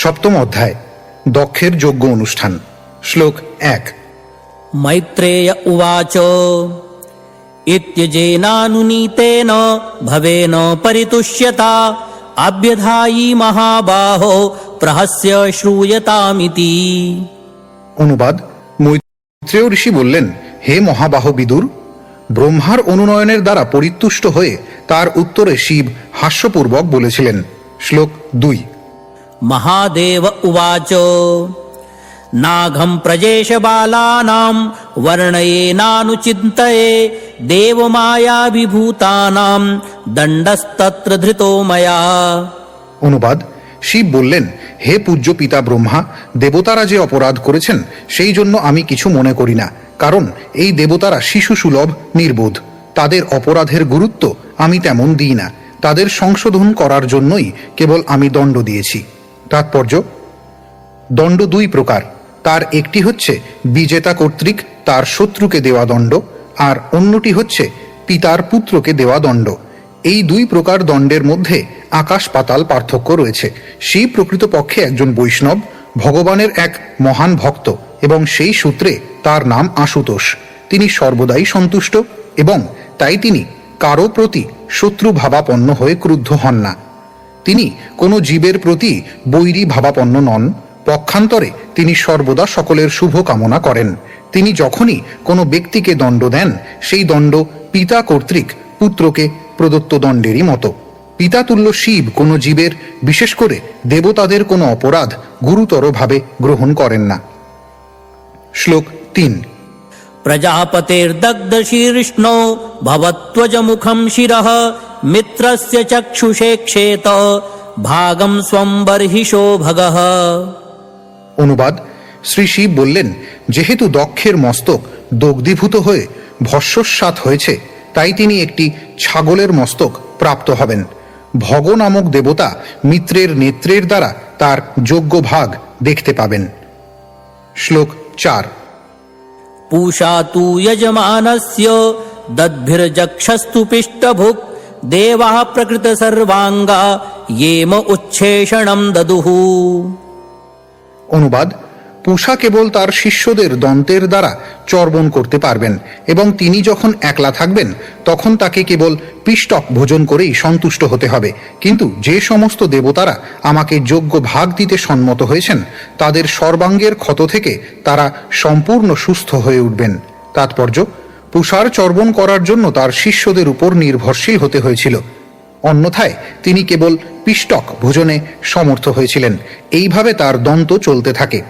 সপ্তম অধ্যায় দক্ষের যজ্ঞ অনুষ্ঠান। শ্লোক 1। मैत्रेय उवाच इत्यजेनानुनीतेन भवेन परितुष्यता आभ्यधायी महाबाहो प्रहस्य श्रूयतामिति। অনুবাদ: মৈত্রেয় ঋষি বললেন, হে মহাবাহ বিদুর, ব্রহ্মার অনুনয়নের দ্বারা পরিতুষ্ট হয়ে তার উত্তরে শিব হাস্যপূর্বক বলেছিলেন। শ্লোক 2। महादेव उवाच नाघं प्रजेश बालानां वर्णयेनानुचिन्तये देवमायाभिभूतानां दण्डस्तत्र धृतो मया। অনুবাদ: শিব বললেন, হে পূজ্য পিতা ব্রহ্মা, দেবতারা যে অপরাধ করেছেন সেই জন্য আমি কিছু মনে করি না, কারণ এই দেবতারা শিশু সুলভ নির্বোধ। তাদের অপরাধের গুরুত্ব আমি তেমন দিই না, তাদের সংশোধন করার জন্যই কেবল আমি দণ্ড দিয়েছি। তাৎপর্য: দণ্ড দুই প্রকার, তার একটি হচ্ছে বিজেতা কর্তৃক তার শত্রুকে দেওয়া দণ্ড, আর অন্যটি হচ্ছে পিতার পুত্রকে দেওয়া দণ্ড। এই দুই প্রকার দণ্ডের মধ্যে আকাশ পাতাল পার্থক্য রয়েছে। শিব প্রকৃতপক্ষে একজন বৈষ্ণব, ভগবানের এক মহান ভক্ত, এবং সেই সূত্রে তার নাম আশুতোষ। তিনি সর্বদাই সন্তুষ্ট এবং তাই তিনি কারো প্রতি শত্রু ভাবাপন্ন হয়ে ক্রুদ্ধ হন না। তিনি কোনো জীবের প্রতি বৈরী ভাবাপন্ন নন। পক্ষান্তরে তিনি সর্বদা সকলের শুভ কামনা করেন। তিনি যখনই কোনো ব্যক্তিকে দণ্ড দেন, সেই দণ্ড পিতা কর্তৃক পুত্রকে প্রদত্ত দণ্ডেরই মতো। পিতাতুল্য শিব কোনো জীবের, বিশেষ করে দেবতাদের কোনো অপরাধ গুরুতরভাবে গ্রহণ করেন না। শ্লোক 3। प्रजापतेर्दग्धशीर्ष्णो भवत्वजमुखं शिरः मित्रस्य चक्षुषे क्षेत भागं स्वं बर्हिषो भगः। অনুবাদ: শ্রী শিব বললেন, যেহেতু দক্ষের মস্তক দগ্ধীভূত হয়ে ভস্মসাৎ হয়েছে, তাই তিনি একটি ছাগলের মস্তক প্রাপ্ত হবেন। ভগ নামক দেবতা মিত্রের নেত্রের দ্বারা তার যোগ্য ভাগ দেখতে পাবেন। শ্লোক 4। पूषा तु यजमानस्य दद्भिर्जक्षस्तु पिष्टभुक् देवाः प्रकृत सर्वांगा येम उच्छेषणं ददुः। অনুবাদ: পূষা কেবল তার শিষ্যদের দন্তের দ্বারা চর্বণ করতে পারবেন, এবং তিনি যখন একলা থাকবেন তখন তাকে কেবল পিষ্টক ভোজন করেই সন্তুষ্ট হতে হবে। কিন্তু যে সমস্ত দেবতারা আমাকে যোগ্য ভাগ দিতে সম্মত হয়েছেন, তাদের সর্বাঙ্গের ক্ষত থেকে তারা সম্পূর্ণ সুস্থ হয়ে উঠবেন। তাৎপর্য: পূষার চর্বণ করার জন্য তার শিষ্যদের উপর নির্ভরশীল হতে হয়েছিল, অন্যথায় তিনি কেবল পিষ্টক ভোজনে সমর্থ হয়েছিলেন। এইভাবে তার দন্ত চলতে থাকে।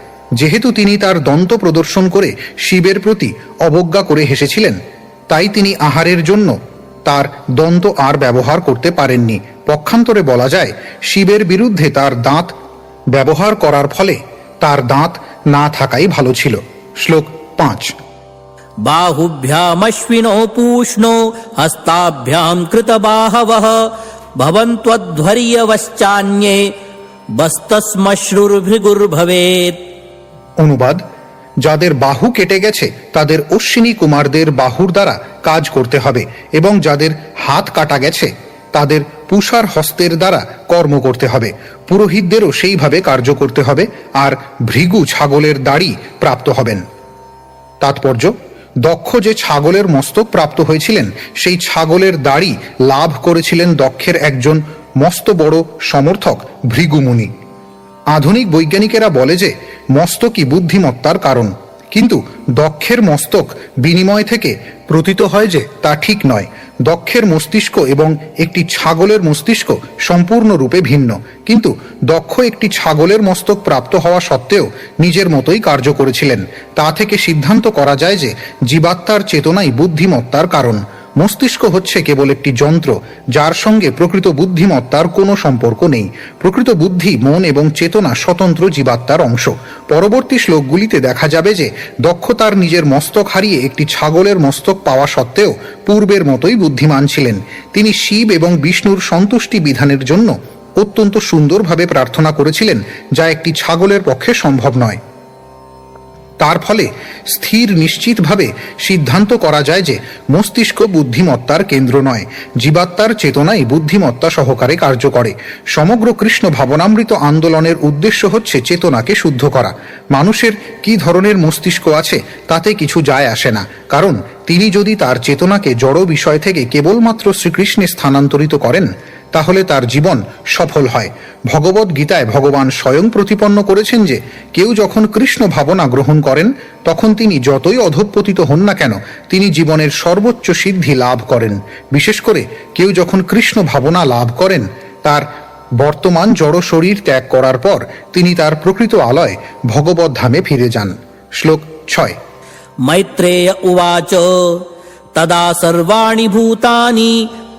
যেহেতু তিনি তার দন্ত প্রদর্শন করে শিবের প্রতি অবজ্ঞা করে হেসেছিলেন, তাই তিনি আহারের জন্য তার দন্ত আর ব্যবহার করতে পারেননি। পক্ষান্তরে বলা যায়, শিবের বিরুদ্ধে তার দাঁত ব্যবহার করার ফলে তার দাঁত না থাকাই ভালো ছিল। শ্লোক 5। बाहुभ्यामश्विनो पूष्णो हस्ताभ्यां कृतबाहवः भवन्त्वध्वर्यवश्चान्ये बस्तस्मश्रुर्भृगुर्भवेत्। অনুবাদ: যাদের বাহু কেটে গেছে তাদের অশ্বিনী কুমারদের বাহুর দ্বারা কাজ করতে হবে, এবং যাদের হাত কাটা গেছে তাদের পূষার হস্তের দ্বারা কর্ম করতে হবে। পুরোহিতদেরও সেইভাবে কার্য করতে হবে, আর ভৃগু ছাগলের দাড়ি প্রাপ্ত হবেন। তাৎপর্য: দক্ষ যে ছাগলের মস্তক প্রাপ্ত হয়েছিলেন, সেই ছাগলের দাড়ি লাভ করেছিলেন দক্ষের একজন মস্ত বড় সমর্থক ভৃগুমুনি। আধুনিক বৈজ্ঞানিকেরা বলে যে মস্তকই বুদ্ধিমত্তার কারণ, কিন্তু দক্ষের মস্তক বিনিময় থেকে প্রতীত হয় যে তা ঠিক নয়। দক্ষের মস্তিষ্ক এবং একটি ছাগলের মস্তিষ্ক সম্পূর্ণরূপে ভিন্ন, কিন্তু দক্ষ একটি ছাগলের মস্তক প্রাপ্ত হওয়া সত্ত্বেও নিজের মতোই কার্য করেছিলেন। তা থেকে সিদ্ধান্ত করা যায় যে জীবাত্মার চেতনাই বুদ্ধিমত্তার কারণ। মস্তিষ্ক হচ্ছে কেবল একটি যন্ত্র, যার সঙ্গে প্রকৃত বুদ্ধিমত্তার কোনো সম্পর্ক নেই। প্রকৃত বুদ্ধি, মন এবং চেতনা স্বতন্ত্র জীবাত্মার অংশ। পরবর্তী শ্লোকগুলিতে দেখা যাবে যে দক্ষ তার নিজের মস্তক হারিয়ে একটি ছাগলের মস্তক পাওয়া সত্ত্বেও পূর্বের মতোই বুদ্ধিমান ছিলেন। তিনি শিব এবং বিষ্ণুর সন্তুষ্টি বিধানের জন্য অত্যন্ত সুন্দরভাবে প্রার্থনা করেছিলেন, যা একটি ছাগলের পক্ষে সম্ভব নয়। তার ফলে স্থির নিশ্চিতভাবে সিদ্ধান্ত করা যায় যে মস্তিষ্ক বুদ্ধিমত্তার কেন্দ্র নয়, জীবাত্মার চেতনাই বুদ্ধিমত্তা সহকারে কার্য করে। সমগ্র কৃষ্ণ ভাবনামৃত আন্দোলনের উদ্দেশ্য হচ্ছে চেতনাকে শুদ্ধ করা। মানুষের কি ধরনের মস্তিষ্ক আছে তাতে কিছু যায় আসে না, কারণ তিনি যদি তার চেতনাকে জড় বিষয় থেকে কেবলমাত্র শ্রীকৃষ্ণে স্থানান্তরিত করেন তাহলে তার জীবন সফল হয়। ভগবদ গীতায় ভগবান স্বয়ং প্রতিপন্ন করেছেন যে কেউ যখন কৃষ্ণ ভাবনা গ্রহণ করেন তখন তিনি যতই অধঃপতিত হন না কেন তিনি জীবনের সর্বোচ্চ সিদ্ধি লাভ করেন। বিশেষ করে কেউ যখন কৃষ্ণ ভাবনা লাভ করেন তার বর্তমান জড় শরীর ত্যাগ করার পর তিনি তার প্রকৃত আলয় ভগবদ ধামে ফিরে যান। শ্লোক 6। मैत्रेय उवाच तदा सर्वाणि भूतानि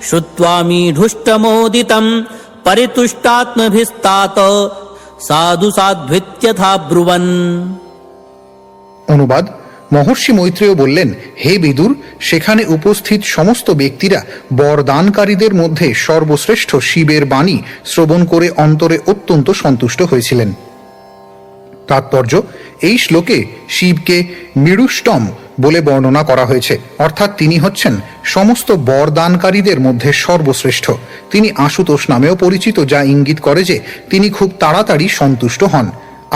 श्रुत्वा मीढुष्टमोदितम् परितुष्टात्मभिस्तात साधु साध्वित्यथा ब्रुवन्। অনুবাদ: মহর্ষি মৈত্রেয় বললেন, হে বিদুর, সেখানে উপস্থিত সমস্ত ব্যক্তিরা বরদানকারীদের মধ্যে সর্বশ্রেষ্ঠ শিবের বাণী শ্রবণ করে অন্তরে অত্যন্ত সন্তুষ্ট হয়েছিলেন। তাৎপর্য: এই শ্লোকে শিবকে মৃডুষ্টম বলে বর্ণনা করা হয়েছে, অর্থাৎ তিনি হচ্ছেন সমস্ত বরদানকারীদের মধ্যে সর্বশ্রেষ্ঠ। তিনি আশুতোষ নামেও পরিচিত, যা ইঙ্গিত করে যে তিনি খুব তাড়াতাড়ি সন্তুষ্ট হন,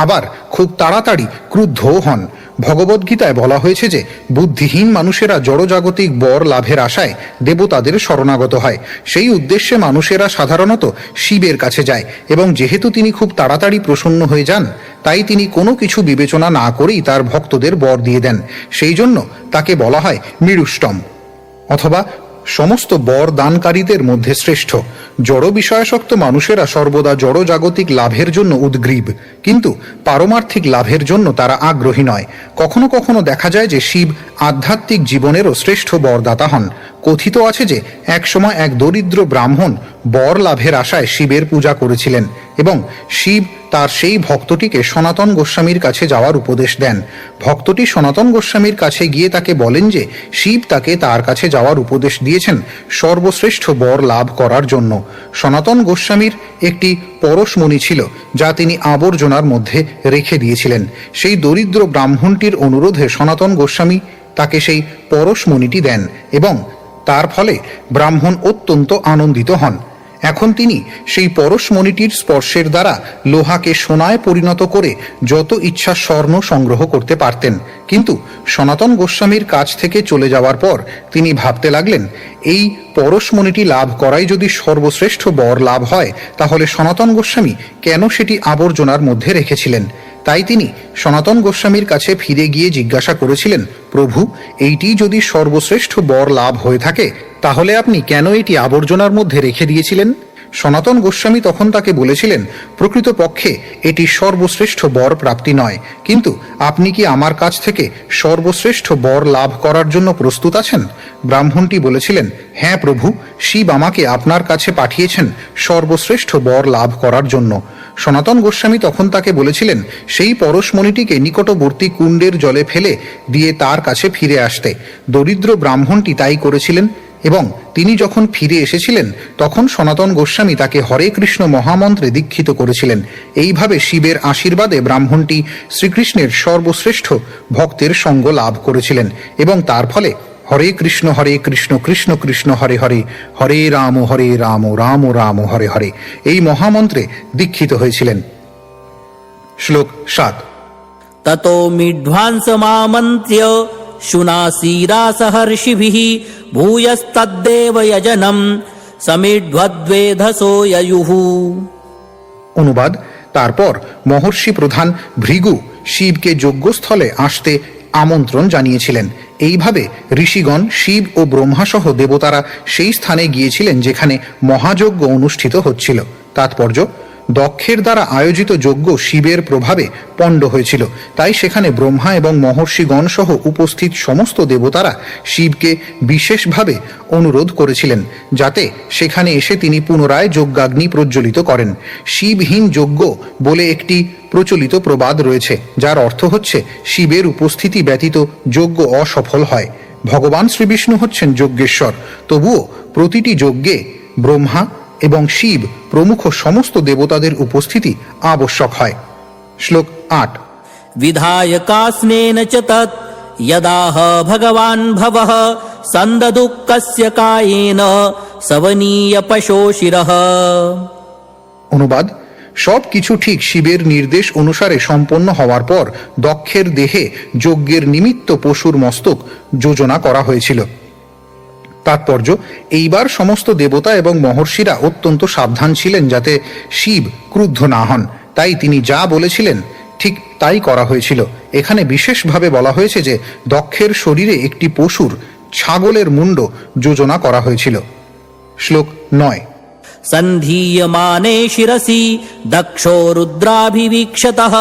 আবার খুব তাড়াতাড়ি ক্রুদ্ধও হন। ভগবদ্গীতায় বলা হয়েছে যে বুদ্ধিহীন মানুষেরা জড়জাগতিক বর লাভের আশায় দেবতাদের শরণাগত হয়। সেই উদ্দেশ্যে মানুষেরা সাধারণত শিবের কাছে যায়, এবং যেহেতু তিনি খুব তাড়াতাড়ি প্রসন্ন হয়ে যান তাই তিনি কোনো কিছু বিবেচনা না করেই তার ভক্তদের বর দিয়ে দেন। সেই জন্য তাকে বলা হয় মৃডুষ্টম, অথবা সমস্ত বর দানকারীদের মধ্যে শ্রেষ্ঠ। জড় বিষয়াসক্ত মানুষেরা সর্বদা জড় জাগতিক লাভের জন্য উদ্গ্রীব, কিন্তু পারমার্থিক লাভের জন্য তারা আগ্রহী নয়। কখনো কখনো দেখা যায় যে শিব আধ্যাত্মিক জীবনেরও শ্রেষ্ঠ বরদাতা হন। কথিত আছে যে একসময় এক দরিদ্র ব্রাহ্মণ বর লাভের আশায় শিবের পূজা করেছিলেন, এবং শিব তার সেই ভক্তটিকে সনাতন গোস্বামীর কাছে যাওয়ার উপদেশ দেন। ভক্তটি সনাতন গোস্বামীর কাছে গিয়ে তাকে বলেন যে শিব তাকে তার কাছে যাওয়ার উপদেশ দিয়েছেন সর্বশ্রেষ্ঠ বর লাভ করার জন্য। সনাতন গোস্বামীর একটি পরশমণি ছিল যা তিনি আবর্জনার মধ্যে রেখে দিয়েছিলেন। সেই দরিদ্র ব্রাহ্মণটির অনুরোধে সনাতন গোস্বামী তাকে সেই পরশমণিটি দেন, এবং তার ফলে ব্রাহ্মণ অত্যন্ত আনন্দিত হন। এখন তিনি সেই পরশমণিটির স্পর্শের দ্বারা লোহাকে সোনায় পরিণত করে যত ইচ্ছা স্বর্ণ সংগ্রহ করতে পারতেন। কিন্তু সনাতন গোস্বামীর কাছ থেকে চলে যাওয়ার পর তিনি ভাবতে লাগলেন, এই পরশমণিটি লাভ করাই যদি সর্বশ্রেষ্ঠ বর লাভ হয় তাহলে সনাতন গোস্বামী কেন সেটি আবর্জনার মধ্যে রেখেছিলেন। তাই তিনি সনাতন গোস্বামীর কাছে ফিরে গিয়ে জিজ্ঞাসা করেছিলেন, প্রভু, এইটি যদি সর্বশ্রেষ্ঠ বর লাভ হয়ে থাকে তাহলে আপনি কেন এটি আবর্জনার মধ্যে রেখে দিয়েছিলেন? সনাতন গোস্বামী তখন তাকে বলেছিলেন, প্রকৃতপক্ষে এটি সর্বশ্রেষ্ঠ বর প্রাপ্তি নয়, কিন্তু আপনি কি আমার কাছ থেকে সর্বশ্রেষ্ঠ বর লাভ করার জন্য প্রস্তুত আছেন? ব্রাহ্মণটি বলেছিলেন, হ্যাঁ প্রভু, শিব আমাকে আপনার কাছে পাঠিয়েছেন সর্বশ্রেষ্ঠ বর লাভ করার জন্য। সনাতন গোস্বামী তখন তাকে বলেছিলেন সেই পরশমণিটিকে নিকটবর্তী কুণ্ডের জলে ফেলে দিয়ে তার কাছে ফিরে আসতে। দরিদ্র ব্রাহ্মণটি তাই করেছিলেন, এবং তিনি যখন ফিরে এসেছিলেন তখন সনাতন গোস্বামী তাকে হরে কৃষ্ণ মহামন্ত্রে দীক্ষিত করেছিলেন। এইভাবে শিবের আশীর্বাদে ব্রাহ্মণটি শ্রীকৃষ্ণের সর্বশ্রেষ্ঠ ভক্তের সঙ্গ লাভ করেছিলেন, এবং তার ফলে হরে কৃষ্ণ কৃষ্ণ কৃষ্ণ হরে হরে, হরে রাম রাম রাম হরে হরে এই মহামন্ত্রে দীক্ষিত হয়েছিলেন। শ্লোক 7। ततो मिढ्वांसमामन्त्र्य शुनासीरासहर्षिभिः भूयस्तद्देव यजनम् समिढ्वद्वेधसो ययुः। অনুবাদ: তারপর মহর্ষি প্রধান ভৃগু শিবকে যজ্ঞস্থলে আসতে আমন্ত্রণ জানিয়েছিলেন। এইভাবে ঋষিগণ, শিব ও ব্রহ্মাসহ দেবতারা সেই স্থানে গিয়েছিলেন যেখানে মহাযজ্ঞ অনুষ্ঠিত হচ্ছিল। তাৎপর্য: দক্ষের দ্বারা আয়োজিত যজ্ঞ শিবের প্রভাবে পণ্ড হয়েছিল, তাই সেখানে ব্রহ্মা এবং মহর্ষিগণ সহ উপস্থিত সমস্ত দেবতারা শিবকে বিশেষভাবে অনুরোধ করেছিলেন যাতে সেখানে এসে তিনি পুনরায় যজ্ঞাগ্নি প্রজ্বলিত করেন। শিবহীন যজ্ঞ বলে একটি প্রচলিত প্রবাদ রয়েছে, যার অর্থ হচ্ছে শিবের উপস্থিতি ব্যতীত যজ্ঞ অসফল হয়। ভগবান শ্রীবিষ্ণু হচ্ছেন যজ্ঞেশ্বর, তবুও প্রতিটি যজ্ঞে ব্রহ্মা এবং শিব প্রমুখ সমস্ত দেবতাদের উপস্থিতি আবশ্যক হয়। শ্লোক 8। विधाय कास्नेन च तत् यदाह भगवान् भवः सन्ददुःखस्य कायेन सवनीय पशोशिरः। অনুবাদ: সব কিছু ঠিক শিবের নির্দেশ অনুসারে সম্পন্ন হওয়ার পর দক্ষের দেহে যজ্ঞের নিমিত্ত পশুর মস্তক যোজনা করা হয়েছিল। তাৎপর্য: এইবার সমস্ত দেবতা এবং মহর্ষিরা অত্যন্ত সাবধান ছিলেন যাতে শিব ক্রুদ্ধ না হন, তাই তিনি যা বলেছিলেন ঠিক তাই করা হয়েছিল। এখানে বিশেষভাবে বলা হয়েছে যে দক্ষের শরীরে একটি পশুর, ছাগলের মুন্ড যোজনা করা হয়েছিল। শ্লোক 9। सन्धीयमाने शिरसि दक्षो रुद्राभिवीक्षतः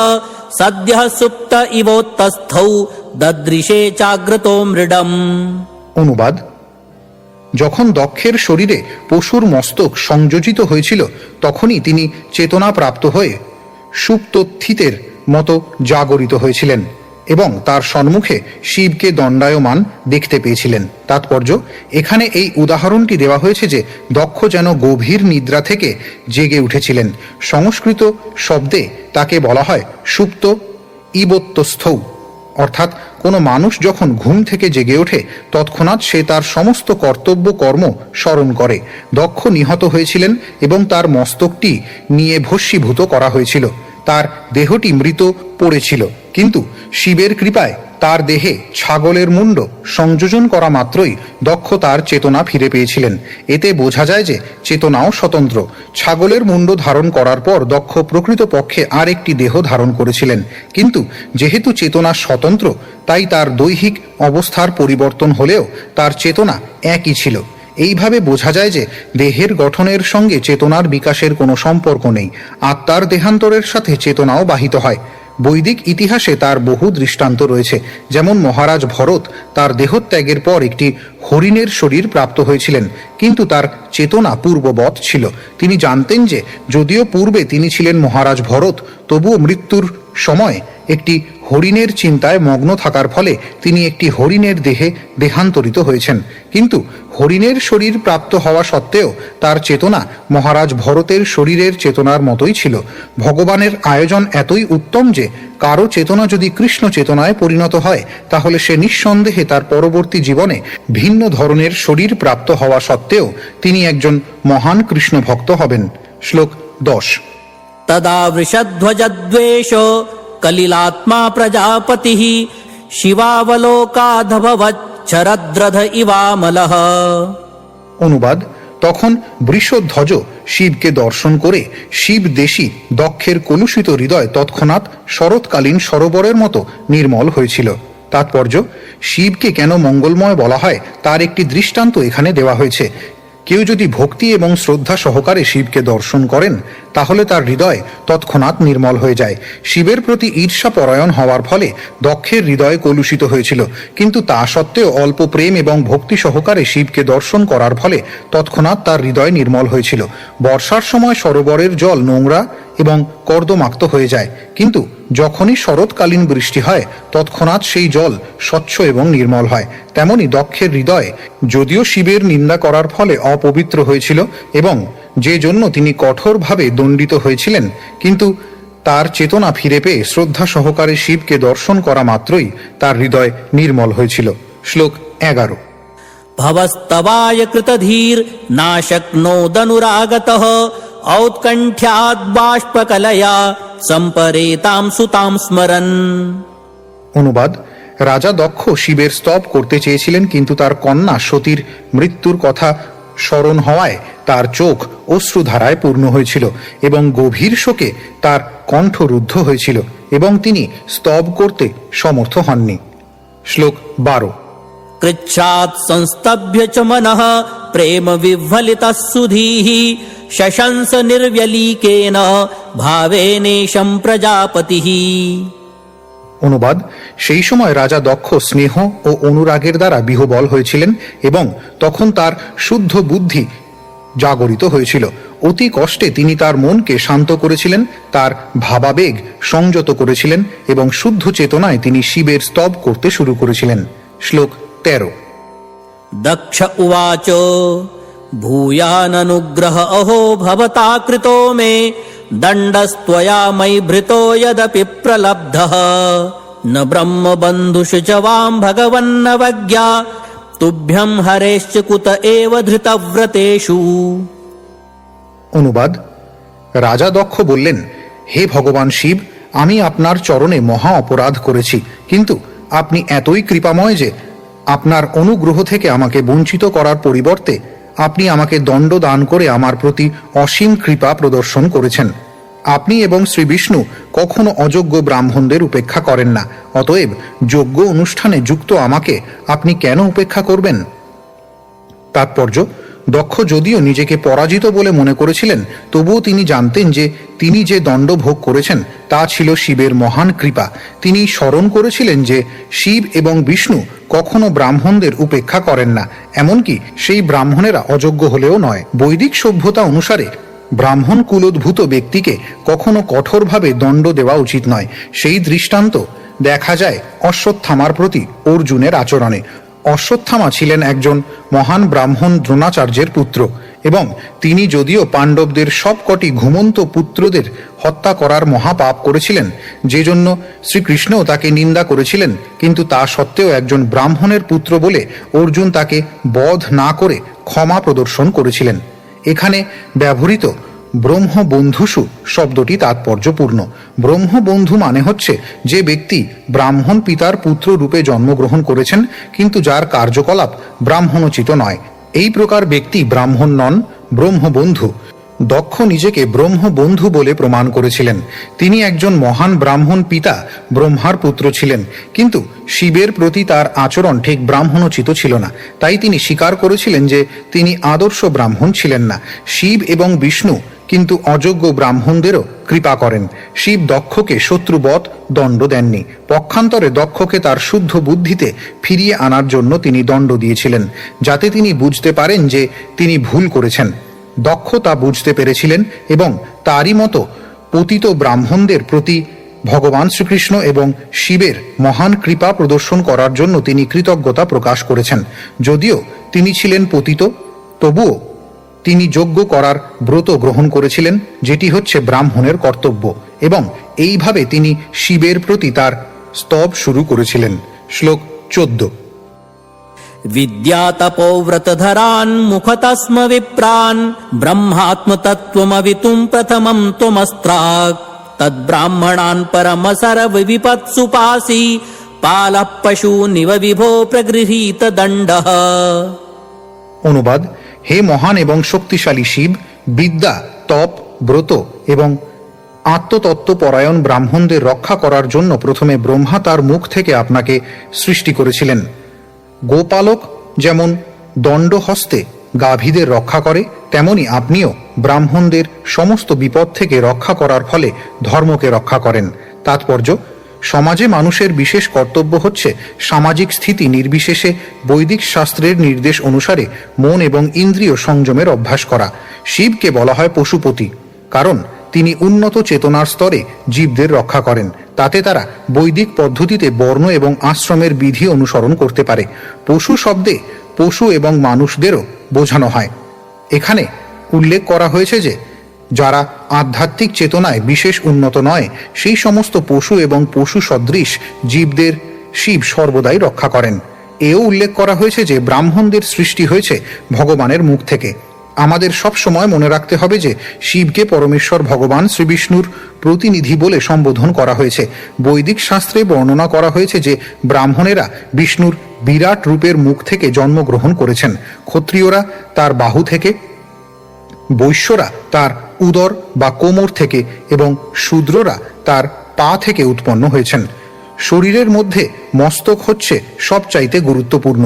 सद्यः सुप्त इवोत्तस्थौ ददृशे चाग्रतो मृडम्। অনুবাদ: যখন দক্ষের শরীরে পশুর মস্তক সংযোজিত হয়েছিল তখনই তিনি চেতনা প্রাপ্ত হয়ে সুপ্তস্থিতের মতো জাগরিত হয়েছিলেন এবং তার সম্মুখে শিবকে দণ্ডায়মান দেখতে পেয়েছিলেন। তাৎপর্য: এখানে এই উদাহরণটি দেওয়া হয়েছে যে দক্ষ যেন গভীর নিদ্রা থেকে জেগে উঠেছিলেন। সংস্কৃত শব্দে তাকে বলা হয় সুপ্ত ইবত্যস্থৌ, অর্থাৎ কোনো মানুষ যখন ঘুম থেকে জেগে ওঠে তৎক্ষণাৎ সে তার সমস্ত কর্তব্য কর্ম স্মরণ করে। দক্ষ নিহত হয়েছিলেন এবং তার মস্তকটি নিয়ে ভস্মীভূত করা হয়েছিল। তার দেহটি মৃত পড়েছিল, কিন্তু শিবের কৃপায় তার দেহে ছাগলের মুন্ড সংযোজন করা মাত্রই দক্ষ তার চেতনা ফিরে পেয়েছিলেন। এতে বোঝা যায় যে চেতনাও স্বতন্ত্র। ছাগলের মুন্ড ধারণ করার পর দক্ষ প্রকৃতপক্ষে আর একটি দেহ ধারণ করেছিলেন, কিন্তু যেহেতু চেতনা স্বতন্ত্র তাই তার দৈহিক অবস্থার পরিবর্তন হলেও তার চেতনা একই ছিল। এইভাবে বোঝা যায় যে দেহের গঠনের সঙ্গে চেতনার বিকাশের কোনো সম্পর্ক নেই। আত্মার দেহান্তরের সাথে চেতনাও বাহিত হয়। বৈদিক ইতিহাসে তার বহু দৃষ্টান্ত রয়েছে। যেমন মহারাজ ভরত তার দেহত্যাগের পর একটি হরিণের শরীর প্রাপ্ত হয়েছিলেন, কিন্তু তার চেতনা পূর্ববৎ ছিল। তিনি জানতেন যে যদিও পূর্বে তিনি ছিলেন মহারাজ ভরত, তবুও মৃত্যুর সময় একটি হরিণের চিন্তায় মগ্ন থাকার ফলে তিনি একটি হরিণের দেহে দেহান্তরিত হয়েছেন। কিন্তু হরিণের শরীর প্রাপ্ত হওয়া সত্ত্বেও তার চেতনা মহারাজ ভরতের শরীরের চেতনার মতোই ছিল। ভগবানের আয়োজন এতই উত্তম যে কারো চেতনা যদি কৃষ্ণ চেতনায় পরিণত হয় তাহলে সে নিঃসন্দেহে তার পরবর্তী জীবনে ভিন্ন ধরনের শরীর প্রাপ্ত হওয়া সত্ত্বেও তিনি একজন মহান কৃষ্ণ ভক্ত হবেন। শ্লোক 10। तदा वृषध्वजद्वेष कलिलात्मा प्रजापतिः शिवावलोकाधभवच्छरद्रथ इवामलः। অনুবাদ: তখন বৃষধ্বজ শিবকে দর্শন করে শিবদেশী দক্ষের কলুষিত হৃদয় তৎক্ষণাৎ শরৎকালীন সরোবরের মতো নির্মল হয়েছিল। তাৎপর্য: শিবকে কেন মঙ্গলময় বলা হয় তার একটি দৃষ্টান্ত এখানে দেওয়া হয়েছে। কেউ যদি ভক্তি এবং শ্রদ্ধা সহকারে শিবকে দর্শন করেন তাহলে তার হৃদয় তৎক্ষণাৎ নির্মল হয়ে যায়। শিবের প্রতি ঈর্ষাপরায়ণ হওয়ার ফলে দক্ষের হৃদয় কলুষিত হয়েছিল, কিন্তু তা সত্ত্বেও অল্প প্রেম এবং ভক্তি সহকারে শিবকে দর্শন করার ফলে তৎক্ষণাৎ তার হৃদয় নির্মল হয়েছিল। বর্ষার সময় সরোবরের জল নোংরা এবং কর্দমাক্ত হয়ে যায়, কিন্তু যখনই শরৎকালীন বৃষ্টি হয় তৎক্ষণাৎ সেই জল স্বচ্ছ এবং নির্মল হয়। তেমনি দক্ষের হৃদয় যদিও শিবের নিন্দা করার ফলে অপবিত্র হয়েছিল এবং যে জন্য তিনি কঠোরভাবে দণ্ডিত হয়েছিলেন, কিন্তু তার চেতনা ফিরে পেয়ে শ্রদ্ধা সহকারে শিবকে দর্শন করা মাত্রই তার হৃদয় নির্মল হয়েছিল। শ্লোক 11। भवस्तवाय कृतधीर नाशक्नोदनुरागतः औत्कण्ठ्याद् बाष्पकलया सम्परेतां सुतां स्मरन्। অনুবাদ: রাজা দক্ষ শিবের স্তব করতে চেয়েছিলেন, কিন্তু তার কন্যা সতীর মৃত্যুর কথা স্মরণ হওয়ায় তার চোখ অশ্রুধারায় পূর্ণ হয়েছিল এবং গভীর শোকে তার কণ্ঠ রুদ্ধ হয়েছিল এবং তিনি স্তব করতে সমর্থ হননি। শ্লোক 12। कृच्छ्रात् संस्तभ्य च मनः प्रेम विह्वलितः सुधीः शशंस निर्व्यलीकेन भावेनेशं प्रजापतिः। অনুবাদ: সেই সময় রাজা দক্ষ স্নেহ ও অনুরাগের দ্বারা বিহ্বল হয়েছিলেন এবং তখন তার শুদ্ধ বুদ্ধি জাগরিত হয়েছিল। অতি কষ্টে তিনি তার মনকে শান্ত করেছিলেন, তার ভাবাবেগ সংযত করেছিলেন এবং শুদ্ধ চেতনায় তিনি শিবের স্তব করতে শুরু করেছিলেন। শ্লোক 13। दक्ष उवाच भूयाननुग्रह अहो भवता कृतो मे दण्डस्त्वया मयि भृतो यदपि प्रलब्धः न ब्रह्मबन्धुषु च वां भगवन्नवज्ञा तुभ्यं हरेश्च कुत एव धृतव्रतेषु। অনুবাদ: রাজা দক্ষ বললেন, হে ভগবান শিব, আমি আপনার চরণে মহা অপরাধ করেছি, কিন্তু আপনি এতই কৃপাময় যে আপনার অনুগ্রহ থেকে আমাকে বঞ্চিত করার পরিবর্তে আপনি আমাকে দণ্ড দান করে আমার প্রতি অসীম কৃপা প্রদর্শন করেছেন। আপনি এবং শ্রী বিষ্ণু কখনো অযোগ্য ব্রাহ্মণদের উপেক্ষা করেন না, অতএব যোগ্য অনুষ্ঠানে যুক্ত আমাকে আপনি কেন উপেক্ষা করবেন? তাৎপর্য: দক্ষ যদিও নিজেকে পরাজিত বলে মনে করেছিলেন, তবুও তিনি জানতেন যে তিনি যে দণ্ড ভোগ করেছেন তা ছিল শিবের মহান কৃপা। তিনি স্মরণ করেছিলেন যে শিব এবং বিষ্ণু কখনো ব্রাহ্মণদের উপেক্ষা করেন না, এমনকি সেই ব্রাহ্মণেরা অযোগ্য হলেও নয়। বৈদিক সভ্যতা অনুসারে ব্রাহ্মণ কুলোদ্ভূত ব্যক্তিকে কখনো কঠোরভাবে দণ্ড দেওয়া উচিত নয়। সেই দৃষ্টান্ত দেখা যায় অশ্বত্থামার প্রতি অর্জুনের আচরণে। অশ্বত্থামা ছিলেন একজন মহান ব্রাহ্মণ দ্রোণাচার্যের পুত্র, এবং তিনি যদিও পাণ্ডবদের সবকটি ঘুমন্ত পুত্রদের হত্যা করার মহাপাপ করেছিলেন, যে জন্য শ্রীকৃষ্ণও তাকে নিন্দা করেছিলেন, কিন্তু তা সত্ত্বেও একজন ব্রাহ্মণের পুত্র বলে অর্জুন তাকে বধ না করে ক্ষমা প্রদর্শন করেছিলেন। এখানে ব্যবহৃত ব্রহ্মবন্ধুষু শব্দটি তাৎপর্যপূর্ণ। ব্রহ্মবন্ধু মানে হচ্ছে যে ব্যক্তি ব্রাহ্মণ পিতার পুত্র রূপে জন্মগ্রহণ করেছেন, কিন্তু যার কার্যকলাপ ব্রাহ্মণোচিত নয়। এই প্রকার ব্যক্তি ব্রাহ্মণ নন, ব্রহ্মবন্ধু। দক্ষ নিজেকে ব্রহ্মবন্ধু বলে প্রমাণ করেছিলেন। তিনি একজন মহান ব্রাহ্মণ পিতা ব্রহ্মার পুত্র ছিলেন, কিন্তু শিবের প্রতি তার আচরণ ঠিক ব্রাহ্মণোচিত ছিল না। তাই তিনি স্বীকার করেছিলেন যে তিনি আদর্শ ব্রাহ্মণ ছিলেন না। শিব এবং বিষ্ণু কিন্তু অযোগ্য ব্রাহ্মণদেরও কৃপা করেন। শিব দক্ষকে শত্রুবৎ দণ্ড দেননি। পক্ষান্তরে দক্ষকে তার শুদ্ধ বুদ্ধিতে ফিরিয়ে আনার জন্য তিনি দণ্ড দিয়েছিলেন, যাতে তিনি বুঝতে পারেন যে তিনি ভুল করেছেন। দক্ষ তা বুঝতে পেরেছিলেন এবং তারই মতো পতিত ব্রাহ্মণদের প্রতি ভগবান শ্রীকৃষ্ণ এবং শিবের মহান কৃপা প্রদর্শন করার জন্য তিনি কৃতজ্ঞতা প্রকাশ করেছেন। যদিও তিনি ছিলেন পতিত, তবুও তিনি যজ্ঞ করার ব্রত গ্রহণ করেছিলেন, যেটি হচ্ছে ব্রাহ্মণের কর্তব্য, এবং এইভাবে তিনি শিবের প্রতি তার স্তব শুরু করেছিলেন। শ্লোক 14। विद्यातपोव्रतधरान् मुखतस्म विप्रान् ब्रह्मात्मतत्त्वमवितुम् प्रथमम् त्वमस्त्राक् तद्ब्राह्मणान् परमसरविपत्सुपासि पालः पशूनिव विभो प्रगृहीत दण्डः। অনুবাদ: হে মহান এবং শক্তিশালী শিব, বিদ্যা, তপ, ব্রত এবং আত্মতত্ত্বপরায়ণ ব্রাহ্মণদের রক্ষা করার জন্য প্রথমে ব্রহ্মা তার মুখ থেকে আপনাকে সৃষ্টি করেছিলেন। গোপালক যেমন দণ্ড হস্তে গাভীদের রক্ষা করে, তেমনি আপনিও ব্রাহ্মণদের সমস্ত বিপদ থেকে রক্ষা করার ফলে ধর্মকে রক্ষা করেন। তাৎপর্য: সমাজে মানুষের বিশেষ কর্তব্য হচ্ছে সামাজিক স্থিতি নির্বিশেষে বৈদিক শাস্ত্রের নির্দেশ অনুসারে মন এবং ইন্দ্রিয় সংযমের অভ্যাস করা। শিবকে বলা হয় পশুপতি, কারণ তিনি উন্নত চেতনার স্তরে জীবদের রক্ষা করেন। তাতে তারা বৈদিক পদ্ধতিতে বর্ণ এবং আশ্রমের বিধি অনুসরণ করতে পারে। পশু শব্দে পশু এবং মানুষদেরও বোঝানো হয়। এখানে উল্লেখ করা হয়েছে যে যারা আধ্যাত্মিক চেতনায় বিশেষ উন্নত নয়, সেই সমস্ত পশু এবং পশু সদৃশ জীবদের শিব সর্বদাই রক্ষা করেন। এও উল্লেখ করা হয়েছে যে ব্রাহ্মণদের সৃষ্টি হয়েছে ভগবানের মুখ থেকে। আমাদের সব সময় মনে রাখতে হবে যে শিবকে পরমেশ্বর ভগবান শ্রীবিষ্ণুর প্রতিনিধি বলে সম্বোধন করা হয়েছে। বৈদিক শাস্ত্রে বর্ণনা করা হয়েছে যে ব্রাহ্মণেরা বিষ্ণুর বিরাট রূপের মুখ থেকে জন্মগ্রহণ করেছেন। ক্ষত্রিয়রা তার বাহু থেকে, বৈশ্যরা তার উদর বা কোমর থেকে এবং শূদ্ররা তার পা থেকে উৎপন্ন হয়েছেন। শরীরের মধ্যে মস্তক হচ্ছে সবচাইতে গুরুত্বপূর্ণ।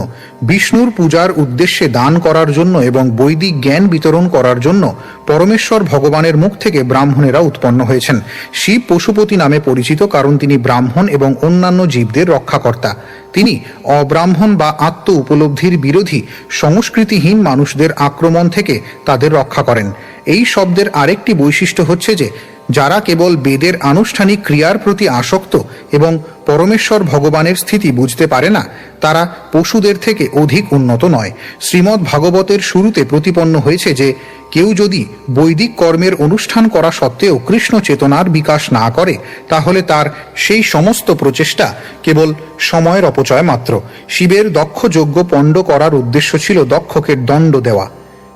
বিষ্ণুর পূজার উদ্দেশ্যে দান করার জন্য এবং বৈদিক জ্ঞান বিতরণ করার জন্য পরমেশ্বর ভগবানের মুখ থেকে ব্রাহ্মণেরা উৎপন্ন হয়েছেন। শিব পশুপতি নামে পরিচিত কারণ তিনি ব্রাহ্মণ এবং অন্যান্য জীবদের রক্ষাকর্তা। তিনি অব্রাহ্মণ বা আত্ম উপলব্ধির বিরোধী সংস্কৃতিহীন মানুষদের আক্রমণ থেকে তাদের রক্ষা করেন। এই শব্দের আরেকটি বৈশিষ্ট্য হচ্ছে যে যারা কেবল বেদের আনুষ্ঠানিক ক্রিয়ার প্রতি আসক্ত এবং পরমেশ্বর ভগবানের স্থিতি বুঝতে পারে না, তারা পশুদের থেকে অধিক উন্নত নয়। শ্রীমদ্ ভাগবতের শুরুতে প্রতিপন্ন হয়েছে যে কেউ যদি বৈদিক কর্মের অনুষ্ঠান করা সত্ত্বেও কৃষ্ণ চেতনার বিকাশ না করে, তাহলে তার সেই সমস্ত প্রচেষ্টা কেবল সময়ের অপচয় মাত্র। শিবের দক্ষ যজ্ঞ পণ্ড করার উদ্দেশ্য ছিল দক্ষকে দণ্ড দেওয়া,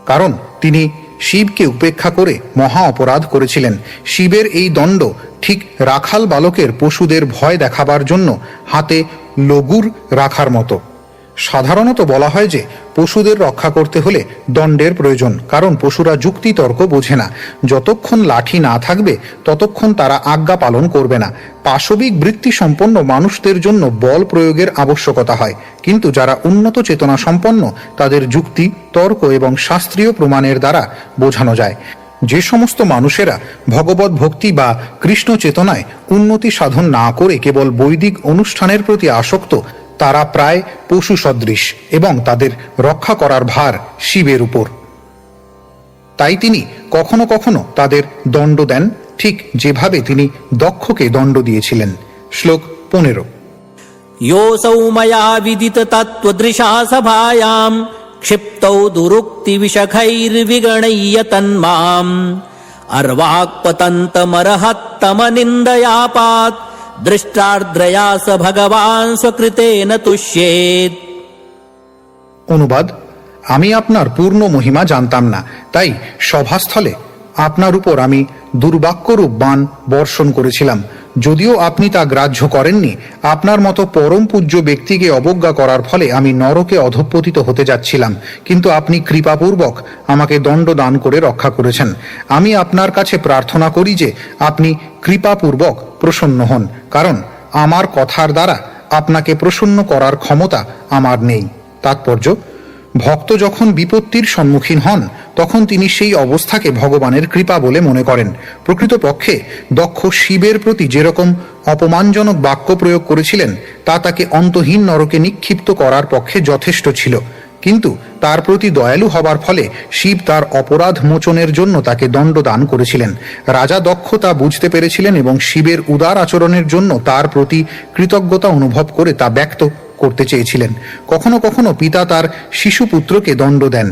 কারণ তিনি শিবকে উপেক্ষা করে মহা অপরাধ করেছিলেন। শিবের এই দণ্ড ঠিক রাখাল বালকের পশুদের ভয় দেখাবার জন্য হাতে লগুর রাখার মতো। সাধারণত বলা হয় যে পশুদের রক্ষা করতে হলে দণ্ডের প্রয়োজন, কারণ পশুরা যুক্তি তর্ক বোঝে না। যতক্ষণ লাঠি না থাকবে ততক্ষণ তারা আজ্ঞা পালন করবে না। পাশবিক বৃত্তি সম্পন্ন মানুষদের জন্য বল প্রয়োগের আবশ্যকতা হয়, কিন্তু যারা উন্নত চেতনা সম্পন্ন তাদের যুক্তি তর্ক এবং শাস্ত্রীয় প্রমাণের দ্বারা বোঝানো যায়। যে সমস্ত মানুষেরা ভগবত ভক্তি বা কৃষ্ণ চেতনায় উন্নতি সাধন না করে কেবল বৈদিক অনুষ্ঠানের প্রতি আসক্ত, তারা প্রায় পশু সদৃশ এবং তাদের রক্ষা করার ভার শিবের উপর। তাই তিনি কখনো কখনো তাদের দণ্ড দেন, ঠিক যেভাবে তিনি দক্ষকে দণ্ড দিয়েছিলেন। শ্লোক 15। योऽसौ मया विदित तत्त्वदृशा सभायां क्षिप्तौ दुरुक्तिविशखैर्विगणय्य तन्माम् अर्वाक्पतन्तमर्हत्तमनिन्दयापात् दृष्टार्द्रया स भगवान् स्वकृतेन तुष्येत्। অনুবাদ: আমি আপনার পূর্ণ মহিমা জানতাম না, তাই সভাস্থলে আপনার উপর আমি দুর্বাক্যরূপ বাণ বর্ষণ করেছিলাম। যদিও আপনি তা গ্রাহ্য করেননি, আপনার মতো পরম পূজ্য ব্যক্তিকে অবজ্ঞা করার ফলে আমি নরকে অধঃপতিত হতে যাচ্ছিলাম, কিন্তু আপনি কৃপাপূর্বক আমাকে দণ্ড দান করে রক্ষা করেছেন। আমি আপনার কাছে প্রার্থনা করি যে আপনি কৃপাপূর্বক প্রসন্ন হন, কারণ আমার কথার দ্বারা আপনাকে প্রসন্ন করার ক্ষমতা আমার নেই। তাৎপর্য: ভক্ত যখন বিপত্তির সম্মুখীন হন তখন তিনি সেই অবস্থাকে ভগবানের কৃপা বলে মনে করেন। প্রকৃতপক্ষে দক্ষ শিবের প্রতি যেরকম অপমানজনক বাক্য প্রয়োগ করেছিলেন তা তাকে অন্তহীন নরকে নিক্ষিপ্ত করার পক্ষে যথেষ্ট ছিল, কিন্তু তার প্রতি দয়ালু হবার ফলে শিব তার অপরাধ মোচনের জন্য তাকে দণ্ড দান করেছিলেন। রাজা দক্ষ তা বুঝতে পেরেছিলেন এবং শিবের উদার আচরণের জন্য তার প্রতি কৃতজ্ঞতা অনুভব করে তা ব্যক্ত করতে চেয়েছিলেন। কখনো কখনো পিতা তার শিশুপুত্রকে দণ্ড দেন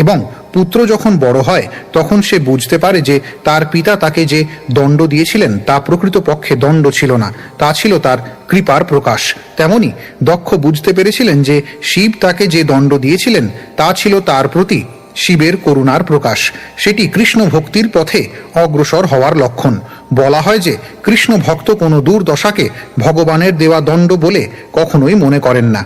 এবং পুত্র যখন বড় হয় তখন সে বুঝতে পারে যে তার পিতা তাকে যে দণ্ড দিয়েছিলেন তা প্রকৃতপক্ষে দণ্ড ছিল না, তা ছিল তার কৃপার প্রকাশ। তেমনি দক্ষ বুঝতে পেরেছিলেন যে শিব তাকে যে দণ্ড দিয়েছিলেন তা ছিল তার প্রতি শিবের করুণার প্রকাশ। সেটি কৃষ্ণ ভক্তির পথে অগ্রসর হওয়ার লক্ষণ। বলা হয় যে কৃষ্ণ ভক্ত কোনো দুর্দশাকে ভগবানের দেওয়া দণ্ড বলে কখনোই মনে করেন না।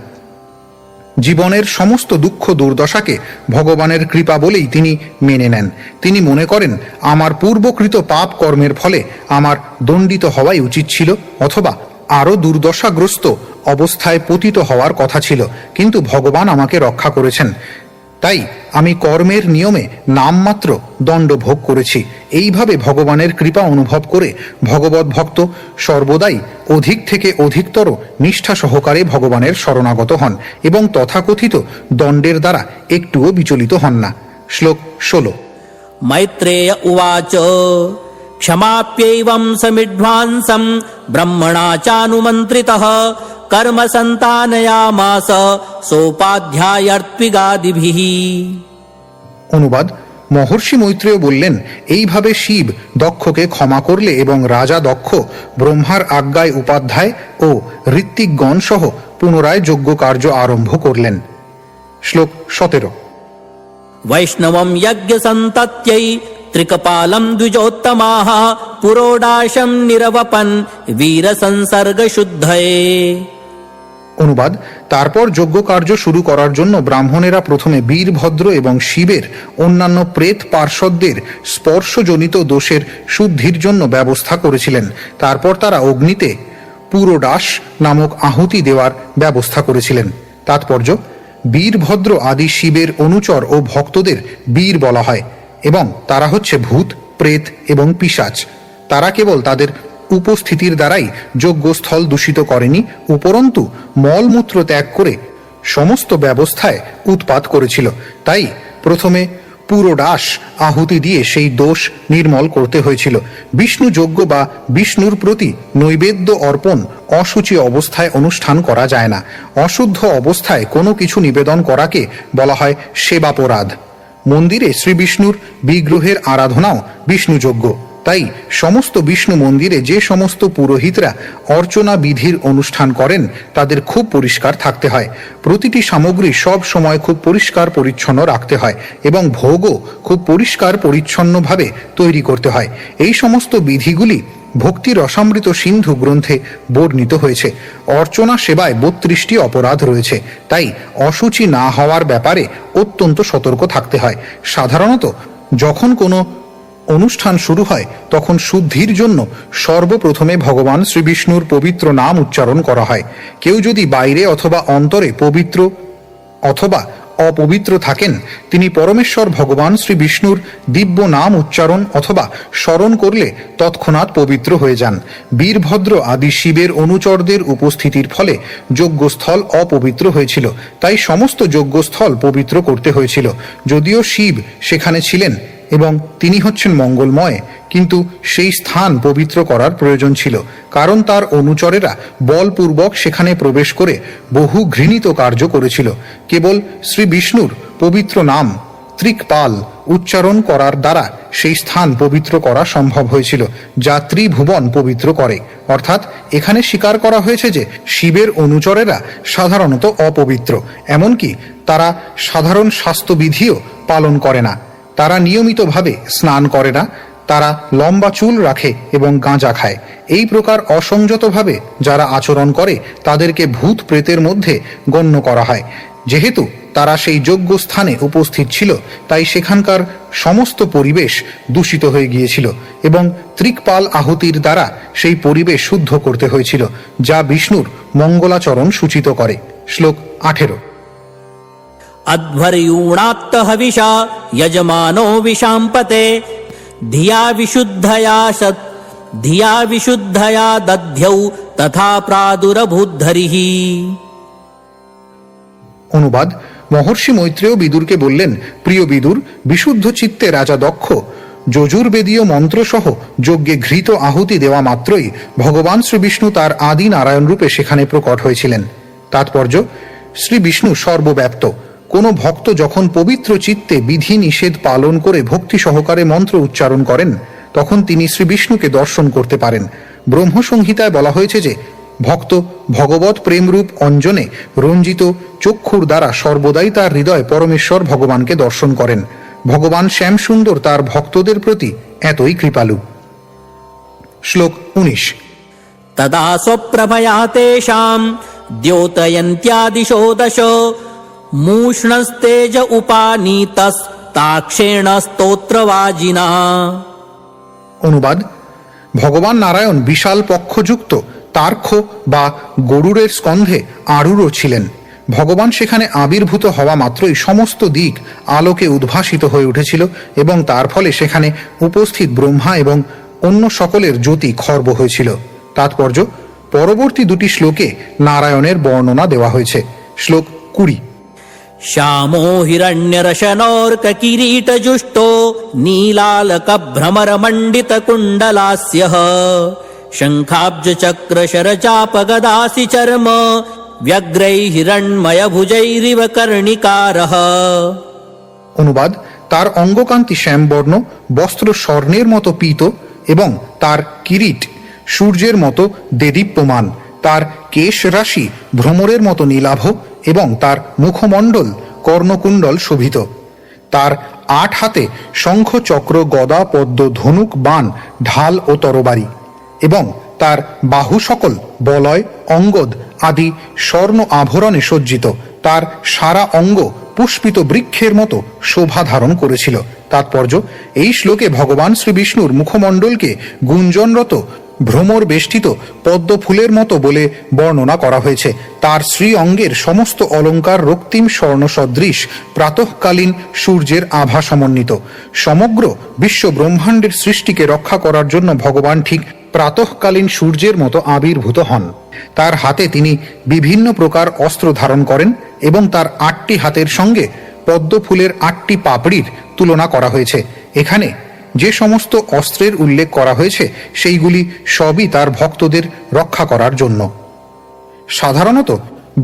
জীবনের সমস্ত দুঃখ দুর্দশাকে ভগবানের কৃপা বলেই তিনি মেনে নেন। তিনি মনে করেন আমার পূর্বকৃত পাপ কর্মের ফলে আমার দণ্ডিত হওয়াই উচিত ছিল, অথবা আরও দুর্দশাগ্রস্ত অবস্থায় পতিত হওয়ার কথা ছিল, কিন্তু ভগবান আমাকে রক্ষা করেছেন, তাই আমি কর্মের নিয়মে নামমাত্র দণ্ড ভোগ করেছি। এইভাবে ভগবানের কৃপা অনুভব করে ভগবত ভক্ত সর্বদাই অধিক থেকে অধিকতর নিষ্ঠা সহকারে ভগবানের শরণাগত হন এবং তথাকথিত দণ্ডের দ্বারা একটুও বিচলিত হন না। শ্লোক 16। मैत्रेय उवाच क्षमाप्यैवं समिध्वांसं ब्रह्मणा चानुमन्त्रितः कर्म सन्तानयामास सोपाध्यायर्त्विगादिभिः। অনুবাদ: মহর্ষি মৈত্রেয় বললেন, এইভাবে শিব দক্ষকে ক্ষমা করলে এবং রাজা দক্ষ ব্রহ্মার আজ্ঞায় উপাধ্যায় ও ঋত্বিকগণ সহ পুনরায় যজ্ঞ কার্য আরম্ভ করলেন। শ্লোক 17। वैष्णवं यज्ञसन्तत्यै त्रिकपालं द्विजोत्तमाः पुरोडाशं निरवपन् वीरसंसर्गशुद्धये। অনুবাদ: তারপর যজ্ঞ কার্য শুরু করার জন্য ব্রাহ্মণেরা প্রথমে বীরভদ্র এবং শিবের অন্যান্য প্রেত পার্শ্বদের স্পর্শজনিত দোষের শুদ্ধির জন্য ব্যবস্থা করেছিলেন। তারপর তারা অগ্নিতে পুরোডাস নামক আহুতি দেওয়ার ব্যবস্থা করেছিলেন। তাৎপর্য: বীরভদ্র আদি শিবের অনুচর ও ভক্তদের বীর বলা হয় এবং তারা হচ্ছে ভূত, প্রেত এবং পিশাচ। তারা কেবল তাদের উপস্থিতির দ্বারাই যজ্ঞস্থল দূষিত করেনি, উপরন্তু মলমূত্র ত্যাগ করে সমস্ত ব্যবস্থায় উৎপাত করেছিল। তাই প্রথমে পুরোডাস আহুতি দিয়ে সেই দোষ নির্মল করতে হয়েছিল। বিষ্ণু যজ্ঞ বা বিষ্ণুর প্রতি নৈবেদ্য অর্পণ অশুচি অবস্থায় অনুষ্ঠান করা যায় না। অশুদ্ধ অবস্থায় কোনো কিছু নিবেদন করাকে বলা হয় সেবাপরাধ। মন্দিরে শ্রী বিষ্ণুর বিগ্রহের আরাধনাও বিষ্ণুযজ্ঞ। তাই সমস্ত বিষ্ণু মন্দিরে যে সমস্ত পুরোহিতরা অর্চনা বিধির অনুষ্ঠান করেন তাদের খুব পরিষ্কার থাকতে হয়। প্রতিটি সামগ্রী সব সময় খুব পরিষ্কার পরিচ্ছন্ন রাখতে হয় এবং ভোগও খুব পরিষ্কার পরিচ্ছন্নভাবে তৈরি করতে হয়। এই সমস্ত বিধিগুলি ভক্তি রসামৃত সিন্ধু গ্রন্থে বর্ণিত হয়েছে। অর্চনা সেবায় 32টি অপরাধ রয়েছে, তাই অশুচি না হওয়ার ব্যাপারে অত্যন্ত সতর্ক থাকতে হয়। সাধারণত যখন কোনো অনুষ্ঠান শুরু হয় তখন শুদ্ধির জন্য সর্বপ্রথমে ভগবান শ্রীবিষ্ণুর পবিত্র নাম উচ্চারণ করা হয়। কেউ যদি বাইরে অথবা অন্তরে পবিত্র অথবা অপবিত্র থাকেন, তিনি পরমেশ্বর ভগবান শ্রী বিষ্ণুর দিব্য নাম উচ্চারণ অথবা স্মরণ করলে তৎক্ষণাৎ পবিত্র হয়ে যান। বীরভদ্র আদি শিবের অনুচরদের উপস্থিতির ফলে যজ্ঞস্থল অপবিত্র হয়েছিল, তাই সমস্ত যজ্ঞস্থল পবিত্র করতে হয়েছিল। যদিও শিব সেখানে ছিলেন এবং তিনি হচ্ছেন মঙ্গলময়, কিন্তু সেই স্থান পবিত্র করার প্রয়োজন ছিল, কারণ তার অনুচরেরা বলপূর্বক সেখানে প্রবেশ করে বহু ঘৃণিত কার্য করেছিল। কেবল শ্রী বিষ্ণুর পবিত্র নাম ত্রিকপাল উচ্চারণ করার দ্বারা সেই স্থান পবিত্র করা সম্ভব হয়েছিল, যা ত্রিভুবন পবিত্র করে। অর্থাৎ এখানে স্বীকার করা হয়েছে যে শিবের অনুচরেরা সাধারণত অপবিত্র, এমনকি তারা সাধারণ স্বাস্থ্যবিধিও পালন করে না। তারা নিয়মিতভাবে স্নান করে না, তারা লম্বা চুল রাখে এবং গাঁজা খায়। এই প্রকার অসংযতভাবে যারা আচরণ করে তাদেরকে ভূত প্রেতের মধ্যে গণ্য করা হয়। যেহেতু তারা সেই যোগ্য স্থানে উপস্থিত ছিল, তাই সেখানকার সমস্ত পরিবেশ দূষিত হয়ে গিয়েছিল এবং ত্রিকপাল আহুতির দ্বারা সেই পরিবেশ শুদ্ধ করতে হয়েছিল, যা বিষ্ণুর মঙ্গলাচরণ সূচিত করে। শ্লোক 18। अध्वर्यूणात्त हविषा यजमानो विशाम्पते धिया विशुद्धया दध्यौ तथा प्रादुरभूद्धरिः। অনুবাদ: মহর্ষি মৈত্রেয় বিদুরকে বললেন, প্রিয় বিদুর, বিশুদ্ধ চিত্তে রাজা দক্ষ যজুর্বেদীয় মন্ত্রসহ যজ্ঞে ঘৃত আহুতি দেওয়া মাত্রই ভগবান শ্রীবিষ্ণু তার আদি নারায়ণ রূপে সেখানে প্রকট হয়েছিলেন। তাৎপর্য: শ্রী বিষ্ণু সর্বব্যাপ্ত। কোনো ভক্ত যখন পবিত্র চিত্তে বিধি নিষেধ পালন করে ভক্তি সহকারে মন্ত্র উচ্চারণ করেন, তখন তিনি শ্রী বিষ্ণুকে দর্শন করতে পারেন। ব্রহ্মসংহিতায় বলা হয়েছে যে ভক্ত ভগবত প্রেমরূপ অঞ্জনে রঞ্জিত চক্ষুর দ্বারা সর্বদাই তার হৃদয় পরমেশ্বর ভগবানকে দর্শন করেন। ভগবান শ্যামসুন্দর তার ভক্তদের প্রতি এতই কৃপালু। শ্লোক 19। तदा स्वप्रभया तेषां द्योतयन्त्यादिशो दश मूष्णस्तेज उपानीतस्ताक्षेण स्तोत्रवाजिना। অনুবাদ: ভগবান নারায়ণ বিশাল পক্ষযুক্ত তার্ক্ষ বা গরুড়ের স্কন্ধে আরূঢ় ছিলেন। ভগবান সেখানে আবির্ভূত হওয়া মাত্রই সমস্ত দিক আলোকে উদ্ভাসিত হয়ে উঠেছিল এবং তার ফলে সেখানে উপস্থিত ব্রহ্মা এবং অন্য সকলের জ্যোতি খর্ব হয়েছিল। তাৎপর্য: পরবর্তী দুটি শ্লোকে নারায়ণের বর্ণনা দেওয়া হয়েছে। শ্লোক 20। श्यामो हिरण्यरशनोर्ककिरीटजुष्टो नीलालकभ्रमरमण्डितकुण्डलास्यः शङ्खाब्जचक्रशरचापगदासि चर्म व्यग्रैः हिरण्मयभुजैरिव कर्णिकारः। অনুবাদ: তার অঙ্গকান্তি শ্যামবর্ণ, বস্ত্র স্বর্ণের মতো পীত এবং তার কিরীট সূর্যের মতো দেদীপ্যমান, তার কেশ রাশি ভ্রমরের মতো নীলাভ এবং তার মুখমণ্ডল কর্ণকুণ্ডল শোভিত। তার 8 হাতে শঙ্খ, চক্র, গদা, পদ্ম, ধনুক, বাণ, ঢাল ও তরবারি, এবং তার বাহু সকল বলয়, অঙ্গদ আদি স্বর্ণ আভরণে সজ্জিত। তার সারা অঙ্গ পুষ্পিত বৃক্ষের মতো শোভা ধারণ করেছিল। তাৎপর্য: এই শ্লোকে ভগবান শ্রী বিষ্ণুর মুখমণ্ডলকে গুঞ্জনরত ভ্রমর বেষ্টিত পদ্ম ফুলের মতো বলে বর্ণনা করা হয়েছে। তার শ্রী অঙ্গের সমস্ত অলঙ্কার রক্তিম স্বর্ণ সদৃশ প্রাতঃকালীন সূর্যের আভা সমন্বিত। সমগ্র বিশ্ব ব্রহ্মাণ্ডের সৃষ্টিকে রক্ষা করার জন্য ভগবান ঠিক প্রাতঃকালীন সূর্যের মতো আবির্ভূত হন। তার হাতে তিনি বিভিন্ন প্রকার অস্ত্র ধারণ করেন এবং তার 8টি হাতের সঙ্গে পদ্ম ফুলের 8টি পাপড়ির তুলনা করা হয়েছে। এখানে যে সমস্ত অস্ত্রের উল্লেখ করা হয়েছে সেইগুলি সবই তার ভক্তদের রক্ষা করার জন্য। সাধারণত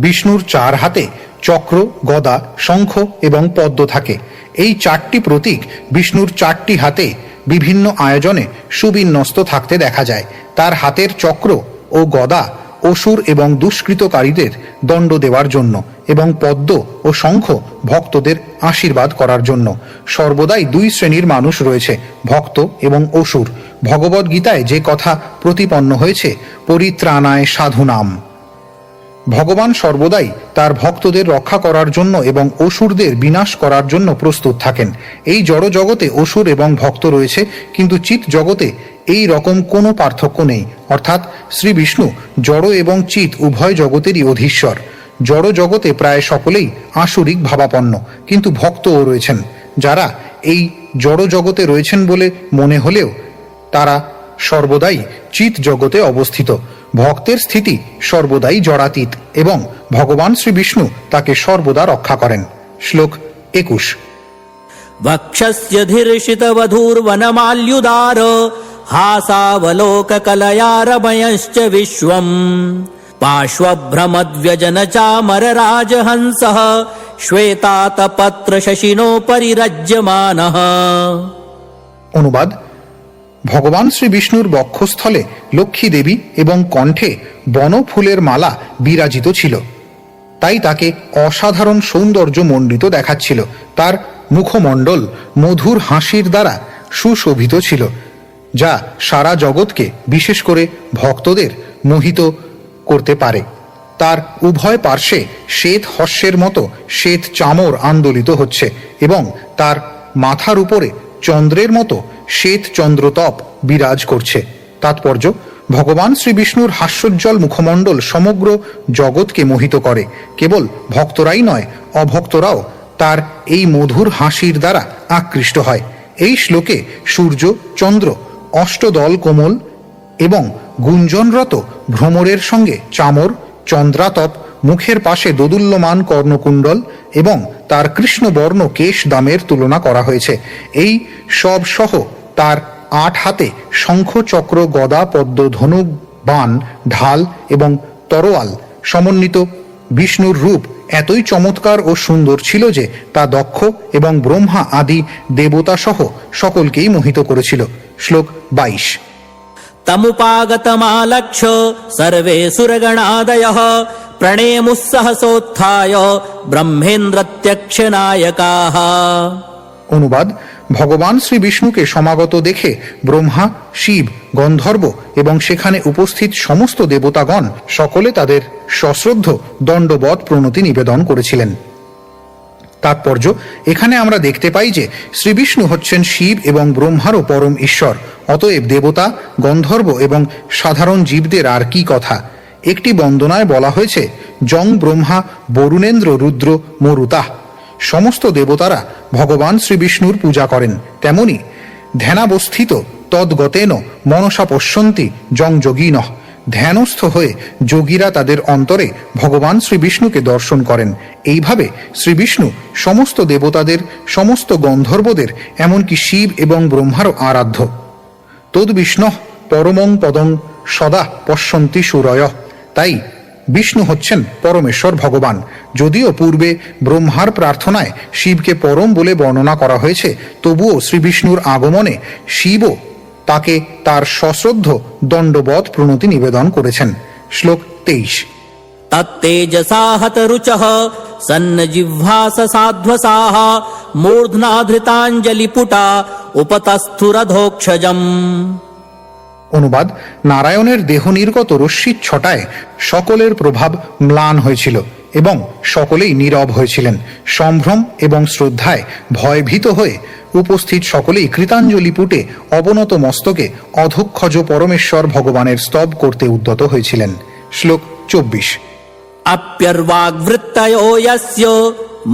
বিষ্ণুর 4 হাতে চক্র, গদা, শঙ্খ এবং পদ্ম থাকে। এই 4টি প্রতীক বিষ্ণুর 4টি হাতে বিভিন্ন আয়োজনে সুবিন্যস্ত থাকতে দেখা যায়। তার হাতের চক্র ও গদা অসুর এবং দুষ্কৃতকারীদের দণ্ড দেওয়ার জন্য এবং পদ্ম ও শঙ্খ ভক্তদের আশীর্বাদ করার জন্য। সর্বদাই 2 শ্রেণীর মানুষ রয়েছে, ভক্ত এবং অসুর। ভগবদ্গীতায় যে কথা প্রতিপন্ন হয়েছে, পরিত্রাণায় সাধুনাম। ভগবান সর্বদাই তার ভক্তদের রক্ষা করার জন্য এবং অসুরদের বিনাশ করার জন্য প্রস্তুত থাকেন। এই জড় জগতে অসুর এবং ভক্ত রয়েছে, কিন্তু চিৎ জগতে এই রকম কোনো পার্থক্য নেই। অর্থাৎ শ্রী বিষ্ণু জড় এবং চিৎ উভয় জগতেরই অধীশ্বর। জড় জগতে প্রায় সকলেই আসুরিক ভাবাপন্ন, কিন্তু ভক্তও রয়েছেন যারা এই জড় জগতে রয়েছেন বলে মনে হলেও তারা সর্বদাই চিৎ জগতে অবস্থিত। ভক্তের স্থিতি সর্বদাই জড়াতীত এবং ভগবান শ্রী বিষ্ণু তাকে সর্বদা রক্ষা করেন। শ্লোক 21। वक्षस्य धीर्षितवधूर्वनमाल्युदार हासावलोककलयारमयश्च विश्वम् पार्श्वभ्रमद्व्यजनचामरराजहंसः श्वेतातपत्रशशिनो परिरज्यमानः। অনুবাদ: ভগবান শ্রী বিষ্ণুর বক্ষস্থলে লক্ষ্মী দেবী এবং কণ্ঠে বনফুলের মালা বিরাজিত ছিল, তাই তাকে অসাধারণ সৌন্দর্য মণ্ডিত দেখাচ্ছিল। তার মুখমণ্ডল মধুর হাসির দ্বারা সুশোভিত ছিল, যা সারা জগৎকে, বিশেষ করে ভক্তদের মোহিত করতে পারে। তার উভয় পার্শ্বে শ্বেত হস্যের মতো শ্বেত চামর আন্দোলিত হচ্ছে এবং তার মাথার উপরে চন্দ্রের মতো শ্বেত চন্দ্রতপ বিরাজ করছে। তাৎপর্য: ভগবান শ্রী বিষ্ণুর হাস্যোজ্জ্বল মুখমণ্ডল সমগ্র জগৎকে মোহিত করে। কেবল ভক্তরাই নয়, অভক্তরাও তার এই মধুর হাসির দ্বারা আকৃষ্ট হয়। এই শ্লোকে সূর্য, চন্দ্র, অষ্টদল কোমল এবং গুঞ্জনরত ভ্রমরের সঙ্গে চামর, চন্দ্রাতপ, মুখের পাশে দোদুল্যমান কর্ণকুণ্ডল এবং তার কৃষ্ণবর্ণ কেশ দামের তুলনা করা হয়েছে। এই সব সহ তার 8 হাতে শঙ্খ, চক্র, গদা, পদ্ম, ধনুক, বাণ, ঢাল এবং তরোয়াল সমন্বিত বিষ্ণুর রূপ এতই চমৎকার ও সুন্দর ছিল যে তা দক্ষ এবং ব্রহ্মা আদি দেবতা সহ সকলকেই মোহিত করেছিল। শ্লোক 22। तमुपागतमालक्ष्य सर्वे सुरगणादयः प्रणेमुः सहसोत्थाय ब्रह्मेन्द्रत्यक्षनायकाः। অনুবাদ: ভগবান শ্রী বিষ্ণুকে সমাগত দেখে ব্রহ্মা, শিব, গন্ধর্ব এবং সেখানে উপস্থিত সমস্ত দেবতাগণ সকলে তাদের সশ্রদ্ধ দণ্ডবৎ প্রণতি নিবেদন করেছিলেন। তাৎপর্য: এখানে আমরা দেখতে পাই যে শ্রী বিষ্ণু হচ্ছেন শিব এবং ব্রহ্মারও পরম ঈশ্বর। অতএব দেবতা, গন্ধর্ব এবং সাধারণ জীবদের আর কি কথা। একটি বন্দনায় বলা হয়েছে, জং ব্রহ্মা বরুণেন্দ্র রুদ্র মরুতাহ। সমস্ত দেবতারা ভগবান শ্রী বিষ্ণুর পূজা করেন। তেমনি ধ্যানাবস্থিত তদ্গতেন মনসা পশ্যন্তি জং যোগিনঃ। ধ্যানস্থ হয়ে যোগীরা তাদের অন্তরে ভগবান শ্রী বিষ্ণুকে দর্শন করেন। এইভাবে শ্রী বিষ্ণু সমস্ত দেবতাদের, সমস্ত গন্ধর্বদের, এমনকি শিব এবং ব্রহ্মারও আরাধ্য। তদ্বিষ্ণুঃ পরমং পদং সদা পশ্যন্তি সুরয়। তাই বিষ্ণু হচ্ছেন পরমেশ্বর ভগবান। যদিও পূর্বে ব্রহ্মার প্রার্থনায় শিবকে পরম বলে বর্ণনা করা হয়েছে, তবুও শ্রী বিষ্ণুর আগমনে শিবও তাকে তার সশ্রদ্ধ দণ্ডবৎ প্রণতি নিবেদন করেছেন। শ্লোক 23। तत्तेजसा हतरुचः सन्नजिह्वास साध्वसाः मूर्ध्ना धृताञ्जलिपुटा उपतस्थुरधोक्षजम्। অনুবাদ: নারায়ণের দেহ নির্গত রশ্মির ছটায় সকলের প্রভাব ম্লান হয়েছিল এবং সকলেই নীরব হয়েছিলেন। সম্ভ্রম এবং শ্রদ্ধায় ভয়ভীত হয়ে উপস্থিত সকলেই কৃতাঞ্জলি পুটে অবনত মস্তকে অধক্ষজ পরমেশ্বর ভগবানের স্তব করতে উদ্যত হয়েছিলেন। শ্লোক 24। अप्यर्वाग्वृत्तयो यस्य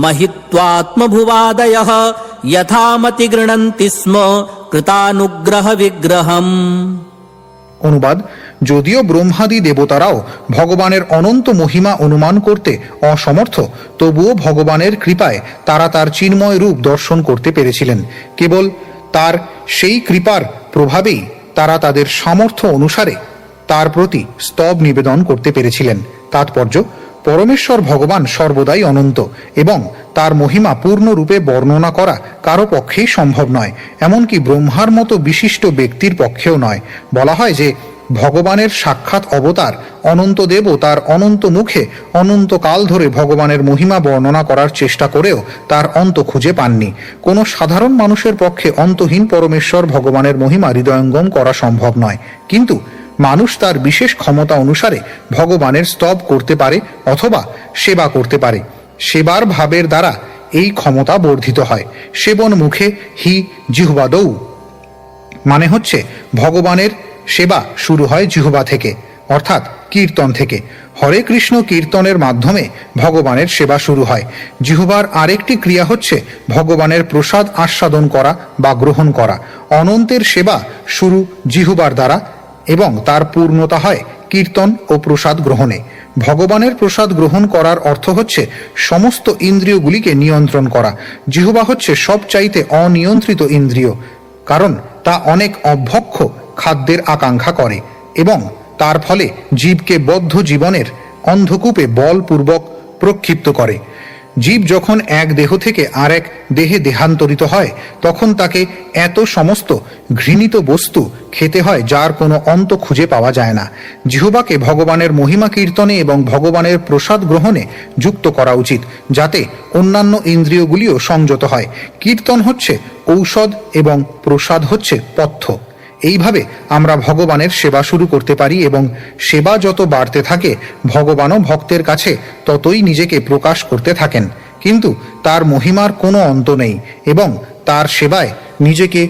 महित्वात्मभुवादयः यथामति गृह्णन्ति स्म कृतानुग्रह विग्रहम्। অনুবাদ: যদিও ব্রহ্মাদি দেবতারাও ভগবানের অনন্ত মহিমা অনুমান করতে অসমর্থ, তবুও ভগবানের কৃপায় তারা তার চিন্ময় রূপ দর্শন করতে পেরেছিলেন। কেবল তার সেই কৃপার প্রভাবেই তারা তাদের সামর্থ্য অনুসারে তার প্রতি স্তব নিবেদন করতে পেরেছিলেন। তাৎপর্য: পরমেশ্বর ভগবান সর্বদাই অনন্ত এবং তার মহিমা পূর্ণরূপে বর্ণনা করা কারো পক্ষেই সম্ভব নয়, এমনকি ব্রহ্মার মতো বিশিষ্ট ব্যক্তির পক্ষেও নয়। বলা হয় যে ভগবানের সাক্ষাৎ অবতার অনন্তদেবও তার অনন্ত মুখে অনন্তকাল ধরে ভগবানের মহিমা বর্ণনা করার চেষ্টা করেও তার অন্ত খুঁজে পাননি। কোনো সাধারণ মানুষের পক্ষে অন্তহীন পরমেশ্বর ভগবানের মহিমা হৃদয়ঙ্গম করা সম্ভব নয়, কিন্তু মানুষ তার বিশেষ ক্ষমতা অনুসারে ভগবানের স্তব করতে পারে অথবা সেবা করতে পারে। সেবার ভাবের দ্বারা এই ক্ষমতা বর্ধিত হয়। সেবন মুখে হি জিহ্বাদৌ, মানে হচ্ছে ভগবানের সেবা শুরু হয় জিহ্বা থেকে, অর্থাৎ কীর্তন থেকে। হরে কৃষ্ণ কীর্তনের মাধ্যমে ভগবানের সেবা শুরু হয়। জিহ্বার আরেকটি ক্রিয়া হচ্ছে ভগবানের প্রসাদ আস্বাদন করা বা গ্রহণ করা। অনন্তের সেবা শুরু জিহ্বার দ্বারা এবং তার পূর্ণতা হয় কীর্তন ও প্রসাদ গ্রহণে। ভগবানের প্রসাদ গ্রহণ করার অর্থ হচ্ছে সমস্ত ইন্দ্রিয়গুলিকে নিয়ন্ত্রণ করা। জিহ্বা হচ্ছে সবচাইতে অনিয়ন্ত্রিত ইন্দ্রিয়, কারণ তা অনেক অভক্ষ খাদ্যের আকাঙ্ক্ষা করে এবং তার ফলে জীবকে বদ্ধ জীবনের অন্ধকূপে বলপূর্বক প্রক্ষিপ্ত করে। জীব যখন এক দেহ থেকে আরেক দেহে দেহান্তরিত হয়, তখন তাকে এত সমস্ত ঘৃণিত বস্তু খেতে হয় যার কোনো অন্ত খুঁজে পাওয়া যায় না। জিহ্বাকে ভগবানের মহিমা কীর্তনে এবং ভগবানের প্রসাদ গ্রহণে যুক্ত করা উচিত, যাতে অন্যান্য ইন্দ্রিয়গুলিও সংযত হয়। কীর্তন হচ্ছে ঔষধ এবং প্রসাদ হচ্ছে পথ্য। এইভাবে আমরা ভগবানের সেবা শুরু করতে পারি এবং সেবা যত বাড়তে থাকে, ভগবানও ভক্তের কাছে ততই নিজেকে প্রকাশ করতে থাকেন। কিন্তু তার মহিমার কোনো অন্ত নেই এবং তার সেবায় নিজেকে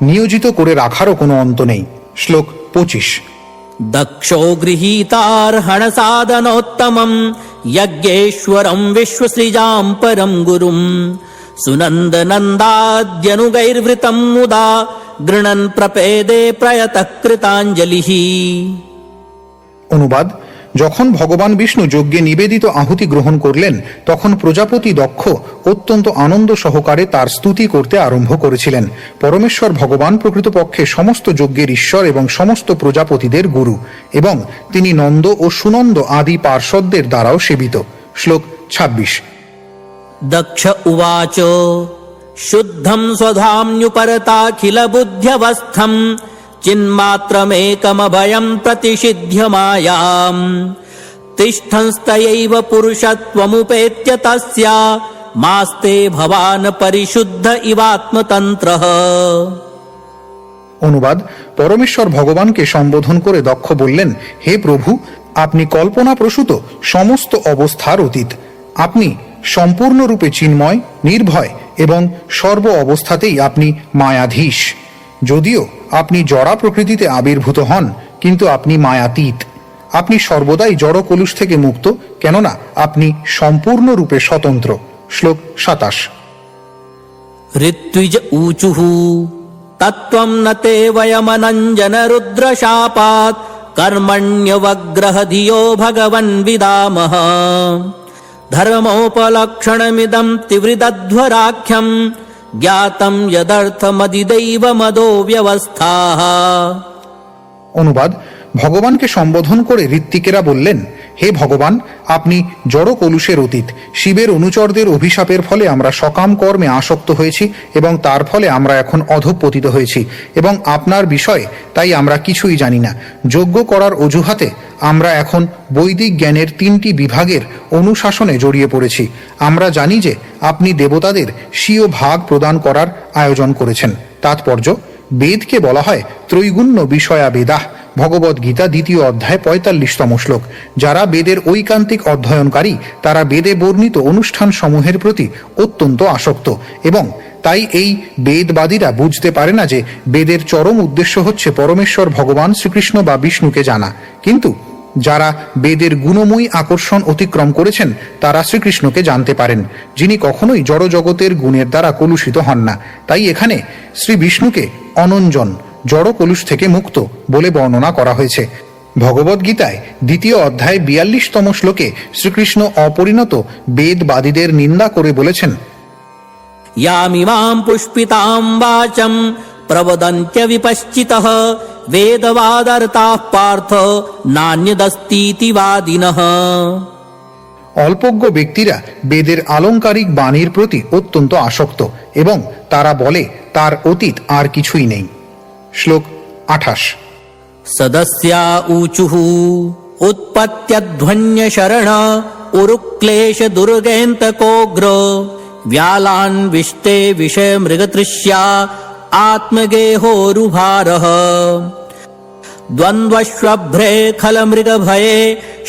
নিয়োজিত করে রাখারও কোনো অন্ত নেই। শ্লোক 25। দক্ষো গৃহীতার্হণ সাধনোত্তমম যজ্ঞেশ্বরম বিশ্বসৃজাম পরম গুরুম সুনন্দনন্দাদ্যনুগৈর্ভৃতম মুদা গৃণন প্রপেদে প্রয়তঃ কৃতাঞ্জলিঃ। অনুবাদ: যখন ভগবান বিষ্ণু যজ্ঞে নিবেদিত আহুতি গ্রহণ করলেন, তখন প্রজাপতি দক্ষ অত্যন্ত আনন্দ সহকারে তার স্তুতি করতে আরম্ভ করেছিলেন। পরমেশ্বর ভগবান প্রকৃতপক্ষে সমস্ত যজ্ঞের ঈশ্বর এবং সমস্ত প্রজাপতিদের গুরু, এবং তিনি নন্দ ও সুনন্দ আদি পার্ষদদের দ্বারাও সেবিত। শ্লোক 26। দক্ষ উবাচ শুদ্ধম স্বধাম্যুপরতাখিল বুদ্ধ্যবস্থম চিন্মাত্রমেকমভয়ম প্রতিষিধ্য মায়াম তিষ্ঠংস্তয়ৈব পুরুষত্বমুপেত্য তস্য মাস্তে ভবান পরিশুদ্ধ ইবাত্মতন্ত্রঃ। অনুবাদ: পরমেশ্বর ভগবানকে সম্বোধন করে দক্ষ বললেন, হে প্রভু, আপনি কল্পনাপ্রসূত সমস্ত অবস্থার অতীত। আপনি সম্পূর্ণরূপে চিন্ময়, নির্ভয় এবং সর্ব অবস্থাতেই আপনি মায়াধীশ। যদিও আপনি জড়া প্রকৃতিতে আবির্ভূত হন, কিন্তু আপনি মায়াতীত। আপনি সর্বদাই জড় কলুষ থেকে মুক্ত, কেননা আপনি সম্পূর্ণরূপে স্বতন্ত্র। শ্লোক 27। ঋত্বিজ ঊচুঃ তত্ত্বম ন তে বয়মনঞ্জন রুদ্রশাপাৎ কর্মণ্যবগ্রহ ধিয়ো ভগবন বিদামহ ধর্মোপলক্ষণমিদং ত্রিবৃদধ্বরাখ্যম জ্ঞাতম যদর্থমদিदैव মদো ব্যবস্থাঃ। অনুবাদ: ভগবানকে সম্বোধন করে ঋত্বিকেরা বললেন, হে ভগবান, আপনি জড় কলুষের অতীত। শিবের অনুচরদের অভিশাপের ফলে আমরা সকাম কর্মে আসক্ত হয়েছি এবং তার ফলে আমরা এখন অধঃপতিত হয়েছি এবং আপনার বিষয়ে তাই আমরা কিছুই জানি না। যজ্ঞ করার অজুহাতে আমরা এখন বৈদিক জ্ঞানের 3টি বিভাগের অনুশাসনে জড়িয়ে পড়েছি। আমরা জানি যে আপনি দেবতাদের স্বীয় ভাগ প্রদান করার আয়োজন করেছেন। তাৎপর্য: বেদকে বলা হয় ত্রৈগুণ্য বিষয়া বেদাহ। ভগবদ গীতা 2য় অধ্যায় 45তম শ্লোক। যারা বেদের ঐকান্তিক অধ্যয়নকারী, তারা বেদে বর্ণিত অনুষ্ঠান সমূহের প্রতি অত্যন্ত আসক্ত এবং তাই এই বেদবাদীরা বুঝতে পারে না যে বেদের চরম উদ্দেশ্য হচ্ছে পরমেশ্বর ভগবান শ্রীকৃষ্ণ বা বিষ্ণুকে জানা। কিন্তু যারা বেদের গুণময়ী আকর্ষণ অতিক্রম করেছেন, তারা শ্রীকৃষ্ণকে জানতে পারেন, যিনি কখনোই জড়জগতের গুণের দ্বারা কলুষিত হন না। তাই এখানে শ্রী বিষ্ণুকে অনঞ্জন, জড় কলুষ থেকে মুক্ত বলে বর্ণনা করা হয়েছে। ভগবদ্গীতায় 2য় অধ্যায় 42তম শ্লোকে শ্রীকৃষ্ণ অপরিণত বেদবাদীদের নিন্দা করে বলেছেন, यामिमां पुष्पितां वाचं प्रवदन्त्य विपश्चितः वेदवादर्ताः पार्थ नान्यदस्तीति वादिनः। অল্পজ্ঞ ব্যক্তিরা বেদের আলংকারিক বাণীর প্রতি অত্যন্ত আসক্ত এবং তারা বলে তার অতীত আর কিছুই নেই। শ্লোক 28। सदस्या ऊचुः उत्पत्त्यध्वन्य शरण उरुक्लेश दुर्गेन्तकोग्र व्यालान्विष्टे विषय मृगतृष्या आत्मगेहोरुभारः द्वन्द्वश्वभ्रे खलमृगभये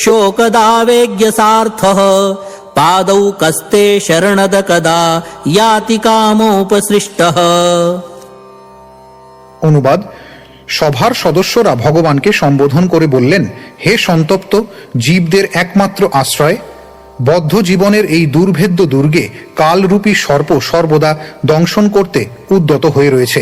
शोकदावेग्यसार्थः पादौ कस्ते शरणद कदा याति कामोपसृष्टः। অনুবাদ, সভার সদস্যরা ভগবানকে সম্বোধন করে বললেন, হে সন্তপ্ত জীবদের একমাত্র আশ্রয়, বদ্ধ জীবনের এই দুর্ভেদ্য দুর্গে কালরূপী সর্প সর্বদা দংশন করতে উদ্যত হয়ে রয়েছে।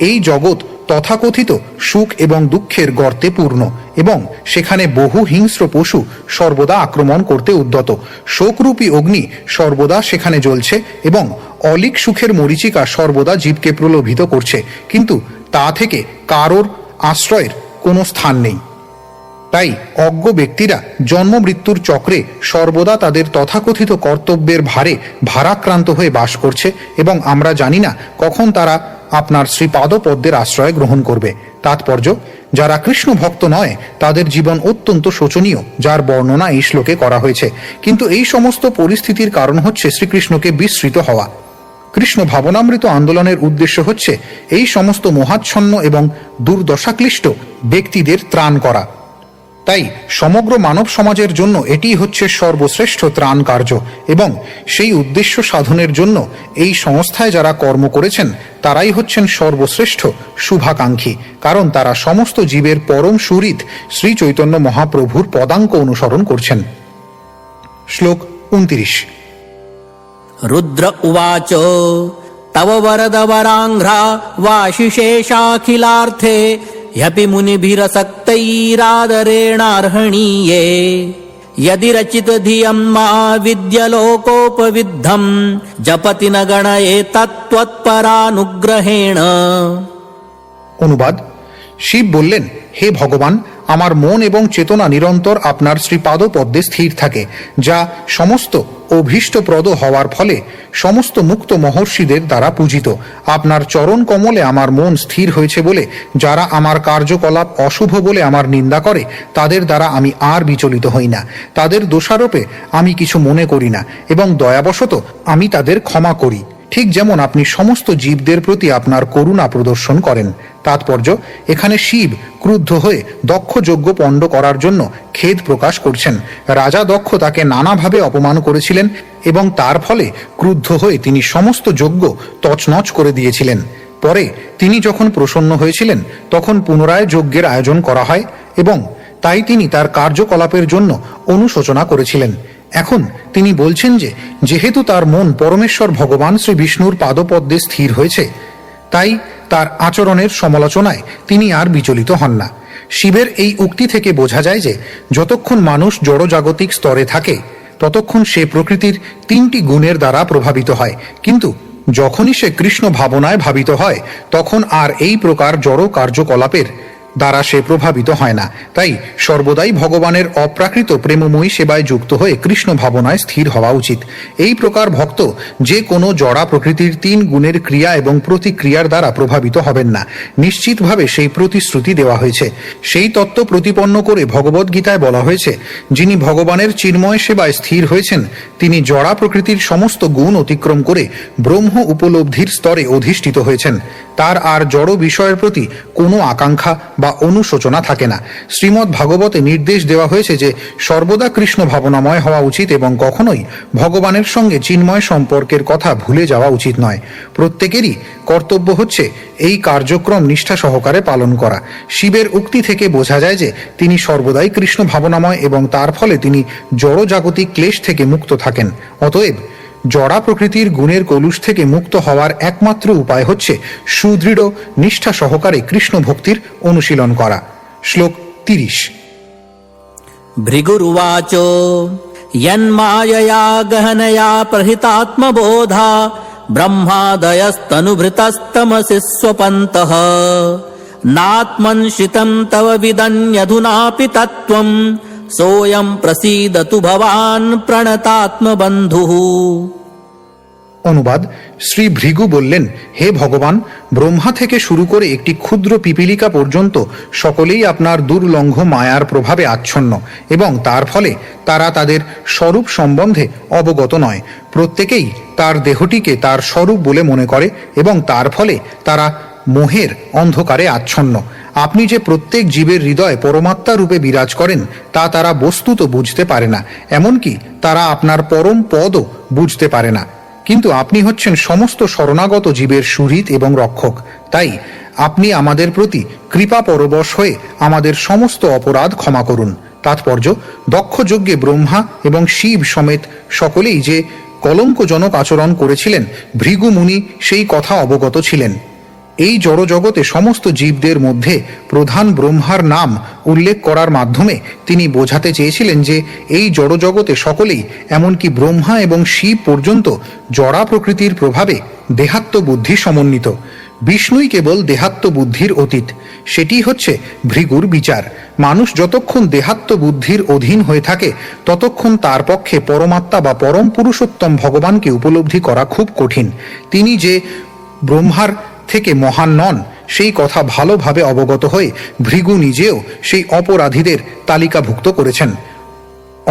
এই জগৎ তথাকথিত সুখ এবং দুঃখের গর্তে পূর্ণ এবং সেখানে বহু হিংস্র পশু সর্বদা আক্রমণ করতে উদ্যত। শোকরূপী অগ্নি সর্বদা সেখানে জ্বলছে এবং অলিক সুখের মরীচিকা সর্বদা জীবকে প্রলোভিত করছে, কিন্তু তা থেকে কারোর আশ্রয়ের কোনো স্থান নেই। তাই অজ্ঞ ব্যক্তিরা জন্ম মৃত্যুর চক্রে সর্বদা তাদের তথাকথিত কর্তব্যের ভারে ভারাক্রান্ত হয়ে বাস করছে এবং আমরা জানি না কখন তারা আপনার শ্রীপাদপদ্মের আশ্রয় গ্রহণ করবে। তাৎপর্য, যারা কৃষ্ণ ভক্ত নয় তাদের জীবন অত্যন্ত শোচনীয়, যার বর্ণনা এই শ্লোকে করা হয়েছে। কিন্তু এই সমস্ত পরিস্থিতির কারণ হচ্ছে শ্রীকৃষ্ণকে বিস্মৃত হওয়া। কৃষ্ণ ভাবনামৃত আন্দোলনের উদ্দেশ্য হচ্ছে এই সমস্ত মোহাচ্ছন্ন এবং দুর্দশাক্লিষ্ট ব্যক্তিদের ত্রাণ করা। তাই সমগ্র মানব সমাজের জন্য এটি হচ্ছে সর্বশ্রেষ্ঠ ত্রাণ কার্য এবং সেই উদ্দেশ্য সাধনের জন্য এই সংস্থায় যারা কর্ম করেছেন তারাই হচ্ছেন সর্বশ্রেষ্ঠ শুভাকাঙ্ক্ষী, কারণ তারা সমস্ত জীবের পরম সুহৃদ শ্রী চৈতন্য মহাপ্রভুর পদাঙ্ক অনুসরণ করছেন। শ্লোক 29। रुद्र उवाच तव वरदवराङ्घ्रा वाशिशेषाखिलार्थे ह्यपि मुनिभिरसक्तैरादरेणार्हणीये यदि रचित धियं मा विद्यलोकोपविद्धं जपति न गणये तत्त्वत्परानुग्रहेण। অনুবাদ, শিব বললেন, হে ভগবান, আমার মন এবং চেতনা নিরন্তর আপনার শ্রীপাদ পদ্মে স্থির থাকে, যা সমস্ত অভীষ্টপ্রদ হওয়ার ফলে সমস্ত মুক্ত মহর্ষিদের দ্বারা পূজিত। আপনার চরণ কমলে আমার মন স্থির হয়েছে বলে যারা আমার কার্যকলাপ অশুভ বলে আমার নিন্দা করে তাদের দ্বারা আমি আর বিচলিত হই না। তাদের দোষারোপে আমি কিছু মনে করি না এবং দয়াবশত আমি তাদের ক্ষমা করি, ঠিক যেমন আপনি সমস্ত জীবদের প্রতি আপনার করুণা প্রদর্শন করেন। তাৎপর্য, এখানে শিব ক্রুদ্ধ হয়ে দক্ষ যজ্ঞ পণ্ড করার জন্য খেদ প্রকাশ করছেন। রাজা দক্ষ তাকে নানাভাবে অপমান করেছিলেন এবং তার ফলে ক্রুদ্ধ হয়ে তিনি সমস্ত যজ্ঞ তছনছ করে দিয়েছিলেন। পরে তিনি যখন প্রসন্ন হয়েছিলেন তখন পুনরায় যজ্ঞের আয়োজন করা হয় এবং তাই তিনি তার কার্যকলাপের জন্য অনুশোচনা করেছিলেন। এখন তিনি বলছেন যে যেহেতু তার মন পরমেশ্বর ভগবান শ্রী বিষ্ণুর পাদপদ্মে স্থির হয়েছে, তাই তার আচরণের সমালোচনায় তিনি আর বিচলিত হন না। শিবের এই উক্তি থেকে বোঝা যায় যে যতক্ষণ মানুষ জড়জাগতিক স্তরে থাকে ততক্ষণ সে প্রকৃতির 3টি গুণের দ্বারা প্রভাবিত হয়, কিন্তু যখনই সে কৃষ্ণ ভাবনায় ভাবিত হয় তখন আর এই প্রকার জড় কার্যকলাপের দ্বারা সে প্রভাবিত হয় না। তাই সর্বদাই ভগবানের অপ্রাকৃত প্রেমময়ী সেবায় যুক্ত হয়ে কৃষ্ণ ভাবনায় স্থির হওয়া উচিত। এই প্রকার ভক্ত যে কোনো জড়া প্রকৃতির 3 গুণের ক্রিয়া এবং প্রতিক্রিয়ার দ্বারা প্রভাবিত হবেন না। নিশ্চিতভাবে সেই প্রতিশ্রুতি দেওয়া হয়েছে। সেই তত্ত্ব প্রতিপন্ন করে ভগবদ্গীতায় বলা হয়েছে, যিনি ভগবানের চিন্ময় সেবায় স্থির হয়েছেন তিনি জড়া প্রকৃতির সমস্ত গুণ অতিক্রম করে ব্রহ্ম উপলব্ধির স্তরে অধিষ্ঠিত হয়েছেন। তার আর জড় বিষয়ের প্রতি কোনো আকাঙ্ক্ষা বা অনুশোচনা থাকে না। শ্রীমদ্ ভাগবতে নির্দেশ দেওয়া হয়েছে যে সর্বদা কৃষ্ণ ভাবনাময় হওয়া উচিত এবং কখনোই ভগবানের সঙ্গে চিন্ময় সম্পর্কের কথা ভুলে যাওয়া উচিত নয়। প্রত্যেকেরই কর্তব্য হচ্ছে এই কার্যক্রম নিষ্ঠা সহকারে পালন করা। শিবের উক্তি থেকে বোঝা যায় যে তিনি সর্বদাই কৃষ্ণ ভাবনাময় এবং তার ফলে তিনি জড়জাগতিক ক্লেশ থেকে মুক্ত থাকেন। অতএব জড়া প্রকৃতির গুণের কলুষ থেকে মুক্ত হওয়ার একমাত্র উপায় হচ্ছে সুদৃঢ় নিষ্ঠা সহকারে কৃষ্ণ ভক্তির অনুশীলন করা। শ্লোক 30। भृगुरुवाच यन्मायया गहनया प्रहितात्मबोधा ब्रह्मादयस्तनुभृतस्तमसि स्वपन्तः नात्मन्श्रितं तव विदन्यधुनापि तत्त्वं सोऽयं प्रसीदतु भवान् प्रणतात्मबन्धुः। অনুবাদ, শ্রী ভৃগু বললেন, হে ভগবান, ব্রহ্মা থেকে শুরু করে একটি ক্ষুদ্র পিপীলিকা পর্যন্ত সকলেই আপনার দুর্লঙ্ঘ মায়ার প্রভাবে আচ্ছন্ন এবং তার ফলে তারা তাদের স্বরূপ সম্বন্ধে অবগত নয়। প্রত্যেকেই তার দেহটিকে তার স্বরূপ বলে মনে করে এবং তার ফলে তারা মোহের অন্ধকারে আচ্ছন্ন। আপনি যে প্রত্যেক জীবের হৃদয়ে পরমাত্মা রূপে বিরাজ করেন তা তারা বস্তুত বুঝতে পারে না, এমনকি তারা আপনার পরম পদও বুঝতে পারে না। কিন্তু আপনি হচ্ছেন সমস্ত শরণাগত জীবের সুহৃদ এবং রক্ষক। তাই আপনি আমাদের প্রতি কৃপা পরবশ হয়ে আমাদের সমস্ত অপরাধ ক্ষমা করুন। তাৎপর্য, দক্ষ যজ্ঞে ব্রহ্মা এবং শিব সমেত সকলেই যে কলঙ্কজনক আচরণ করেছিলেন, ভৃগু মুনি সেই কথা অবগত ছিলেন। এই জড়জগতে সমস্ত জীবদের মধ্যে প্রধান ব্রহ্মার নাম উল্লেখ করার মাধ্যমে তিনি বোঝাতে চেয়েছিলেন যে এই জড়জগতে সকলেই, এমনকি ব্রহ্মা এবং শিব পর্যন্ত, জড়া প্রকৃতির প্রভাবে দেহাত্ম বুদ্ধি সমন্বিত। বিষ্ণুই কেবল দেহাত্ম বুদ্ধির অতীত। সেটি হচ্ছে ভৃগুর বিচার। মানুষ যতক্ষণ দেহাত্ম বুদ্ধির অধীন হয়ে থাকে ততক্ষণ তার পক্ষে পরমাত্মা বা পরম পুরুষোত্তম ভগবানকে উপলব্ধি করা খুব কঠিন। তিনি যে ব্রহ্মার থেকে মহান নন সেই কথা ভালোভাবে অবগত হয়ে ভৃগু নিজেও সেই অপরাধীদের তালিকাভুক্ত করেছেন।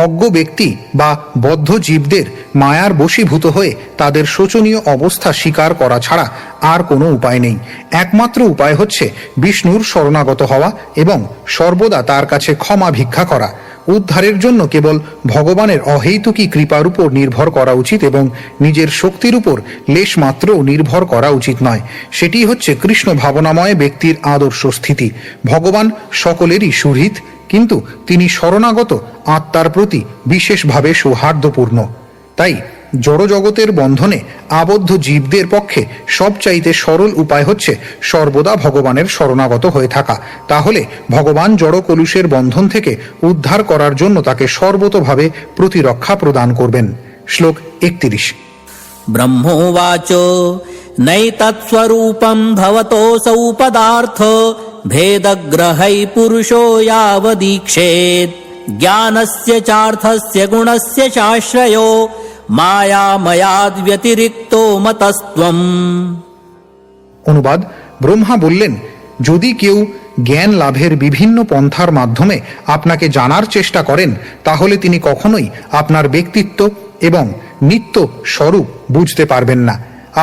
অজ্ঞ ব্যক্তি বা বদ্ধ জীবদের মায়ার বশীভূত হয়ে তাদের শোচনীয় অবস্থা স্বীকার করা ছাড়া আর কোনো উপায় নেই। একমাত্র উপায় হচ্ছে বিষ্ণুর শরণাগত হওয়া এবং সর্বদা তার কাছে ক্ষমা ভিক্ষা করা। উদ্ধারের জন্য কেবল ভগবানের অহেতুকী কৃপার উপর নির্ভর করা উচিত এবং নিজের শক্তির উপর লেশমাত্রও নির্ভর করা উচিত নয়। সেটি হচ্ছে কৃষ্ণ ভাবনাময় ব্যক্তির আদর্শ স্থিতি। ভগবান সকলেরই সুহৃদ, কিন্তু তিনি শরণাগত আত্মার প্রতি বিশেষভাবে সৌহার্দ্যপূর্ণ। তাই জড়জগতের বন্ধনে আবদ্ধ জীবদের পক্ষে সবচাইতে সরল উপায় হচ্ছে সর্বদা ভগবানের শরণাগত হয়ে থাকা। তাহলে ভগবান জড় কলুষের বন্ধন থেকে উদ্ধার করার জন্য তাকে সর্বতোভাবে প্রতিরক্ষা প্রদান করবেন। শ্লোক 31। ব্রহ্মোবাচ নৈতৎস্বরূপং ভবতোऽসৌ পদার্থ भेदग्रहै पुरुषो यावदीक्षेत् ज्ञानस्य चार्थस्य गुणस्य चाश्रयो मायामयाद्व्यतिरिक्तो मतस्त्वम्। অনুবাদ, ব্রহ্মা বললেন, যদি কেউ জ্ঞান লাভের বিভিন্ন পন্থার মাধ্যমে আপনাকে জানার চেষ্টা করেন তাহলে তিনি কখনোই আপনার ব্যক্তিত্ব এবং নিত্য স্বরূপ বুঝতে পারবেন না।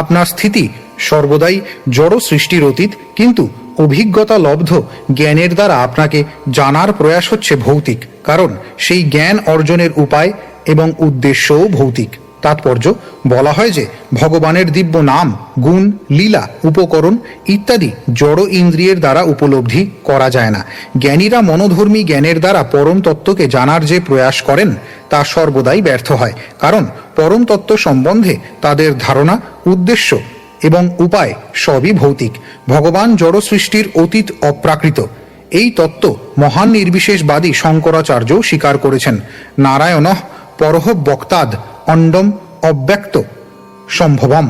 আপনার স্থিতি সর্বদাই জড় সৃষ্টির অতীত, কিন্তু অভিজ্ঞতা লব্ধ জ্ঞানের দ্বারা আপনাকে জানার প্রয়াস হচ্ছে ভৌতিক, কারণ সেই জ্ঞান অর্জনের উপায় এবং উদ্দেশ্যও ভৌতিক। তাৎপর্য, বলা হয় যে ভগবানের দিব্য নাম, গুণ, লীলা, উপকরণ ইত্যাদি জড় ইন্দ্রিয়ের দ্বারা উপলব্ধি করা যায় না। জ্ঞানীরা মনোধর্মী জ্ঞানের দ্বারা পরম তত্ত্বকে জানার যে প্রয়াস করেন তা সর্বদাই ব্যর্থ হয়, কারণ পরম তত্ত্ব সম্বন্ধে তাদের ধারণা, উদ্দেশ্য এবং উপায় সবই ভৌতিক। ভগবান জড় সৃষ্টির অতীত অপ্রাকৃত। এই তত্ত্ব মহান নির্বিশেষবাদী শঙ্করাচার্যও স্বীকার করেছেন। নারায়ণঃ পরহ বক্তাদ অণ্ডম অব্যক্ত সম্ভবম।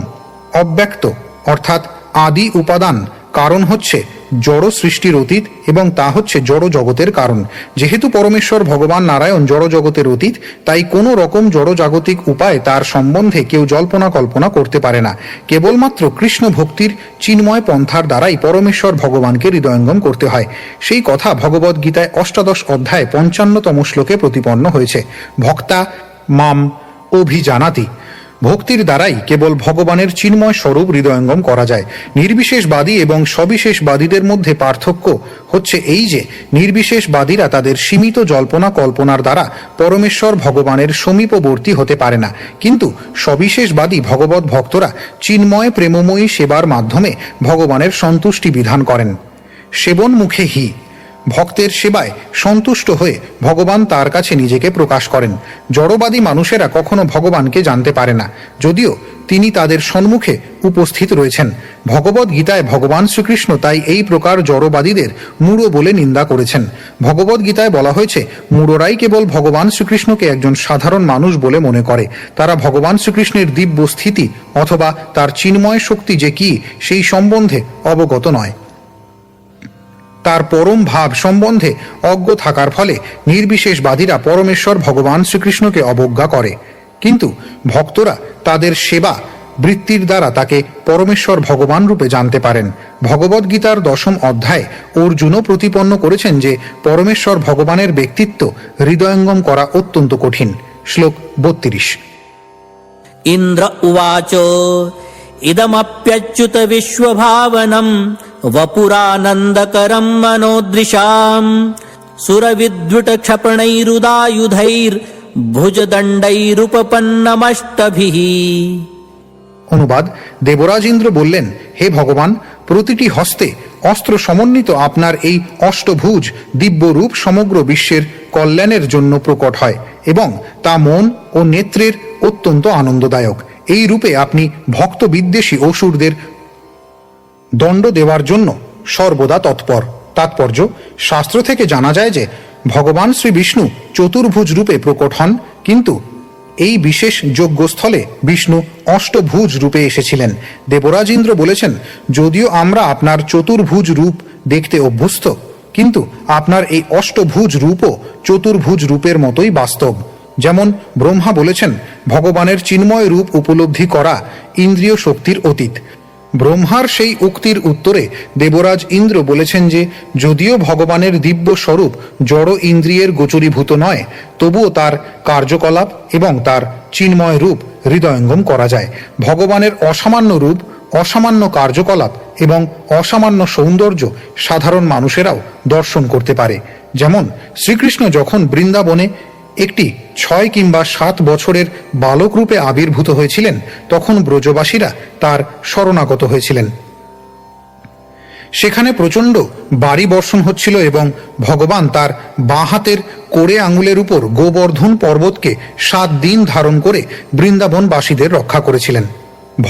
অব্যক্ত অর্থাৎ আদি উপাদান কারণ হচ্ছে জড় সৃষ্টির অতীত এবং তা হচ্ছে জড় জগতের কারণ। যেহেতু পরমেশ্বর ভগবান নারায়ণ জড় জগতের অতীত, তাই কোনো রকম জড় জাগতিক উপায় তার সম্বন্ধে কেউ জল্পনা কল্পনা করতে পারে না। কেবলমাত্র কৃষ্ণ ভক্তির চিন্ময় পন্থার দ্বারাই পরমেশ্বর ভগবানকে হৃদয়ঙ্গম করতে হয়। সেই কথা ভগবদ গীতায় ৮ অধ্যায় ৫৫তম শ্লোকে প্রতিপন্ন হয়েছে। ভক্তা মাম অভিজানাতি। ভক্তির দ্বারাই কেবল ভগবানের চিন্ময় স্বরূপ হৃদয়ঙ্গম করা যায়। নির্বিশেষবাদী এবং সবিশেষবাদীদের মধ্যে পার্থক্য হচ্ছে এই যে নির্বিশেষবাদীরা তাদের সীমিত জল্পনা কল্পনার দ্বারা পরমেশ্বর ভগবানের সমীপবর্তী হতে পারে না, কিন্তু সবিশেষবাদী ভগবত ভক্তরা চিন্ময় প্রেমময়ী সেবার মাধ্যমে ভগবানের সন্তুষ্টি বিধান করেন। সেবন মুখে হি। ভক্তের সেবায় সন্তুষ্ট হয়ে ভগবান তার কাছে নিজেকে প্রকাশ করেন। জড়বাদী মানুষেরা কখনো ভগবানকে জানতে পারে না, যদিও তিনি তাদের সম্মুখে উপস্থিত রয়েছেন। ভগবদ গীতায় ভগবান শ্রীকৃষ্ণ তাই এই প্রকার জড়বাদীদের মূঢ় বলে নিন্দা করেছেন। ভগবদ গীতায় বলা হয়েছে, মূঢ়রাই কেবল ভগবান শ্রীকৃষ্ণকে একজন সাধারণ মানুষ বলে মনে করে। তারা ভগবান শ্রীকৃষ্ণের দিব্য স্থিতি অথবা তার চিন্ময় শক্তি যে কি সেই সম্বন্ধে অবগত নয়। তার পরম ভাব সম্বন্ধে অজ্ঞ থাকার ফলে নির্বিশেষবাদীরা পরমেশ্বর ভগবান শ্রীকৃষ্ণকে অবজ্ঞা করে, কিন্তু ভক্তরা তাদের সেবা বৃত্তির দ্বারা তাকে পরমেশ্বর ভগবান রূপে জানতে পারেন। ভগবদ গীতার 10ম অধ্যায়ে অর্জুনও প্রতিপন্ন করেছেন যে পরমেশ্বর ভগবানের ব্যক্তিত্ব হৃদয়ঙ্গম করা অত্যন্ত কঠিন। শ্লোক 32। ইন্দ্র উবাচ ইদমপ্যচ্যুত বিশ্বভাবনম वपुरानन्दकरं मनोदृशाम् सुरविद्रुटक्षपणैरुदायुधैर्भुजदण्डैरुपपन्नमष्टभिः। অনুবাদ: দেবরাজ ইন্দ্র বললেন, হে ভগবান, প্রতিটি হস্তে অস্ত্র সমন্বিত আপনার এই অষ্টভুজ দিব্য রূপ সমগ্র বিশ্বের কল্যাণের জন্য প্রকট হয় এবং তা মন ও নেত্রের অত্যন্ত আনন্দদায়ক। এই রূপে আপনি ভক্ত বিদ্বেষী অসুরদের দণ্ড দেওয়ার জন্য সর্বদা তৎপর। তাৎপর্য: শাস্ত্র থেকে জানা যায় যে ভগবান শ্রী বিষ্ণু চতুর্ভুজ রূপে প্রকট হন, কিন্তু এই বিশেষ যজ্ঞস্থলে বিষ্ণু অষ্টভুজ রূপে এসেছিলেন। দেবরাজ ইন্দ্র বলেছেন, যদিও আমরা আপনার চতুর্ভুজ রূপ দেখতে অভ্যস্ত, কিন্তু আপনার এই অষ্টভুজ রূপও চতুর্ভুজ রূপের মতোই বাস্তব। যেমন ব্রহ্মা বলেছেন, ভগবানের চিন্ময় রূপ উপলব্ধি করা ইন্দ্রিয় শক্তির অতীত। ব্রহ্মার সেই উক্তির উত্তরে দেবরাজ ইন্দ্র বলেছেন যে যদিও ভগবানের দিব্য স্বরূপ জড় ইন্দ্রিয়ের গোচরীভূত নয়, তবুও তার কার্যকলাপ এবং তার চিন্ময় রূপ হৃদয়ঙ্গম করা যায়। ভগবানের অসামান্য রূপ, অসামান্য কার্যকলাপ এবং অসামান্য সৌন্দর্য সাধারণ মানুষেরাও দর্শন করতে পারে। যেমন শ্রীকৃষ্ণ যখন বৃন্দাবনে একটি 6 কিংবা 7 বছরের বালক রূপে আবির্ভূত হয়েছিলেন, তখন ব্রজবাসীরা তার শরণাগত হয়েছিলেন। সেখানে প্রচণ্ড বাড়ি বর্ষণ হচ্ছিল এবং ভগবান তার বাঁ হাতের কোড়ে আঙুলের উপর গোবর্ধন পর্বতকে 7 দিন ধারণ করে বৃন্দাবনবাসীদের রক্ষা করেছিলেন।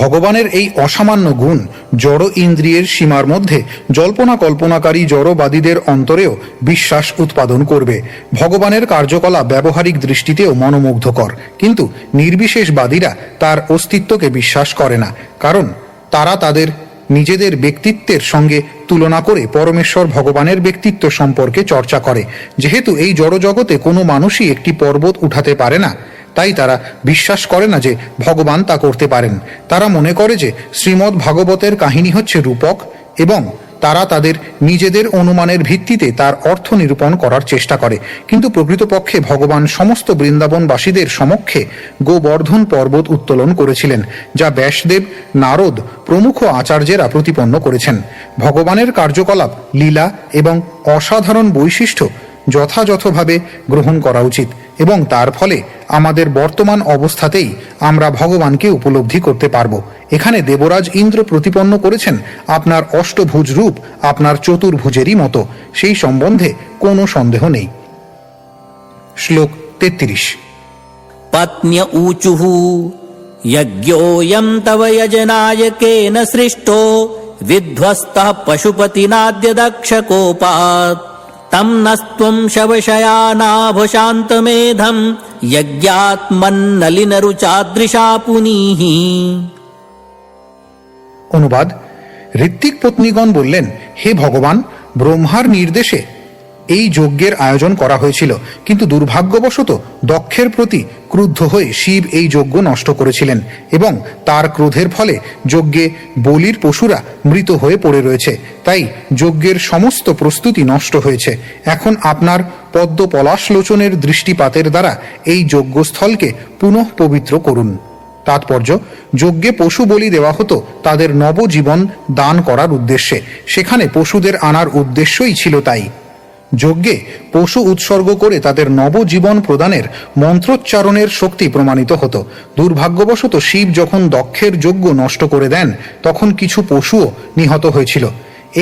ভগবানের এই অসামান্য গুণ জড় ইন্দ্রিয়ের সীমার মধ্যে জল্পনা কল্পনাকারী জড়বাদীদের অন্তরেও বিশ্বাস উৎপাদন করবে। ভগবানের কার্যকলাপ ব্যবহারিক দৃষ্টিতেও মনোমুগ্ধকর, কিন্তু নির্বিশেষবাদীরা তার অস্তিত্বকে বিশ্বাস করে না, কারণ তারা তাদের নিজেদের ব্যক্তিত্বের সঙ্গে তুলনা করে পরমেশ্বর ভগবানের ব্যক্তিত্ব সম্পর্কে চর্চা করে। যেহেতু এই জড়জগতে কোনো মানুষই একটি পর্বত উঠাতে পারে না, তাই তারা বিশ্বাস করে না যে ভগবান তা করতে পারেন। তারা মনে করে যে শ্রীমদ্ ভাগবতের কাহিনী হচ্ছে রূপক এবং তারা তাদের নিজেদের অনুমানের ভিত্তিতে তার অর্থ নিরূপণ করার চেষ্টা করে, কিন্তু প্রকৃতপক্ষে ভগবান সমস্ত বৃন্দাবনবাসীদের সমক্ষে গোবর্ধন পর্বত উত্তোলন করেছিলেন, যা ব্যাসদেব, নারদ প্রমুখ আচার্যেরা প্রতিপন্ন করেছেন। ভগবানের কার্যকলাপ, লীলা এবং অসাধারণ বৈশিষ্ট্য যথাযথভাবে গ্রহণ করা উচিত এবং তার ফলে আমাদের বর্তমান অবস্থাতেই আমরা ভগবানকে উপলব্ধি করতে পারব। এখানে দেবরাজ ইন্দ্র প্রতিপন্ন করেছেন আপনার অষ্টভুজ রূপ আপনার চতুর্ভুজেরই মতো, সেই সম্বন্ধে কোনো সন্দেহ নেই। শ্লোক 33। পত্ন্য ऊचुः यज्ञोऽयं तव यजनायकेन सृष्टो विध्वस्तः पशुपतिनाद्य दक्षकोपात् तं नस्त्वं शवशयानाभशान्तमेधं यज्ञात्मन्नलिनरुचादृशा पुनीः। অনুবাদ: ঋত্বিক পত্নীগণ বললেন, হে ভগবান, ব্রহ্মার নির্দেশে এই যজ্ঞের আয়োজন করা হয়েছিল, কিন্তু দুর্ভাগ্যবশত দক্ষের প্রতি ক্রুদ্ধ হয়ে শিব এই যজ্ঞ নষ্ট করেছিলেন এবং তার ক্রোধের ফলে যজ্ঞে বলির পশুরা মৃত হয়ে পড়ে রয়েছে, তাই যজ্ঞের সমস্ত প্রস্তুতি নষ্ট হয়েছে। এখন আপনার পদ্ম পলাশলোচনের দৃষ্টিপাতের দ্বারা এই যজ্ঞস্থলকে পুনঃ পবিত্র করুন। তাৎপর্য: যজ্ঞে পশু বলি দেওয়া হতো তাদের নবজীবন দান করার উদ্দেশ্যে, সেখানে পশুদের আনার উদ্দেশ্যই ছিল তাই। যজ্ঞে পশু উৎসর্গ করে তাদের নবজীবন প্রদানের মন্ত্রোচ্চারণের শক্তি প্রমাণিত হতো। দুর্ভাগ্যবশত শিব যখন দক্ষের যজ্ঞ নষ্ট করে দেন, তখন কিছু পশুও নিহত হয়েছিল।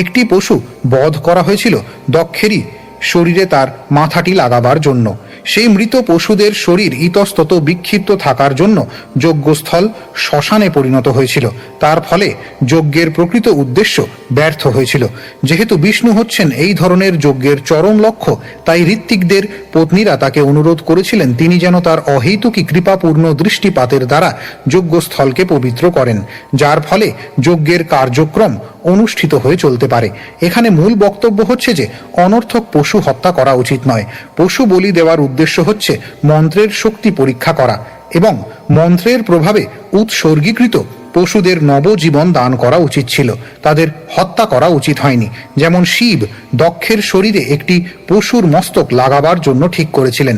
একটি পশু বধ করা হয়েছিল দক্ষেরই শরীরে তার মাথাটি লাগাবার জন্য। সেই মৃত পশুদের শরীর ইতস্তত বিক্ষিপ্ত থাকার জন্য যজ্ঞস্থল শ্মশানে পরিণত হয়েছিল। তার ফলে যজ্ঞের প্রকৃত উদ্দেশ্য ব্যর্থ হয়েছিল। যেহেতু বিষ্ণু হচ্ছেন এই ধরনের যজ্ঞের চরম লক্ষ্য, তাই ঋত্বিকদের পত্নীরা তাকে অনুরোধ করেছিলেন তিনি যেন তার অহৈতুকী কৃপাপূর্ণ দৃষ্টিপাতের দ্বারা যজ্ঞস্থলকে পবিত্র করেন, যার ফলে যজ্ঞের কার্যক্রম অনুষ্ঠিত হয়ে চলতে পারে। এখানে মূল বক্তব্য হচ্ছে যে অনর্থক পশু হত্যা করা উচিত নয়। পশু বলি দেওয়ার উদ্দেশ্য হচ্ছে মন্ত্রের শক্তি পরীক্ষা করা এবং মন্ত্রের প্রভাবে উৎসর্গীকৃত পশুদের নবজীবন দান করা উচিত ছিল, তাদের হত্যা করা উচিত হয়নি। যেমন শিব দক্ষের শরীরে একটি পশুর মস্তক লাগাবার জন্য ঠিক করেছিলেন।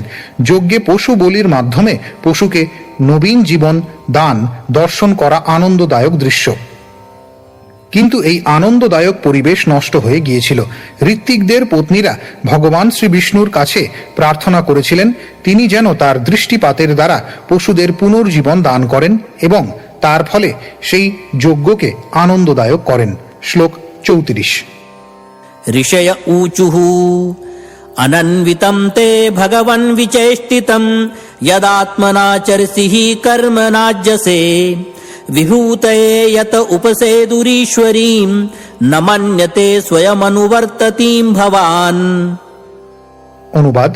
যজ্ঞে পশু বলির মাধ্যমে পশুকে নবীন জীবন দান দর্শন করা আনন্দদায়ক দৃশ্য। কিন্তু এই আনন্দদায়ক পরিবেশ নষ্ট হয়ে গিয়েছিল। ঋত্বিকদের পত্নীরা ভগবান শ্রী বিষ্ণুর কাছে প্রার্থনা করেছিলেন তিনি যেন তার দৃষ্টিপাতের দ্বারা পশুদের পুনর্জীবন দান করেন এবং তার ফলে সেই যজ্ঞকে আনন্দদায়ক করেন। শ্লোক 34। ऋषय ऊचुः अनन्वितं ते भगवन् विचेष्टितं यदात्मनाचरसि कर्म नाज्यसे विभूतये यत उपसेदुरीश्वरीं न मन्यते स्वयमनुवर्ततीं भवान्। অনুবাদ: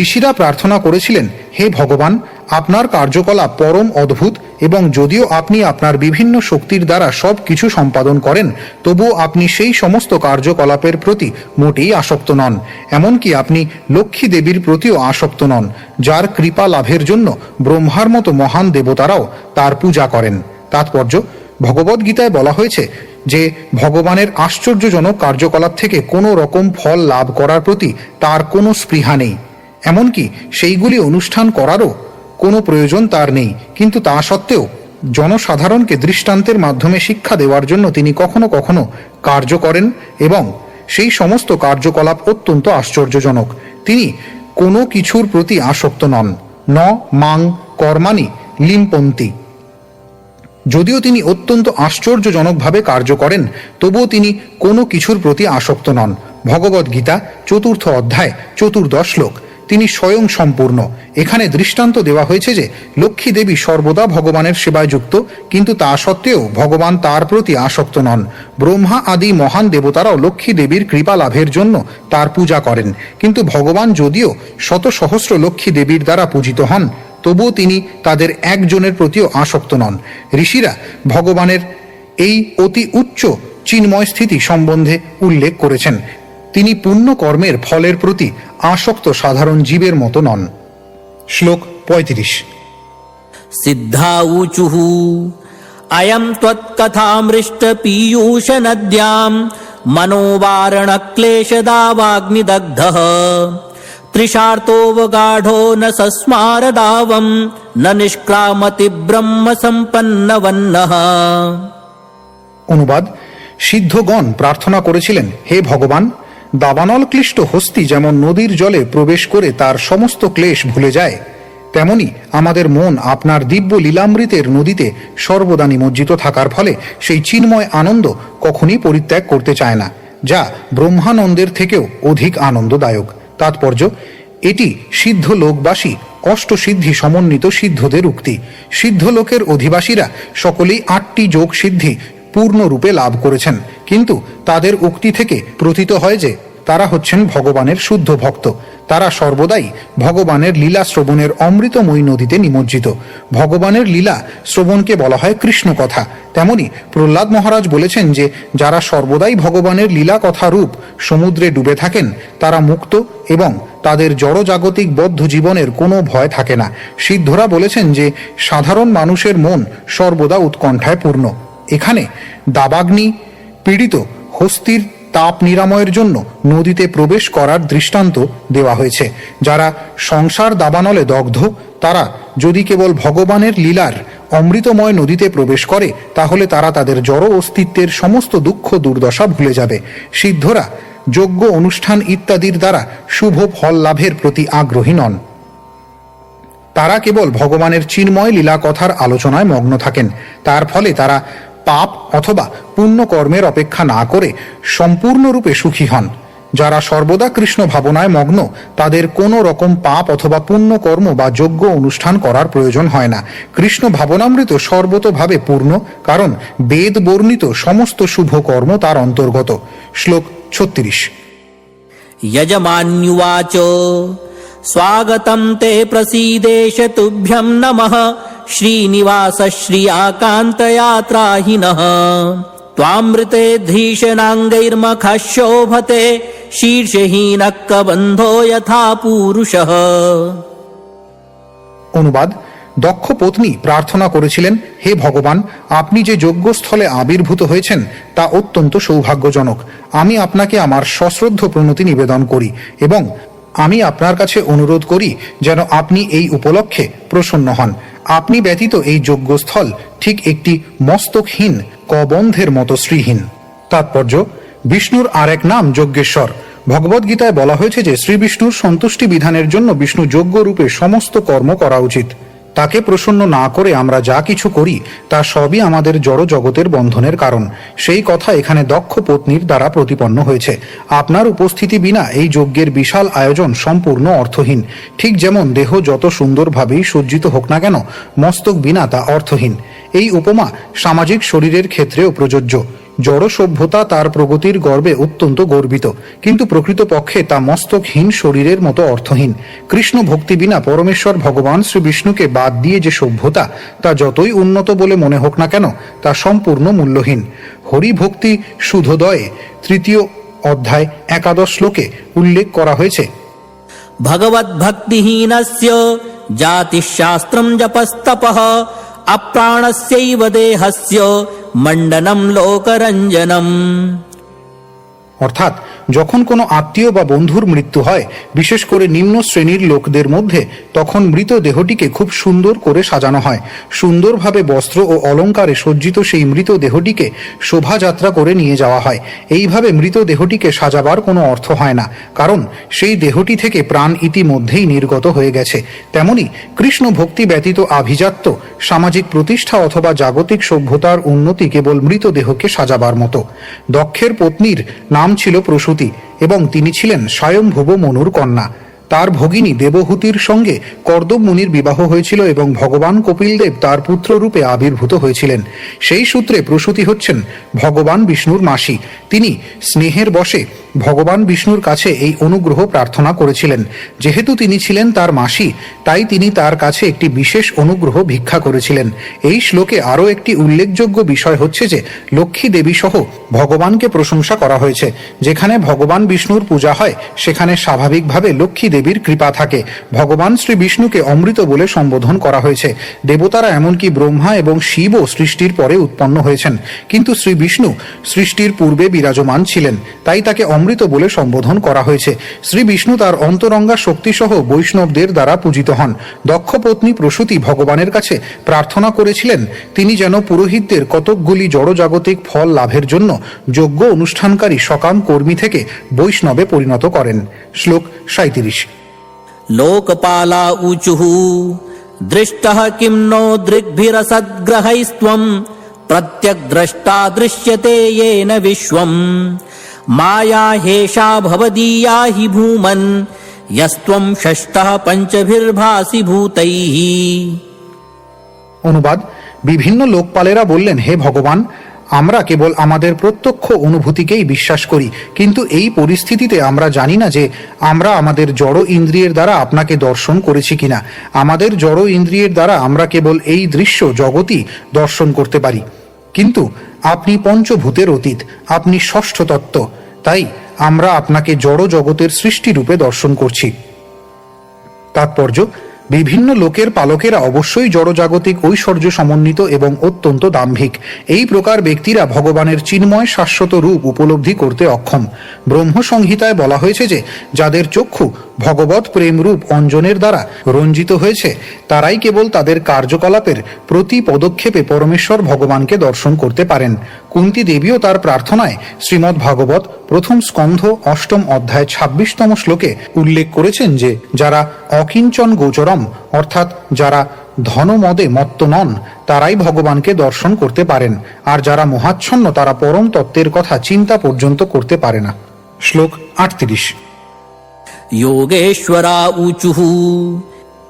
ঋষিরা প্রার্থনা করেছিলেন, হে ভগবান, আপনার কার্যকলাপ পরম অদ্ভুত এবং যদিও আপনি আপনার বিভিন্ন শক্তির দ্বারা সব কিছু সম্পাদন করেন, তবুও আপনি সেই সমস্ত কার্যকলাপের প্রতি মোটেই আসক্ত নন। এমনকি আপনি লক্ষ্মী দেবীর প্রতিও আসক্ত নন, যার কৃপা লাভের জন্য ব্রহ্মার মতো মহান দেবতারাও তার পূজা করেন। তাৎপর্য: ভগবদ্গীতায় বলা হয়েছে যে ভগবানের আশ্চর্যজনক কার্যকলাপ থেকে কোনো রকম ফল লাভ করার প্রতি তার কোনো স্পৃহা নেই, এমনকি সেইগুলি অনুষ্ঠান করারও কোনো প্রয়োজন তার নেই। কিন্তু তা সত্ত্বেও জনসাধারণকে দৃষ্টান্তের মাধ্যমে শিক্ষা দেওয়ার জন্য তিনি কখনো কখনো কার্য করেন এবং সেই সমস্ত কার্যকলাপ অত্যন্ত আশ্চর্যজনক। তিনি কোনো কিছুর প্রতি আসক্ত নন। ন মাং কর্মাণি লিম্পন্তি। যদিও তিনি অত্যন্ত আশ্চর্যজনকভাবে কার্য করেন, তবুও তিনি কোনো কিছুর প্রতি আসক্ত নন। ভগবদ্গীতা 4th অধ্যায় 14 শ্লোক। তিনি স্বয়ং সম্পূর্ণ। এখানে দৃষ্টান্ত দেওয়া হয়েছে যে লক্ষ্মী দেবী সর্বদা ভগবানের সেবায় যুক্ত, কিন্তু তা সত্ত্বেও ভগবান তার প্রতি আসক্ত নন। ব্রহ্মা আদি মহান দেবতারাও লক্ষ্মী দেবীর কৃপা লাভের জন্য তার পূজা করেন, কিন্তু ভগবান যদিও শত সহস্র লক্ষ্মী দেবীর দ্বারা পূজিত হন, তবুও তিনি তাদের একজনের প্রতিও আসক্ত নন। ঋষিরা ভগবানের এই অতি উচ্চ চিন্ময় স্থিতি সম্বন্ধে উল্লেখ করেছেন। তিনি পুণ্য কর্মের ফলের প্রতি আসক্ত সাধারণ জীবের মতো নন। শ্লোক 35। सिद्धा ऊचुः अयं त्वत्कथामृष्ट पीयूष नद्यां मनोवारणक्लेशदावाग्निदग्धः त्रिशार्तोऽवगाढो न सस्मारदावं न निष्क्रामति ब्रह्म सम्पन्नवन्नः। অনুবাদ: সিদ্ধগণ প্রার্থনা করেছিলেন, হে ভগবান, দাবানল ক্লিষ্ট হস্তি যেমন নদীর জলে প্রবেশ করে তার সমস্ত ক্লেশ ভুলে যায়, তেমনি আমাদের মন আপনার দিব্য লীলামৃতের নদীতে সর্বদা নিমজ্জিত থাকার ফলে সেই চিন্ময় আনন্দ কখনই পরিত্যাগ করতে চায় না, যা ব্রহ্মানন্দের থেকেও অধিক আনন্দদায়ক। তাৎপর্য: এটি সিদ্ধ লোকবাসী অষ্টসিদ্ধি সমন্বিত সিদ্ধদের উক্তি। সিদ্ধ লোকের অধিবাসীরা সকলেই 8টি যোগ সিদ্ধি পূর্ণরূপে লাভ করেছেন, কিন্তু তাদের উক্তি থেকে প্রতীত হয় যে তারা হচ্ছেন ভগবানের শুদ্ধ ভক্ত। তারা সর্বদাই ভগবানের লীলা শ্রবণের অমৃতময়ী নদীতে নিমজ্জিত। ভগবানের লীলা শ্রবণকে বলা হয় কৃষ্ণ কথা। তেমনি প্রহ্লাদ মহারাজ বলেছেন যে যারা সর্বদাই ভগবানের লীলা কথা রূপ সমুদ্রে ডুবে থাকেন তারা মুক্ত এবং তাদের জড়জাগতিক বদ্ধ জীবনের কোনো ভয় থাকে না। সিদ্ধরা বলেছেন যে সাধারণ মানুষের মন সর্বদা উৎকণ্ঠায় পূর্ণ। এখানে দাবাগ্নি পীড়িত হস্তির তাপ নিরাময়ের জন্য নদীতে প্রবেশ করার দৃষ্টান্ত দেওয়া হয়েছে। যারা সংসার দাবানলে দগ্ধ, তারা যদি কেবল ভগবানের লীলার অমৃতময় নদীতে প্রবেশ করে তাহলে তারা তাদের জড় অস্তিত্বের সমস্ত দুঃখ দুর্দশা ভুলে যাবে। সিদ্ধরা যজ্ঞ অনুষ্ঠান ইত্যাদির দ্বারা শুভ ফল লাভের প্রতি আগ্রহী নন। তারা কেবল ভগবানের চিন্ময় লীলা কথার আলোচনায় মগ্ন থাকেন। তার ফলে তারা পাপ অথবা পুণ্য কর্মের অপেক্ষা না করে সম্পূর্ণরূপে সুখী হন। যারা সর্বদা কৃষ্ণ ভাবনায় মগ্ন তাদের কোনো রকম পাপ অথবা পুণ্য কর্ম বা যজ্ঞ অনুষ্ঠান করার প্রয়োজন হয় না। কৃষ্ণ ভাবনামৃত সর্বতোভাবে পূর্ণ, কারণ বেদ বর্ণিত সমস্ত শুভ কর্ম তার অন্তর্গত। শ্লোক 36। यजमान्युवाच स्वागतं ते प्रसीदेश तुभ्यं नमः श्रीनिवास श्रियाकान्तयात्राहिनः त्वामृते धीशनाङ्गैर्मखः शोभते शीर्षहीनः कबन्धो यथा पूरुषः। অনুবাদ: দক্ষ পত্নী প্রার্থনা করেছিলেন, হে ভগবান, আপনি যে যজ্ঞস্থলে আবির্ভূত হয়েছেন তা অত্যন্ত সৌভাগ্যজনক। আমি আপনাকে আমার সশ্রদ্ধ প্রণতি নিবেদন করি এবং আমি আপনার কাছে অনুরোধ করি যেন আপনি এই উপলক্ষে প্রসন্ন হন। আপনি ব্যতীত এই যজ্ঞস্থল ঠিক একটি মস্তকহীন কবন্ধের মতো শ্রীহীন। তাৎপর্য: বিষ্ণুর আর এক নাম যজ্ঞেশ্বর। ভগবদ্গীতায় বলা হয়েছে যে শ্রী বিষ্ণুর সন্তুষ্টি বিধানের জন্য বিষ্ণু যজ্ঞ রূপে সমস্ত কর্ম করা উচিত। তাকে প্রসন্ন না করে আমরা যা কিছু করি তা সবই আমাদের জড় জগতের বন্ধনের কারণ। সেই কথা এখানে দক্ষ পত্নীর দ্বারা প্রতিপন্ন হয়েছে। আপনার উপস্থিতি বিনা এই যজ্ঞের বিশাল আয়োজন সম্পূর্ণ অর্থহীন। ঠিক যেমন দেহ যত সুন্দরভাবেই সজ্জিত হোক না কেন, মস্তক বিনা তা অর্থহীন। এই উপমা সামাজিক শরীরের ক্ষেত্রেও প্রযোজ্য। জড় সভ্যতা তার প্রগতির গর্বে অত্যন্ত গর্বিত, কিন্তু প্রকৃতপক্ষে তা মস্তকহীন শরীরের মতো অর্থহীন। কৃষ্ণ ভক্তি বিনা পরমেশ্বর ভগবান শ্রী বিষ্ণুকে বাদ দিয়ে যে সভ্যতা, তা যতই উন্নত বলে মনে হোক না কেন, তা সম্পূর্ণ মূল্যহীন। হরিভক্তি সুধোদয়ে 3 অধ্যায় 11 শ্লোকে উল্লেখ করা হয়েছে, भगवद्भक्तिहीनस्य जातिशास्त्रं जपस्तपः अप्राणस्यैव देहस्य मण्डनं लोकरञ्जनम्। অর্থাৎ যখন কোনো আত্মীয় বা বন্ধুর মৃত্যু হয়, বিশেষ করে নিম্ন শ্রেণীর লোকদের মধ্যে, তখন মৃত দেহটিকে খুব সুন্দর করে সাজানো হয়। সুন্দরভাবে বস্ত্র ও অলঙ্কারে সজ্জিত সেই মৃত দেহটিকে শোভাযাত্রা করে নিয়ে যাওয়া হয়। এইভাবে মৃত দেহটিকে সাজাবার কোনো অর্থ হয় না, কারণ সেই দেহটি থেকে প্রাণ ইতিমধ্যেই নির্গত হয়ে গেছে। তেমনি কৃষ্ণ ভক্তি ব্যতীত আভিজাত্য, সামাজিক প্রতিষ্ঠা অথবা জাগতিক সভ্যতার উন্নতি কেবল মৃতদেহকে সাজাবার মতো। দক্ষের পত্নীর নাম ছিল প্রসূতি এবং তিনি ছিলেন স্বয়ংভুব মনুর কন্যা। তার ভগিনী দেবহূতির সঙ্গে কর্দম মুনির বিবাহ হয়েছিল এবং ভগবান কপিলদেব তার পুত্র রূপে আবির্ভূত হয়েছিলেন। সেই সূত্রে প্রসূতি হচ্ছেন ভগবান বিষ্ণুর মাসি। তিনি স্নেহের বশে ভগবান বিষ্ণুর কাছে এই অনুগ্রহ প্রার্থনা করেছিলেন। যেহেতু তিনি ছিলেন তার মাসি, তাই তিনি তার কাছে একটি বিশেষ অনুগ্রহ ভিক্ষা করেছিলেন। এই শ্লোকে আরও একটি উল্লেখযোগ্য বিষয় হচ্ছে যে লক্ষ্মী দেবী সহ ভগবানকে প্রশংসা করা হয়েছে। যেখানে ভগবান বিষ্ণুর পূজা হয়, সেখানে স্বাভাবিকভাবে লক্ষ্মী দেবীর কৃপা থাকে। ভগবান শ্রী বিষ্ণুকে অমৃত বলে সম্বোধন করা হয়েছে। দেবতারা এমনকি ব্রহ্মা এবং শিবও সৃষ্টির পরে উৎপন্ন হয়েছেন, কিন্তু শ্রী বিষ্ণু সৃষ্টির পূর্বে বিরাজমান ছিলেন, তাই তাকে অমৃত বলে সম্বোধন করা হয়েছে। শ্রী বিষ্ণু তার অন্তরঙ্গা শক্তিসহ বৈষ্ণবদের দ্বারা পূজিত হন। দক্ষ পত্নী প্রসূতি ভগবানের কাছে প্রার্থনা করেছিলেন তিনি যেন পুরোহিতদের কতকগুলি জড়জাগতিক ফল লাভের জন্য যজ্ঞ অনুষ্ঠানকারী সকাম কর্মী থেকে বৈষ্ণবে পরিণত করেন। শ্লোক 37। लोकपाला ऊचुः दृष्टः किं नो दृग्भिरसद्ग्रहैस्त्वं प्रत्यग्द्रष्टा दृश्यते येन विश्वम् माया हेषा भवदीया हि भूमन् यस्त्वं षष्ठः पञ्चभिर्भासि भूतैः। অনুবাদ: বিভিন্ন লোকপালেরা বললেন, হে ভগবান, আমরা কেবল আমাদের প্রত্যক্ষ অনুভূতিকেই বিশ্বাস করি, কিন্তু এই পরিস্থিতিতে আমরা জানি না যে আমরা আমাদের জড় ইন্দ্রিয়ের দ্বারা আপনাকে দর্শন করেছি কিনা। আমাদের জড় ইন্দ্রিয়ের দ্বারা আমরা কেবল এই দৃশ্য জগতই দর্শন করতে পারি, কিন্তু আপনি পঞ্চভূতের অতীত, আপনি ষষ্ঠ তত্ত্ব, তাই আমরা আপনাকে জড় জগতের সৃষ্টিরূপে দর্শন করছি। তাৎপর্য: বিভিন্ন লোকের পালকেরা অবশ্যই জড়জাগতিক ঐশ্বর্য সমন্বিত এবং অত্যন্ত দাম্ভিক। এই প্রকার ব্যক্তিরা ভগবানের চিন্ময় শাশ্বত রূপ উপলব্ধি করতে অক্ষম। ব্রহ্মসংহিতায় বলা হয়েছে যে যাদের চক্ষু ভগবত প্রেম রূপ অঞ্জনের দ্বারা রঞ্জিত হয়েছে, তারাই কেবল তাদের কার্যকলাপের প্রতি পদক্ষেপে পরমেশ্বর ভগবানকে দর্শন করতে পারেন। কুন্তী দেবীও তার প্রার্থনায় শ্রীমদ্ ভাগবত প্রথম স্কন্ধ 8ম অধ্যায় 26তম শ্লোকে উল্লেখ করেছেন যে যারা অকিঞ্চন গোচরম, অর্থাৎ যারা ধনমদে মত্ত নন, তারাই ভগবানকে দর্শন করতে পারেন, আর যারা মোহাচ্ছন্ন তারা পরম তত্ত্বের কথা চিন্তা পর্যন্ত করতে পারে না। শ্লোক 38। योगेश्वरा ऊचुः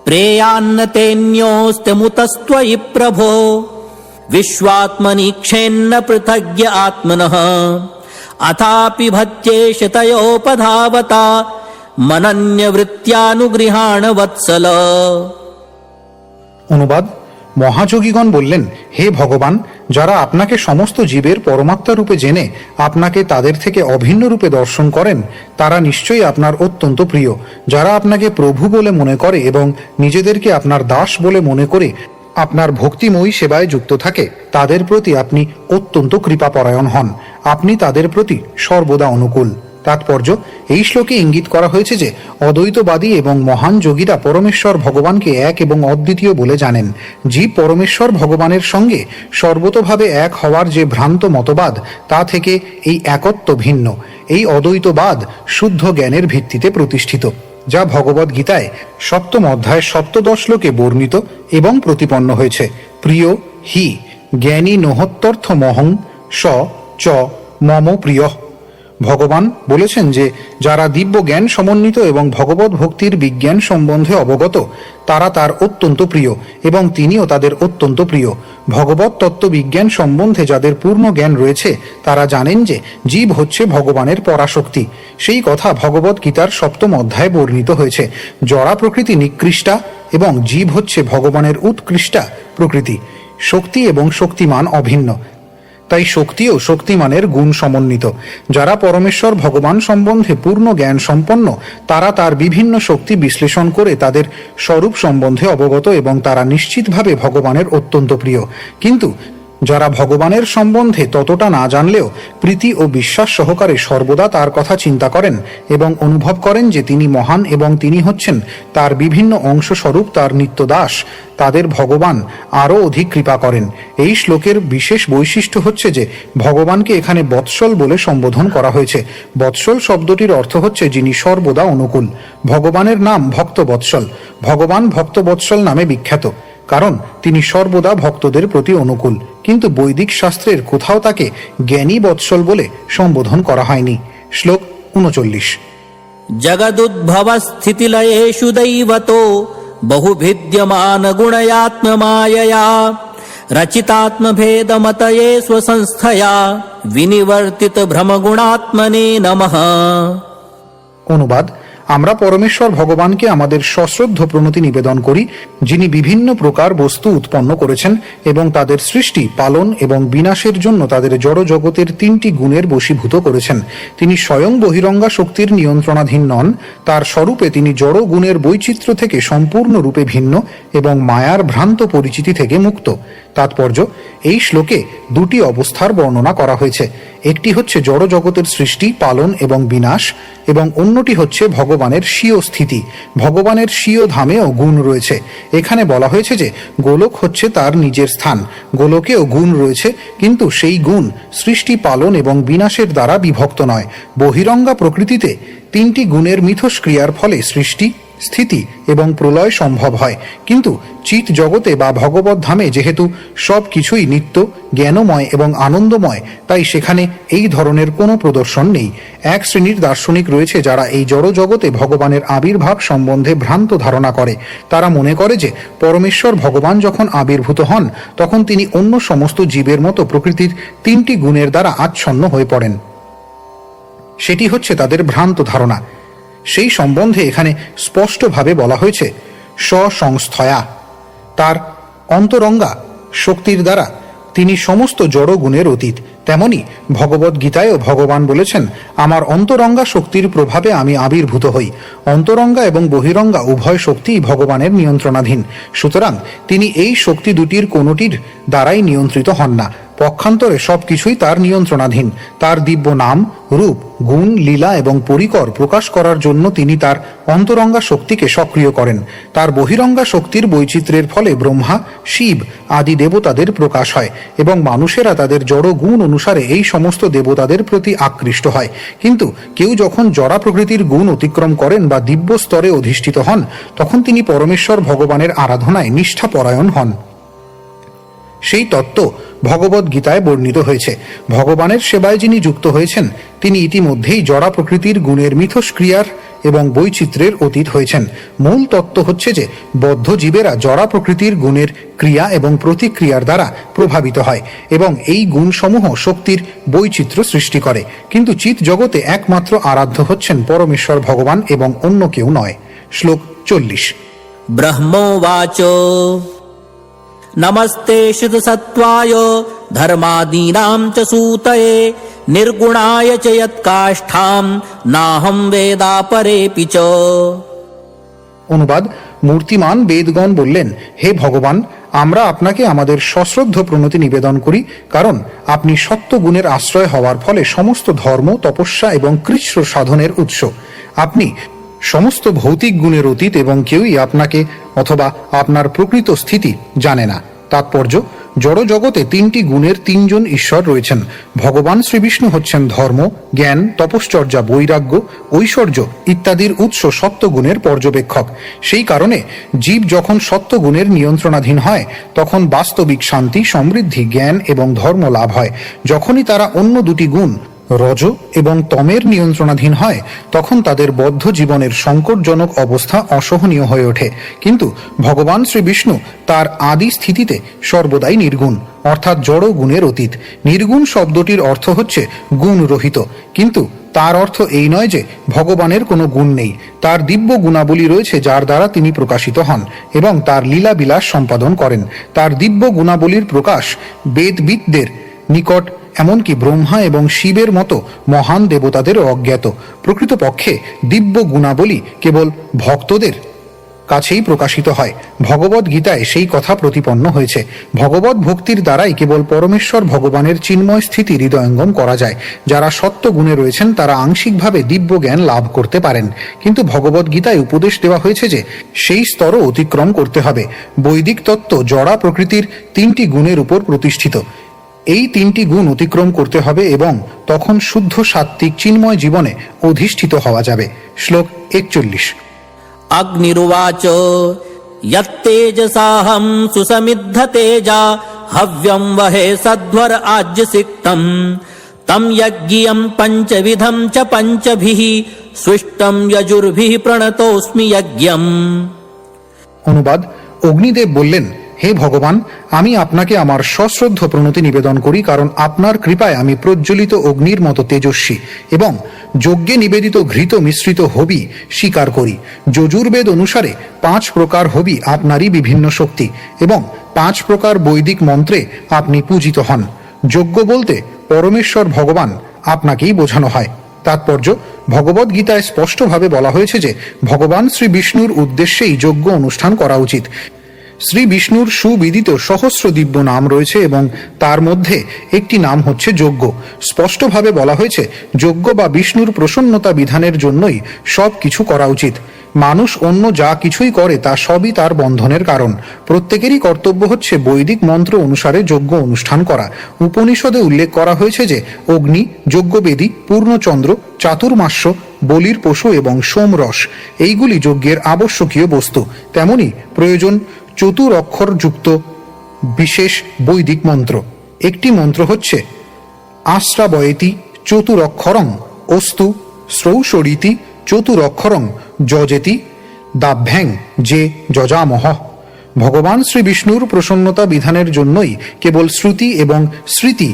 प्रेयान्न तेऽन्योऽस्त्यमुतस्त्वयि प्रभो विश्वात्मनीक्षेन्न पृथग्य आत्मनः अथापि भत्येष तयोपधावता मनन्यवृत्त्यानुगृहाण वत्सल। অনুবাদ: মহাযোগীগণ বললেন, হে ভগবান, যারা আপনাকে সমস্ত জীবের পরমাত্মা রূপে জেনে আপনাকে তাদের থেকে অভিন্ন রূপে দর্শন করেন, তারা নিশ্চয়ই আপনার অত্যন্ত প্রিয়। যারা আপনাকে প্রভু বলে মনে করে এবং নিজেদেরকে আপনার দাস বলে মনে করে আপনার ভক্তিময়ী সেবায় যুক্ত থাকে, তাদের প্রতি আপনি অত্যন্ত কৃপাপরায়ণ হন। আপনি তাদের প্রতি সর্বদা অনুকূল। তাৎপর্য: এই শ্লোকে ইঙ্গিত করা হয়েছে যে অদ্বৈতবাদী এবং মহান যোগীরা পরমেশ্বর ভগবানকে এক এবং অদ্বিতীয় বলে জানেন। জীব পরমেশ্বর ভগবানের সঙ্গে সর্বতোভাবে এক হওয়ার যে ভ্রান্ত মতবাদ, তা থেকে এই একত্ব ভিন্ন। এই অদ্বৈতবাদ শুদ্ধ জ্ঞানের ভিত্তিতে প্রতিষ্ঠিত, যা ভগবদ গীতায় 7ম অধ্যায় 17 শ্লোকে বর্ণিত এবং প্রতিপন্ন হয়েছে। প্রিয় হি জ্ঞানী নহত্যর্থ মহং স চ মম প্রিয়। ভগবান বলেছেন যে যারা দিব্য জ্ঞান সমন্বিত এবং ভগবত ভক্তির বিজ্ঞান সম্বন্ধে অবগত, তারা তার অত্যন্ত প্রিয় এবং তিনিও তাদের অত্যন্ত প্রিয়। ভগবত তত্ত্ববিজ্ঞান সম্বন্ধে যাদের পূর্ণ জ্ঞান রয়েছে, তারা জানেন যে জীব হচ্ছে ভগবানের পরাশক্তি। সেই কথা ভগবত গীতার 7ম অধ্যায়ে বর্ণিত হয়েছে। জড়া প্রকৃতি নিকৃষ্টা এবং জীব হচ্ছে ভগবানের উৎকৃষ্টা প্রকৃতি। শক্তি এবং শক্তিমান অভিন্ন, তাই শক্তি ও শক্তিমানের গুণ সমন্বিত। যারা পরমেশ্বর ভগবান সম্বন্ধে পূর্ণ জ্ঞান সম্পন্ন, তারা তার বিভিন্ন শক্তি বিশ্লেষণ করে তাদের স্বরূপ সম্বন্ধে অবগত এবং তারা নিশ্চিতভাবে ভগবানের অত্যন্ত প্রিয়। কিন্তু যারা ভগবানের সম্বন্ধে ততটা না জানলেও প্রীতি ও বিশ্বাস সহকারে সর্বদা তার কথা চিন্তা করেন এবং অনুভব করেন যে তিনি মহান এবং তিনি হচ্ছেন তার বিভিন্ন অংশ স্বরূপ তার নিত্য দাস, তাদের ভগবান আরও অধিক কৃপা করেন। এই শ্লোকের বিশেষ বৈশিষ্ট্য হচ্ছে যে ভগবানকে এখানে বৎসল বলে সম্বোধন করা হয়েছে। বৎসল শব্দটির অর্থ হচ্ছে যিনি সর্বদা অনুকূল। ভগবানের নাম ভক্তবৎসল। ভগবান ভক্তবৎসল নামে বিখ্যাত, কারণ তিনি সর্বদা ভক্তদের প্রতি অনুকূল। কিন্তু বৈদিক শাস্ত্রের কোথাও তাকে জ্ঞানী বৎসল বলে সম্বোধন করা হয়নি। শ্লোক 39। जगदुद्भव स्थितिलयेषु दैवतो बहुभिद्यमान गुणयात्ममायया रचितात्मभेदमतये स्वसंस्थया विनिवर्तित भ्रमगुणात्मने नमः। অনুবাদ: আমরা পরমেশ্বর ভগবানকে আমাদের সশ্রদ্ধ প্রণতি নিবেদন করি, যিনি বিভিন্ন প্রকার বস্তু উৎপন্ন করেছেন এবং তাদের সৃষ্টি, পালন এবং বিনাশের জন্য তাদের জড় জগতের 3টি গুণের বশীভূত করেছেন। তিনি স্বয়ং বহিরঙ্গা শক্তির নিয়ন্ত্রণাধীন নন। তার স্বরূপে তিনি জড় গুণের বৈচিত্র্য থেকে সম্পূর্ণরূপে ভিন্ন এবং মায়ার ভ্রান্ত পরিচিতি থেকে মুক্ত। তাৎপর্য: এই শ্লোকে 2টি অবস্থার বর্ণনা করা হয়েছে। একটি হচ্ছে জড় জগতের সৃষ্টি, পালন এবং বিনাশ, এবং অন্যটি হচ্ছে ভগবানের স্বীয় স্থিতি। ভগবানের স্বীয় ধামেও গুণ রয়েছে। এখানে বলা হয়েছে যে গোলক হচ্ছে তার নিজের স্থান। গোলকেও গুণ রয়েছে, কিন্তু সেই গুণ সৃষ্টি, পালন এবং বিনাশের দ্বারা বিভক্ত নয়। বহিরঙ্গা প্রকৃতিতে 3টি গুণের মিথস্ক্রিয়ার ফলে সৃষ্টি, স্থিতি এবং প্রলয় সম্ভব হয়। কিন্তু চিৎ জগতে বা ভগবত ধামে যেহেতু সব কিছুই নিত্য, জ্ঞানময় এবং আনন্দময়, তাই সেখানে এই ধরনের কোনো প্রদর্শন নেই। এক শ্রেণীর দার্শনিক রয়েছে যারা এই জড় জগতে ভগবানের আবির্ভাব সম্বন্ধে ভ্রান্ত ধারণা করে। তারা মনে করে যে পরমেশ্বর ভগবান যখন আবির্ভূত হন, তখন তিনি অন্য সমস্ত জীবের মতো প্রকৃতির 3টি গুণের দ্বারা আচ্ছন্ন হয়ে পড়েন। সেটি হচ্ছে তাদের ভ্রান্ত ধারণা। সেই সম্বন্ধে এখানে স্পষ্টভাবে বলা হয়েছে স্বসংস্থয়া, তার অন্তরঙ্গা শক্তির দ্বারা তিনি সমস্ত জড় গুণের অতীত। তেমনি ভগবদ গীতায়ও ভগবান বলেছেন, আমার অন্তরঙ্গা শক্তির প্রভাবে আমি আবির্ভূত হই। অন্তরঙ্গা এবং বহিরঙ্গা উভয় শক্তিই ভগবানের নিয়ন্ত্রণাধীন। সুতরাং তিনি এই শক্তি দুটির কোনোটির দ্বারাই নিয়ন্ত্রিত হন না। পক্ষান্তরে সবকিছুই তার নিয়ন্ত্রণাধীন। তার দিব্য নাম, রূপ, গুণ, লীলা এবং পরিকর প্রকাশ করার জন্য তিনি তার অন্তরঙ্গা শক্তিকে সক্রিয় করেন। তার বহিরঙ্গা শক্তির বৈচিত্র্যের ফলে ব্রহ্মা, শিব আদি দেবতাদের প্রকাশ হয় এবং মানুষেরা তাদের জড় গুণ অনুসারে এই সমস্ত দেবতাদের প্রতি আকৃষ্ট হয়। কিন্তু কেউ যখন জড়া প্রকৃতির গুণ অতিক্রম করেন বা দিব্য স্তরে অধিষ্ঠিত হন, তখন তিনি পরমেশ্বর ভগবানের আরাধনায় নিষ্ঠাপরায়ণ হন। সেই তত্ত্ব ভগবদ্ গীতায় বর্ণিত হয়েছে। ভগবানের সেবায় যিনি যুক্ত হয়েছেন তিনি ইতিমধ্যেই জড়া প্রকৃতির গুণের মিথস্ক্রিয়ার এবং বৈচিত্র্যের অতীত হয়েছেন। মূল তত্ত্ব হচ্ছে যে বদ্ধ জীবেরা জড়া প্রকৃতির গুণের ক্রিয়া এবং প্রতিক্রিয়ার দ্বারা প্রভাবিত হয় এবং এই গুণসমূহ শক্তির বৈচিত্র্য সৃষ্টি করে, কিন্তু চিৎ জগতে একমাত্র আরাধ্য হচ্ছেন পরমেশ্বর ভগবান এবং অন্য কেউ নয়। শ্লোক 40। ব্রহ্মোবাচ নমস্তে সত্ত্বায় ধর্মাদীনাং চ সূতয়ে নির্গুণায় চ যৎকাষ্ঠাম নাহম বেদাপরেপি চ। অনুবাদ: মূর্তিমান বেদগণ বললেন, হে ভগবান, আমরা আপনাকে আমাদের সশ্রদ্ধ প্রণতি নিবেদন করি, কারণ আপনি সত্যগুণের আশ্রয় হওয়ার ফলে সমস্ত ধর্ম, তপস্যা এবং কৃচ্ছ সাধনের উৎস। আপনি সমস্ত ভৌতিক গুণের অতীত এবং কেউই আপনাকে অথবা আপনার প্রকৃত স্থিতি জানে না। তাৎপর্য: জড় জগতে তিনটি গুণের তিনজন ঈশ্বর রয়েছেন। ভগবান শ্রীবিষ্ণু হচ্ছেন ধর্ম, জ্ঞান, তপশ্চর্যা, বৈরাগ্য, ঐশ্বর্য ইত্যাদির উৎস সত্যগুণের পর্যবেক্ষক। সেই কারণে জীব যখন সত্যগুণের নিয়ন্ত্রণাধীন হয় তখন বাস্তবিক শান্তি, সমৃদ্ধি, জ্ঞান এবং ধর্ম লাভ হয়। যখনই তারা অন্য দুটি গুণ রজ এবং তমের নিয়ন্ত্রণাধীন হয় তখন তাদের বদ্ধ জীবনের সংকটজনক অবস্থা অসহনীয় হয়ে ওঠে। কিন্তু ভগবান শ্রীবিষ্ণু তার আদি স্থিতিতে সর্বদাই নির্গুণ, অর্থাৎ জড় গুণের অতীত। নির্গুণ শব্দটির অর্থ হচ্ছে গুণরহিত, কিন্তু তার অর্থ এই নয় যে ভগবানের কোনো গুণ নেই। তার দিব্য গুণাবলী রয়েছে যার দ্বারা তিনি প্রকাশিত হন এবং তার লীলাবিলাস সম্পাদন করেন। তার দিব্য গুণাবলীর প্রকাশ বেদবিদদের নিকট এমনকি ব্রহ্মা এবং শিবের মতো মহান দেবতাদেরও অজ্ঞাত। প্রকৃতপক্ষে দিব্য গুণাবলী কেবল ভক্তদের কাছেই প্রকাশিত হয়। ভগবদ্ গীতায় সেই কথা প্রতিপন্ন হয়েছে। ভগবত ভক্তির দ্বারাই কেবল পরমেশ্বর ভগবানের চিন্ময় স্থিতি হৃদয়ঙ্গম করা যায়। যারা সত্য গুণে রয়েছেন তারা আংশিকভাবে দিব্য জ্ঞান লাভ করতে পারেন, কিন্তু ভগবদ্ গীতায় উপদেশ দেওয়া হয়েছে যে সেই স্তরও অতিক্রম করতে হবে। বৈদিক তত্ত্ব জড়া প্রকৃতির তিনটি গুণের উপর প্রতিষ্ঠিত। এই তিনটি গুণ অতিক্রম করতে হবে এবং তখন শুদ্ধ সাত্ত্বিক চিন্ময় জীবনে অধিষ্ঠিত হওয়া যাবে। শ্লোক 41। অগ্নির্বাচ যত্তেজসাহং সুসমিদ্ধ তেজা হব্যম বহে সধ্বর আজ্যসিক্তম তম যজ্ঞিয়ম পঞ্চবিধম চ পঞ্চভিঃ সৃষ্টম যজুর্ভিঃ প্রণতোস্মি যজ্ঞম। অনুবাদ: অগ্নিদেব বললেন, হে ভগবান, আমি আপনাকে আমার সশ্রদ্ধ প্রণতি নিবেদন করি, কারণ আপনার কৃপায় আমি প্রজ্বলিত অগ্নির মতো তেজস্বী এবং যজ্ঞে নিবেদিত ঘৃত মিশ্রিত হবি স্বীকার করি। যজুর্বেদ অনুসারে 5 প্রকার হবি আপনারই বিভিন্ন শক্তি এবং 5 প্রকার বৈদিক মন্ত্রে আপনি পূজিত হন। যজ্ঞ বলতে পরমেশ্বর ভগবান আপনাকেই বোঝানো হয়। তাৎপর্য: ভগবদ্ গীতায় স্পষ্টভাবে বলা হয়েছে যে ভগবান শ্রী বিষ্ণুর উদ্দেশ্যেই যজ্ঞ অনুষ্ঠান করা উচিত। শ্রী বিষ্ণুর সুবিদিত সহস্র দিব্য নাম রয়েছে এবং তার মধ্যে একটি নাম হচ্ছে যজ্ঞ। স্পষ্টভাবে বলা হয়েছে যজ্ঞ বা বিষ্ণুর প্রসন্নতা বিধানের জন্যই সব কিছু করা উচিত। মানুষ অন্য যা কিছুই করে তা সবই তার বন্ধনের কারণ। প্রত্যেকেরই কর্তব্য হচ্ছে বৈদিক মন্ত্র অনুসারে যজ্ঞ অনুষ্ঠান করা। উপনিষদে উল্লেখ করা হয়েছে যে অগ্নি, যজ্ঞবেদী, পূর্ণচন্দ্র, চাতুর্মাস্য, বলির পশু এবং সোমরস এইগুলি যজ্ঞের আবশ্যকীয় বস্তু। তেমনি প্রয়োজন চতুর অক্ষর যুক্ত বিশেষ বৈদিক মন্ত্র। একটি মন্ত্র হচ্ছে আশ্রাবয়েতি চতুর অক্ষরং অস্তু শ্রৌষরীতি চতুর অক্ষরং যজেতি দাভ্যাং যে যজামহ। ভগবান শ্রী বিষ্ণুর প্রসন্নতা বিধানের জন্যই কেবল শ্রুতি এবং স্মৃতি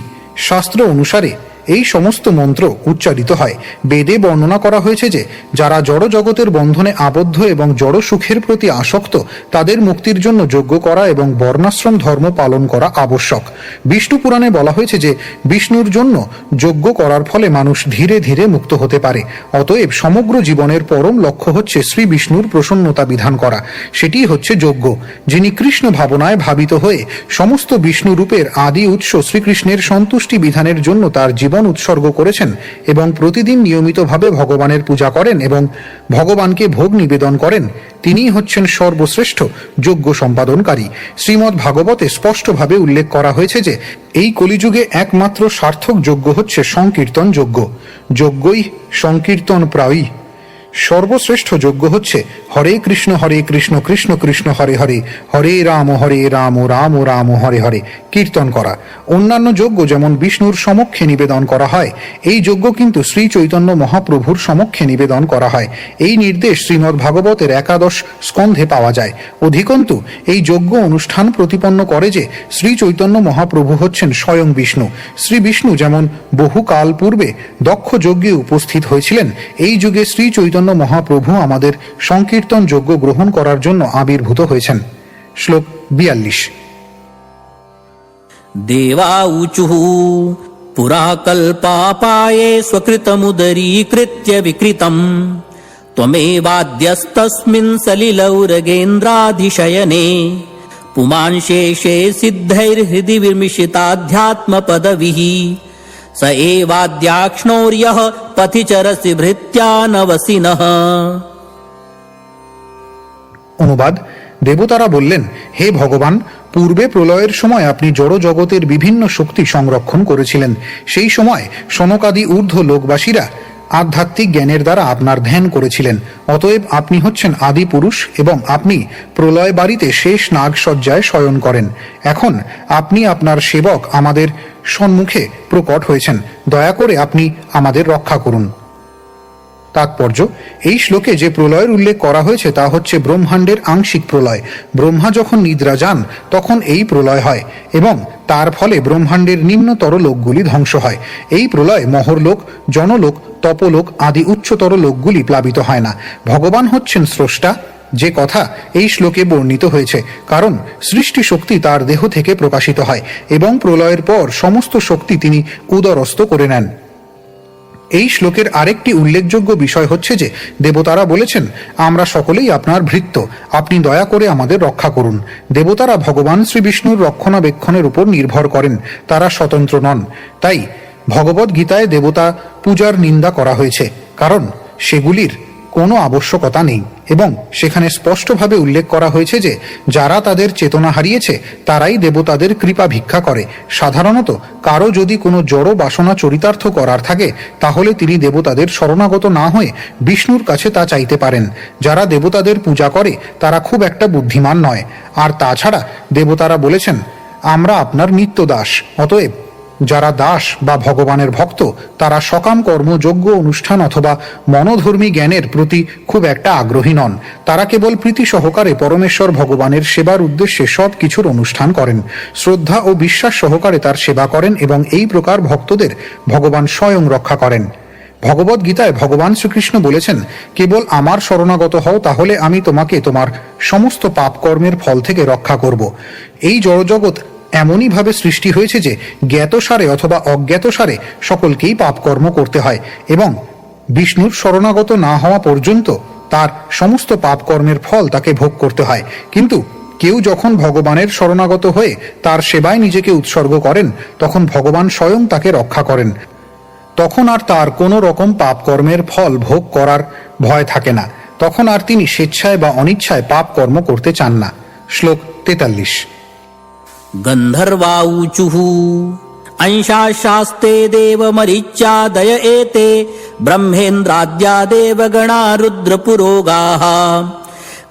শাস্ত্র অনুসারে এই সমস্ত মন্ত্র উচ্চারিত হয়। বেদে বর্ণনা করা হয়েছে যে যারা জড় জগতের বন্ধনে আবদ্ধ এবং জড় সুখের প্রতি আসক্ত তাদের মুক্তির জন্য যজ্ঞ করা এবং বর্ণাশ্রম ধর্ম পালন করা আবশ্যক। বিষ্ণু পুরাণে বলা হয়েছে যে বিষ্ণুর জন্য যজ্ঞ করার ফলে মানুষ ধীরে ধীরে মুক্ত হতে পারে। অতএব সমগ্র জীবনের পরম লক্ষ্য হচ্ছে শ্রী বিষ্ণুর প্রসন্নতা বিধান করা। সেটিই হচ্ছে যজ্ঞ। যিনি কৃষ্ণ ভাবনায় ভাবিত হয়ে সমস্ত বিষ্ণু রূপের আদি উৎস শ্রীকৃষ্ণের সন্তুষ্টি বিধানের জন্য তার জীবন উৎসর্গ করেছেন এবং প্রতিদিন নিয়মিতভাবে ভগবানের পূজা করেন এবং ভগবানকে ভোগ নিবেদন করেন, তিনিই হচ্ছেন সর্বশ্রেষ্ঠ যজ্ঞ সম্পাদনকারী। শ্রীমদ্ ভাগবতে স্পষ্টভাবে উল্লেখ করা হয়েছে যে এই কলিযুগে একমাত্র সার্থক যজ্ঞ হচ্ছে সংকীর্তন যজ্ঞ। যজ্ঞই সংকীর্তন প্রায়ই সর্বশ্রেষ্ঠ যজ্ঞ হচ্ছে হরে কৃষ্ণ কৃষ্ণ কৃষ্ণ হরে হরে, হরে রাম রাম রাম হরে হরে কীর্তন করা। অন্যান্য যজ্ঞ যেমন বিষ্ণুর সমক্ষে নিবেদন করা হয়, এই যজ্ঞ কিন্তু শ্রী চৈতন্য মহাপ্রভুর সমক্ষে নিবেদন করা হয়। এই নির্দেশ শ্রীমদ্ ভাগবতের 11 স্কন্ধে পাওয়া যায়। অধিকন্তু এই যজ্ঞ অনুষ্ঠান প্রতিপন্ন করে যে শ্রী চৈতন্য মহাপ্রভু হচ্ছেন স্বয়ং বিষ্ণু। শ্রী বিষ্ণু যেমন বহুকাল পূর্বে দক্ষ যজ্ঞে উপস্থিত হয়েছিলেন, এই যুগে শ্রী চৈতন্য মহাপ্রভু আমাদের সংকীর্তন যজ্ঞ গ্রহণ করার জন্য আবির্ভূত হয়েছেন। শ্লোক 42। देवा ऊचुः पुरा कल्पापाये स्वकृतमुदरीकृत्य विकृतम् त्वमेवाद्यस्तस्मिन् सलिलौरगेन्द्राधिशयने पुमांशेषे सिद्धैर्हृदि विमिशिताध्यात्मपदविः स एवाद्याक्ष्णोर्यः पथि चरसि भृत्यानवसिनः। অনুবাদ: দেবতারা বললেন, হে ভগবান, পূর্বে প্রলয়ের সময় আপনি জড় জগতের বিভিন্ন শক্তি সংরক্ষণ করেছিলেন। সেই সময় সনকাদি ঊর্ধ্ব লোকবাসীরা আধ্যাত্মিক জ্ঞানের দ্বারা আপনার ধ্যান করেছিলেন। অতএব আপনি হচ্ছেন আদি পুরুষ এবং আপনি প্রলয় বাড়িতে শেষ নাগসজ্জায় শয়ন করেন। এখন আপনি আপনার সেবক আমাদের সম্মুখে প্রকট হয়েছেন। দয়া করে আপনি আমাদের রক্ষা করুন। তাৎপর্য: এই শ্লোকে যে প্রলয়ের উল্লেখ করা হয়েছে তা হচ্ছে ব্রহ্মাণ্ডের আংশিক প্রলয়। ব্রহ্মা যখন নিদ্রা যান তখন এই প্রলয় হয় এবং তার ফলে ব্রহ্মাণ্ডের নিম্নতর লোকগুলি ধ্বংস হয়। এই প্রলয় মহরলোক, জনলোক, তপলোক আদি উচ্চতর লোকগুলি প্লাবিত হয় না। ভগবান হচ্ছেন স্রষ্টা, যে কথা এই শ্লোকে বর্ণিত হয়েছে, কারণ সৃষ্টি শক্তি তার দেহ থেকে প্রকাশিত হয় এবং প্রলয়ের পর সমস্ত শক্তি তিনি উদরস্থ করে নেন। এই শ্লোকের আরেকটি উল্লেখযোগ্য বিষয় হচ্ছে যে দেবতারা বলেছেন, আমরা সকলেই আপনার ভৃত্য, আপনি দয়া করে আমাদের রক্ষা করুন। দেবতারা ভগবান শ্রী বিষ্ণুর রক্ষণাবেক্ষণের উপর নির্ভর করেন, তারা স্বতন্ত্র নন। তাই ভগবদ গীতায় দেবতা পূজার নিন্দা করা হয়েছে, কারণ সেগুলির কোনো আবশ্যকতা নেই এবং সেখানে স্পষ্টভাবে উল্লেখ করা হয়েছে যে যারা তাদের চেতনা হারিয়েছে তারাই দেবতাদের কৃপা ভিক্ষা করে। সাধারণত কারো যদি কোনো জড় বাসনা চরিতার্থ করার থাকে তাহলে তিনি দেবতাদের শরণাগত না হয়ে বিষ্ণুর কাছে তা চাইতে পারেন। যারা দেবতাদের পূজা করে তারা খুব একটা বুদ্ধিমান নয়। আর তাছাড়া দেবতারা বলেছেন, আমরা আপনার নিত্য দাস। অতএব যারা দাস বা ভগবানের ভক্ত তারা সকাম কর্ম, যজ্ঞ অনুষ্ঠান অথবা মনোধর্মী জ্ঞানের প্রতি খুব একটা আগ্রহী নন। তারা কেবল প্রীতি সহকারে পরমেশ্বর ভগবানের সেবার উদ্দেশ্যে সব কিছুর অনুষ্ঠান করেন, শ্রদ্ধা ও বিশ্বাস সহকারে তার সেবা করেন এবং এই প্রকার ভক্তদের ভগবান স্বয়ং রক্ষা করেন। ভগবদ গীতায় ভগবান শ্রীকৃষ্ণ বলেছেন, কেবল আমার শরণাগত হও, তাহলে আমি তোমাকে তোমার সমস্ত পাপ কর্মের ফল থেকে রক্ষা করব। এই জড়জগৎ এমনইভাবে সৃষ্টি হয়েছে যে জ্ঞাতসারে অথবা অজ্ঞাতসারে সকলকেই পাপকর্ম করতে হয় এবং বিষ্ণুর শরণাগত না হওয়া পর্যন্ত তার সমস্ত পাপকর্মের ফল তাকে ভোগ করতে হয়। কিন্তু কেউ যখন ভগবানের শরণাগত হয়ে তার সেবায় নিজেকে উৎসর্গ করেন তখন ভগবান স্বয়ং তাকে রক্ষা করেন। তখন আর তার কোনো রকম পাপকর্মের ফল ভোগ করার ভয় থাকে না। তখন আর তিনি স্বেচ্ছায় বা অনিচ্ছায় পাপ কর্ম করতে চান না। শ্লোক 43। गन्धर्वा ऊचुः अंशाशास्ते देवमरीच्यादय एते ब्रह्मेन्द्राद्या देवगणा रुद्रपुरोगाः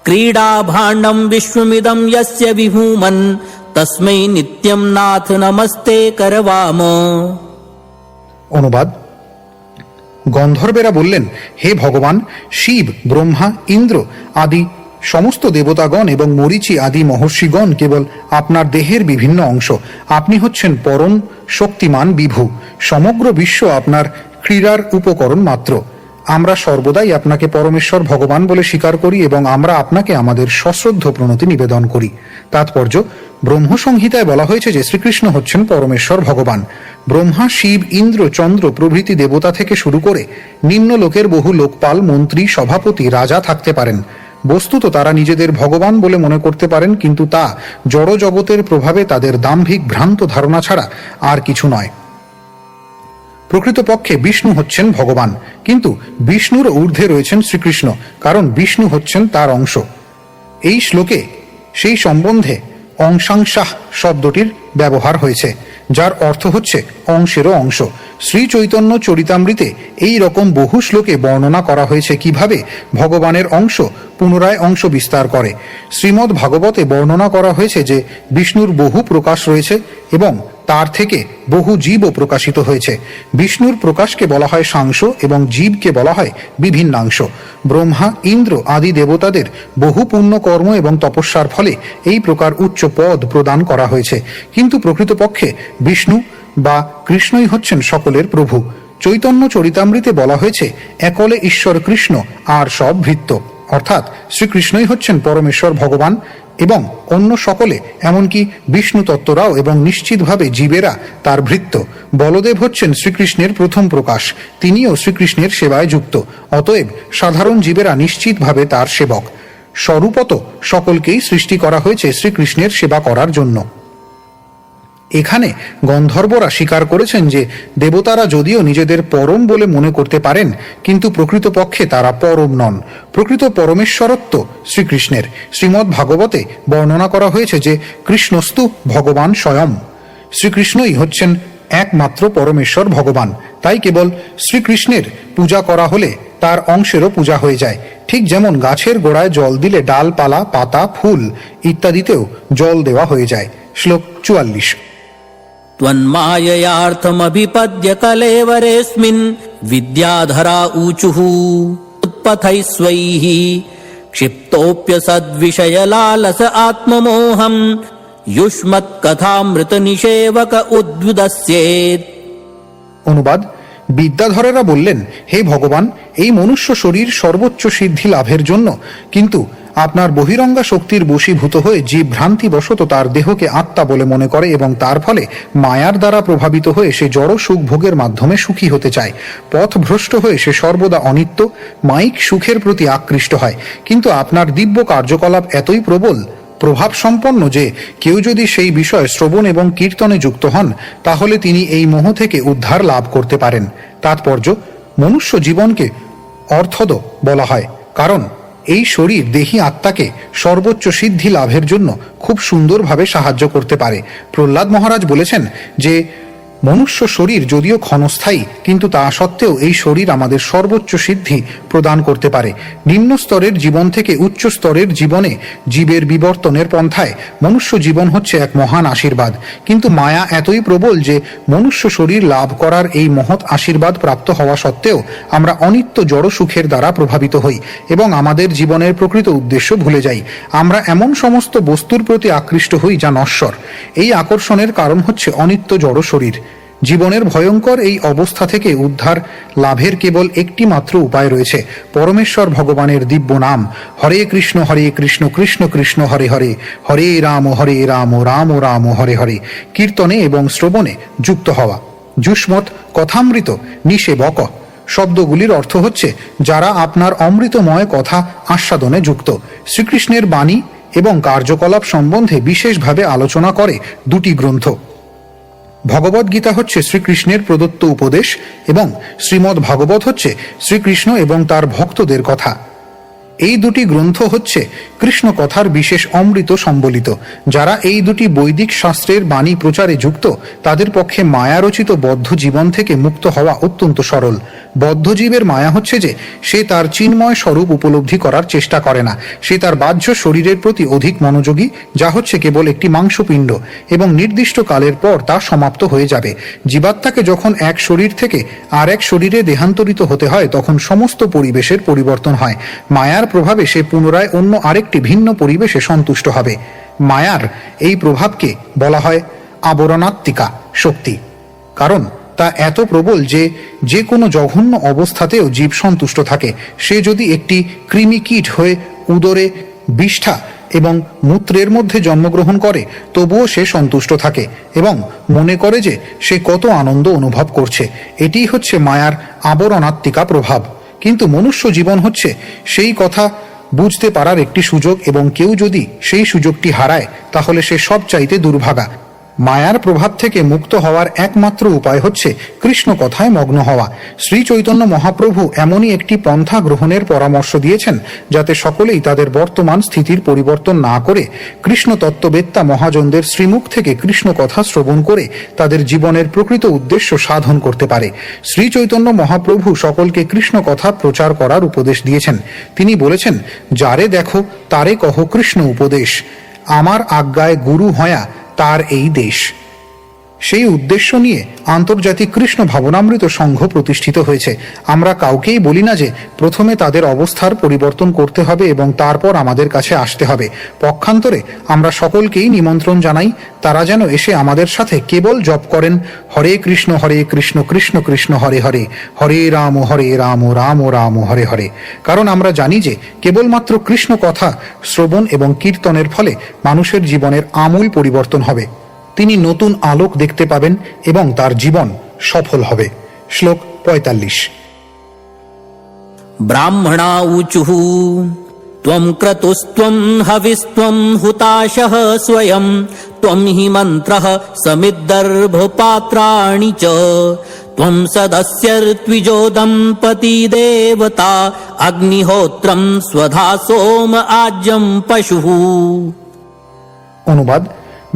क्रीडाभाण्डं विश्वमिदं यस्य विभूमन् तस्मै नित्यं नाथ नमस्ते करवाम। অনুবাদ: গন্ধর্বেরা বললেন, হে ভগবান, শিব, ব্রহ্মা, ইন্দ্র আদি সমস্ত দেবতাগণ এবং মরীচি আদি মহর্ষিগণ কেবল আপনার দেহের বিভিন্ন অংশ। আপনি হচ্ছেন পরম শক্তিমান বিভু। সমগ্র বিশ্ব আপনার ক্রীড়ার উপকরণ মাত্র। আমরা সর্বদাই আপনাকে পরমেশ্বর ভগবান বলে স্বীকার করি এবং আমরা আপনাকে আমাদের সশ্রদ্ধ প্রণতি নিবেদন করি। তাৎপর্য: ব্রহ্মসংহিতায় বলা হয়েছে যে শ্রীকৃষ্ণ হচ্ছেন পরমেশ্বর ভগবান। ব্রহ্মা, শিব, ইন্দ্র, চন্দ্র প্রভৃতি দেবতা থেকে শুরু করে নিম্নলোকের বহু লোকপাল, মন্ত্রী, সভাপতি, রাজা থাকতে পারেন। বস্তুত তারা নিজেদের ভগবান বলে মনে করতে পারেন, কিন্তু তা জড় জগতের প্রভাবে তাদের দাম্ভিক ভ্রান্ত ধারণা ছাড়া আর কিছু নয়। প্রকৃতপক্ষে বিষ্ণু হচ্ছেন ভগবান, কিন্তু বিষ্ণুর ঊর্ধ্বে রয়েছেন শ্রীকৃষ্ণ, কারণ বিষ্ণু হচ্ছেন তার অংশ। এই শ্লোকে সেই সম্বন্ধে অংশাংশাহ শব্দটির ব্যবহার হয়েছে, যার অর্থ হচ্ছে অংশেরও অংশ। শ্রী চৈতন্য চরিতামৃতে এই রকম বহু শ্লোকে বর্ণনা করা হয়েছে কিভাবে ভগবানের অংশ পুনরায় অংশ বিস্তার করে। শ্রীমদ্ ভাগবতে বর্ণনা করা হয়েছে যে বিষ্ণুর বহু প্রকাশ রয়েছে এবং তার থেকে বহু জীবও প্রকাশিত হয়েছে। বিষ্ণুর প্রকাশকে বলা হয় সাংশ এবং জীবকে বলা হয় বিভিন্নাংশ। ব্রহ্মা, ইন্দ্র আদি দেবতাদের বহু পুণ্য কর্ম এবং তপস্যার ফলে এই প্রকার উচ্চ পদ প্রদান করা হয়েছে, কিন্তু প্রকৃতপক্ষে বিষ্ণু বা কৃষ্ণই হচ্ছেন সকলের প্রভু। চৈতন্য চরিতামৃতে বলা হয়েছে একলে ঈশ্বর কৃষ্ণ আর সব ভৃত্য, অর্থাৎ শ্রীকৃষ্ণই হচ্ছেন পরমেশ্বর ভগবান এবং অন্য সকলে এমনকি বিষ্ণু তত্ত্বরাও এবং নিশ্চিতভাবে জীবেরা তার ভৃত্য। বলদেব হচ্ছেন শ্রীকৃষ্ণের প্রথম প্রকাশ, তিনিও শ্রীকৃষ্ণের সেবায় যুক্ত, অতএব সাধারণ জীবেরা নিশ্চিতভাবে তার সেবক। স্বরূপত সকলকেই সৃষ্টি করা হয়েছে শ্রীকৃষ্ণের সেবা করার জন্য। এখানে গন্ধর্বরা স্বীকার করেছেন যে দেবতারা যদিও নিজেদের পরম বলে মনে করতে পারেন, কিন্তু প্রকৃতপক্ষে তারা পরম নন। প্রকৃত পরমেশ্বরত্ব শ্রীকৃষ্ণের। শ্রীমদ্ ভাগবতে বর্ণনা করা হয়েছে যে কৃষ্ণস্তু ভগবান স্বয়ং, শ্রীকৃষ্ণই হচ্ছেন একমাত্র পরমেশ্বর ভগবান। তাই কেবল শ্রীকৃষ্ণের পূজা করা হলে তার অংশেরও পূজা হয়ে যায়। ঠিক যেমন গাছের গোড়ায় জল দিলে ডালপালা, পাতা, ফুল ইত্যাদিতেও জল দেওয়া হয়ে যায়। শ্লোক 44। त्वन्माययार्थमभिपद्य कलेवरेऽस्मिन् विद्याधरा ऊचुः उत्पथैः स्वैः क्षिप्तोऽप्यसद्विषयलालस आत्ममोहम् युष्मत्कथामृतनिषेवक उद्विदस्येत्। অনুবাদ: বিদ্যাধরেরা বললেন, হে ভগবান, এই মনুষ্য শরীর সর্বোচ্চ সিদ্ধি লাভের জন্য, কিন্তু আপনার বহিরঙ্গা শক্তির বশীভূত হয়ে জীব ভ্রান্তিবশত তার দেহকে আত্মা বলে মনে করে এবং তার ফলে মায়ার দ্বারা প্রভাবিত হয়ে সে জড় সুখ ভোগের মাধ্যমে সুখী হতে চায়। পথভ্রষ্ট হয়ে সে সর্বদা অনিত্য মায়িক সুখের প্রতি আকৃষ্ট হয়। কিন্তু আপনার দিব্য কার্যকলাপ এতই প্রভাব সম্পন্ন যে কেউ যদি সেই বিষয় শ্রবণ এবং কীর্তনে যুক্ত হন, তাহলে তিনি এই মোহ থেকে উদ্ধার লাভ করতে পারেন। তাৎপর্য: মনুষ্য জীবনকে অর্থদ বলা হয় কারণ এই শরীর দেহী আত্মাকে সর্বোচ্চ সিদ্ধি লাভের জন্য খুব সুন্দরভাবে সাহায্য করতে পারে। প্রহ্লাদ মহারাজ বলেছেন যে মনুষ্য শরীর যদিও ক্ষণস্থায়ী, কিন্তু তা সত্ত্বেও এই শরীর আমাদের সর্বোচ্চ সিদ্ধি প্রদান করতে পারে। নিম্ন স্তরের জীবন থেকে উচ্চ স্তরের জীবনে জীবের বিবর্তনের পন্থায় মনুষ্য জীবন হচ্ছে এক মহান আশীর্বাদ। কিন্তু মায়া এতই প্রবল যে মনুষ্য শরীর লাভ করার এই মহৎ আশীর্বাদ প্রাপ্ত হওয়া সত্ত্বেও আমরা অনিত্য জড় সুখের দ্বারা প্রভাবিত হই এবং আমাদের জীবনের প্রকৃত উদ্দেশ্য ভুলে যাই। আমরা এমন সমস্ত বস্তুর প্রতি আকৃষ্ট হই যা নশ্বর। এই আকর্ষণের কারণ হচ্ছে অনিত্য জড় শরীর। জীবনের ভয়ঙ্কর এই অবস্থা থেকে উদ্ধার লাভের কেবল একটি মাত্র উপায় রয়েছে, পরমেশ্বর ভগবানের দিব্য নাম হরে কৃষ্ণ কৃষ্ণ কৃষ্ণ হরে হরে, হরে রাম রাম রাম হরে হরে কীর্তনে এবং শ্রবণে যুক্ত হওয়া। যুষ্মৎ কথামৃত নিষেবক শব্দগুলির অর্থ হচ্ছে যারা আপনার অমৃতময় কথা আস্বাদনে যুক্ত। শ্রীকৃষ্ণের বাণী এবং কার্যকলাপ সম্বন্ধে বিশেষভাবে আলোচনা করে দুটি গ্রন্থ। ভগবদ্গীতা হচ্ছে শ্রীকৃষ্ণের প্রদত্ত উপদেশ এবং শ্রীমদ্ ভাগবত হচ্ছে শ্রীকৃষ্ণ এবং তার ভক্তদের কথা। এই দুটি গ্রন্থ হচ্ছে কৃষ্ণ কথার বিশেষ অমৃত সম্বলিত। যারা এই দুটি বৈদিক শাস্ত্রের বাণী প্রচারে যুক্ত, তাদের পক্ষে মায়ারচিত বদ্ধ জীবন থেকে মুক্ত হওয়া অত্যন্ত সরল। বদ্ধ জীবের মায়া হচ্ছে যে সে তার চিন্ময় স্বরূপ উপলব্ধি করার চেষ্টা করে না। সে তার বাহ্য শরীরের প্রতি অধিক মনোযোগী, যা হচ্ছে কেবল একটি মাংসপিণ্ড, এবং নির্দিষ্ট কালের পর তা সমাপ্ত হয়ে যাবে। জীবাত্মাকে যখন এক শরীর থেকে আর এক শরীরে দেহান্তরিত হতে হয়, তখন সমস্ত পরিবেশের পরিবর্তন হয়। মায়ার প্রভাবে সে পুনরায় অন্য আরেকটি ভিন্ন পরিবেশে সন্তুষ্ট হবে। মায়ার এই প্রভাবকে বলা হয় আবরণাত্মিকা শক্তি, কারণ তা এত প্রবল যে যে কোনো জঘন্য অবস্থাতেও জীব সন্তুষ্ট থাকে। সে যদি একটি কৃমি কীট হয়ে উদরে বিষ্ঠা এবং মূত্রের মধ্যে জন্মগ্রহণ করে, তবুও সে সন্তুষ্ট থাকে এবং মনে করে যে সে কত আনন্দ অনুভব করছে। এটিই হচ্ছে মায়ার আবরণাত্মিকা প্রভাব। কিন্তু মনুষ্য জীবন হচ্ছে সেই কথা বুঝতে পারার একটি সুযোগ, এবং কেউ যদি সেই সুযোগটি হারায় তাহলে সে সব চাইতে দুর্ভাগা। মায়ার প্রভাব থেকে মুক্ত হওয়ার একমাত্র উপায় হচ্ছে কৃষ্ণ কথায় মগ্ন হওয়া। শ্রী চৈতন্য মহাপ্রভু এমনই একটি পন্থা গ্রহণের পরামর্শ দিয়েছেন যাতে সকলেই তাদের বর্তমান স্থিতির পরিবর্তন না করে কৃষ্ণ তত্ত্ববেত্তা মহাজনদের শ্রীমুখ থেকে কৃষ্ণ কথা শ্রবণ করে তাদের জীবনের প্রকৃত উদ্দেশ্য সাধন করতে পারে। শ্রী চৈতন্য মহাপ্রভু সকলকে কৃষ্ণ কথা প্রচার করার উপদেশ দিয়েছেন। তিনি বলেছেন, যারে দেখো তারে কহ কৃষ্ণ উপদেশ, আমার আজ্ঞায় গুরু হয়া তার এই দেশ। সেই উদ্দেশ্য নিয়ে আন্তর্জাতিক কৃষ্ণ ভাবনামৃত সংঘ প্রতিষ্ঠিত হয়েছে। আমরা কাউকেই বলি না যে প্রথমে তাদের অবস্থার পরিবর্তন করতে হবে এবং তারপর আমাদের কাছে আসতে হবে। পক্ষান্তরে আমরা সকলকেই নিমন্ত্রণ জানাই তারা যেন এসে আমাদের সাথে কেবল জপ করেন হরে কৃষ্ণ কৃষ্ণ কৃষ্ণ হরে হরে, হরে রাম রাম রাম হরে হরে। কারণ আমরা জানি যে কেবলমাত্র কৃষ্ণ কথা শ্রবণ এবং কীর্তনের ফলে মানুষের জীবনের আমূল পরিবর্তন হবে। তিনি নতুন আলোক দেখতে পাবেন এবং তার জীবন সফল হবে। শ্লোক ৪৫। ব্রাহ্মণা ঊচুঃ ত্বং ক্রতুস্ত্বং হবিস্ত্বং হুতাশঃ স্বয়ং ত্বং হি মন্ত্রঃ সমিদ্দর্ভপাত্রাণি চ ত্বং সদস্যর্ত্বিজো দম্পতি দেবতা অগ্নিহোত্রম স্বধা সোম আজ্যম পশুঃ। অনুবাদ: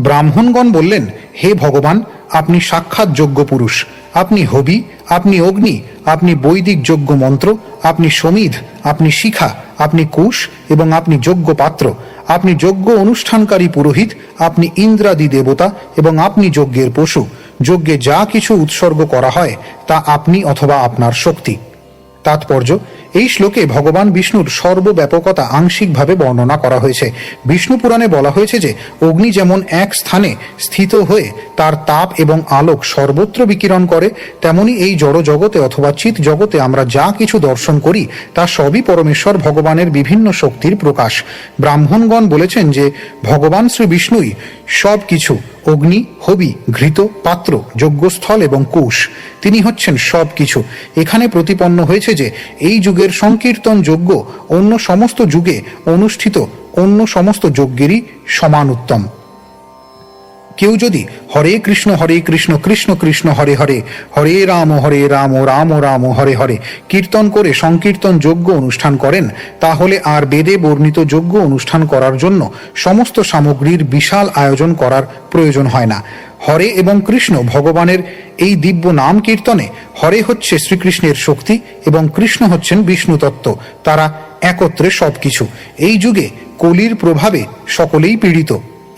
ব্রাহ্মণগণ বললেন, হে ভগবান, আপনি সাক্ষাৎ যোগ্য পুরুষ, আপনি হবি, আপনি অগ্নি, আপনি বৈদিক যজ্ঞ মন্ত্র, আপনি সমিধ, আপনি শিখা, আপনি কুশ এবং আপনি যজ্ঞ পাত্র, আপনি যজ্ঞ অনুষ্ঠানকারী পুরোহিত, আপনি ইন্দ্রাদি দেবতা এবং আপনি যজ্ঞের পশু। যজ্ঞে যা কিছু উৎসর্গ করা হয় তা আপনি অথবা আপনার শক্তি। তাৎপর্য: এই শ্লোকে ভগবান বিষ্ণুর সর্বব্যাপকতা আংশিকভাবে বর্ণনা করা হয়েছে। বিষ্ণু পুরাণে বলা হয়েছে যে অগ্নি যেমন এক স্থানে স্থিত হয়ে তার তাপ এবং আলোক সর্বত্র বিকিরণ করে, তেমনি এই জড় জগতে অথবা চিৎ জগতে আমরা যা কিছু দর্শন করি তা সবই পরমেশ্বর ভগবানের বিভিন্ন শক্তির প্রকাশ। ব্রাহ্মণগণ বলেছেন যে ভগবান শ্রী বিষ্ণুই সব কিছু, অগ্নি, হবি, ঘৃত, পাত্র, যজ্ঞস্থল এবং কুশ। তিনি হচ্ছেন সব কিছু। এখানে প্রতিপন্ন হয়েছে যে এই যুগের সংকীর্তন যজ্ঞ অন্য সমস্ত যুগে অনুষ্ঠিত অন্য সমস্ত যজ্ঞেরই সমান উত্তম। কেউ যদি হরে কৃষ্ণ কৃষ্ণ কৃষ্ণ হরে হরে, হরে রাম রাম রাম হরে হরে কীর্তন করে সংকীর্তন যজ্ঞ অনুষ্ঠান করেন, তাহলে আর বেদে বর্ণিত যজ্ঞ অনুষ্ঠান করার জন্য সমস্ত সামগ্রীর বিশাল আয়োজন করার প্রয়োজন হয় না। হরে এবং কৃষ্ণ ভগবানের এই দিব্য নাম কীর্তনে হরে হচ্ছে শ্রীকৃষ্ণের শক্তি এবং কৃষ্ণ হচ্ছেন বিষ্ণু তত্ত্ব। তারা একত্রে সবকিছু। এই যুগে কলির প্রভাবে সকলেই পীড়িত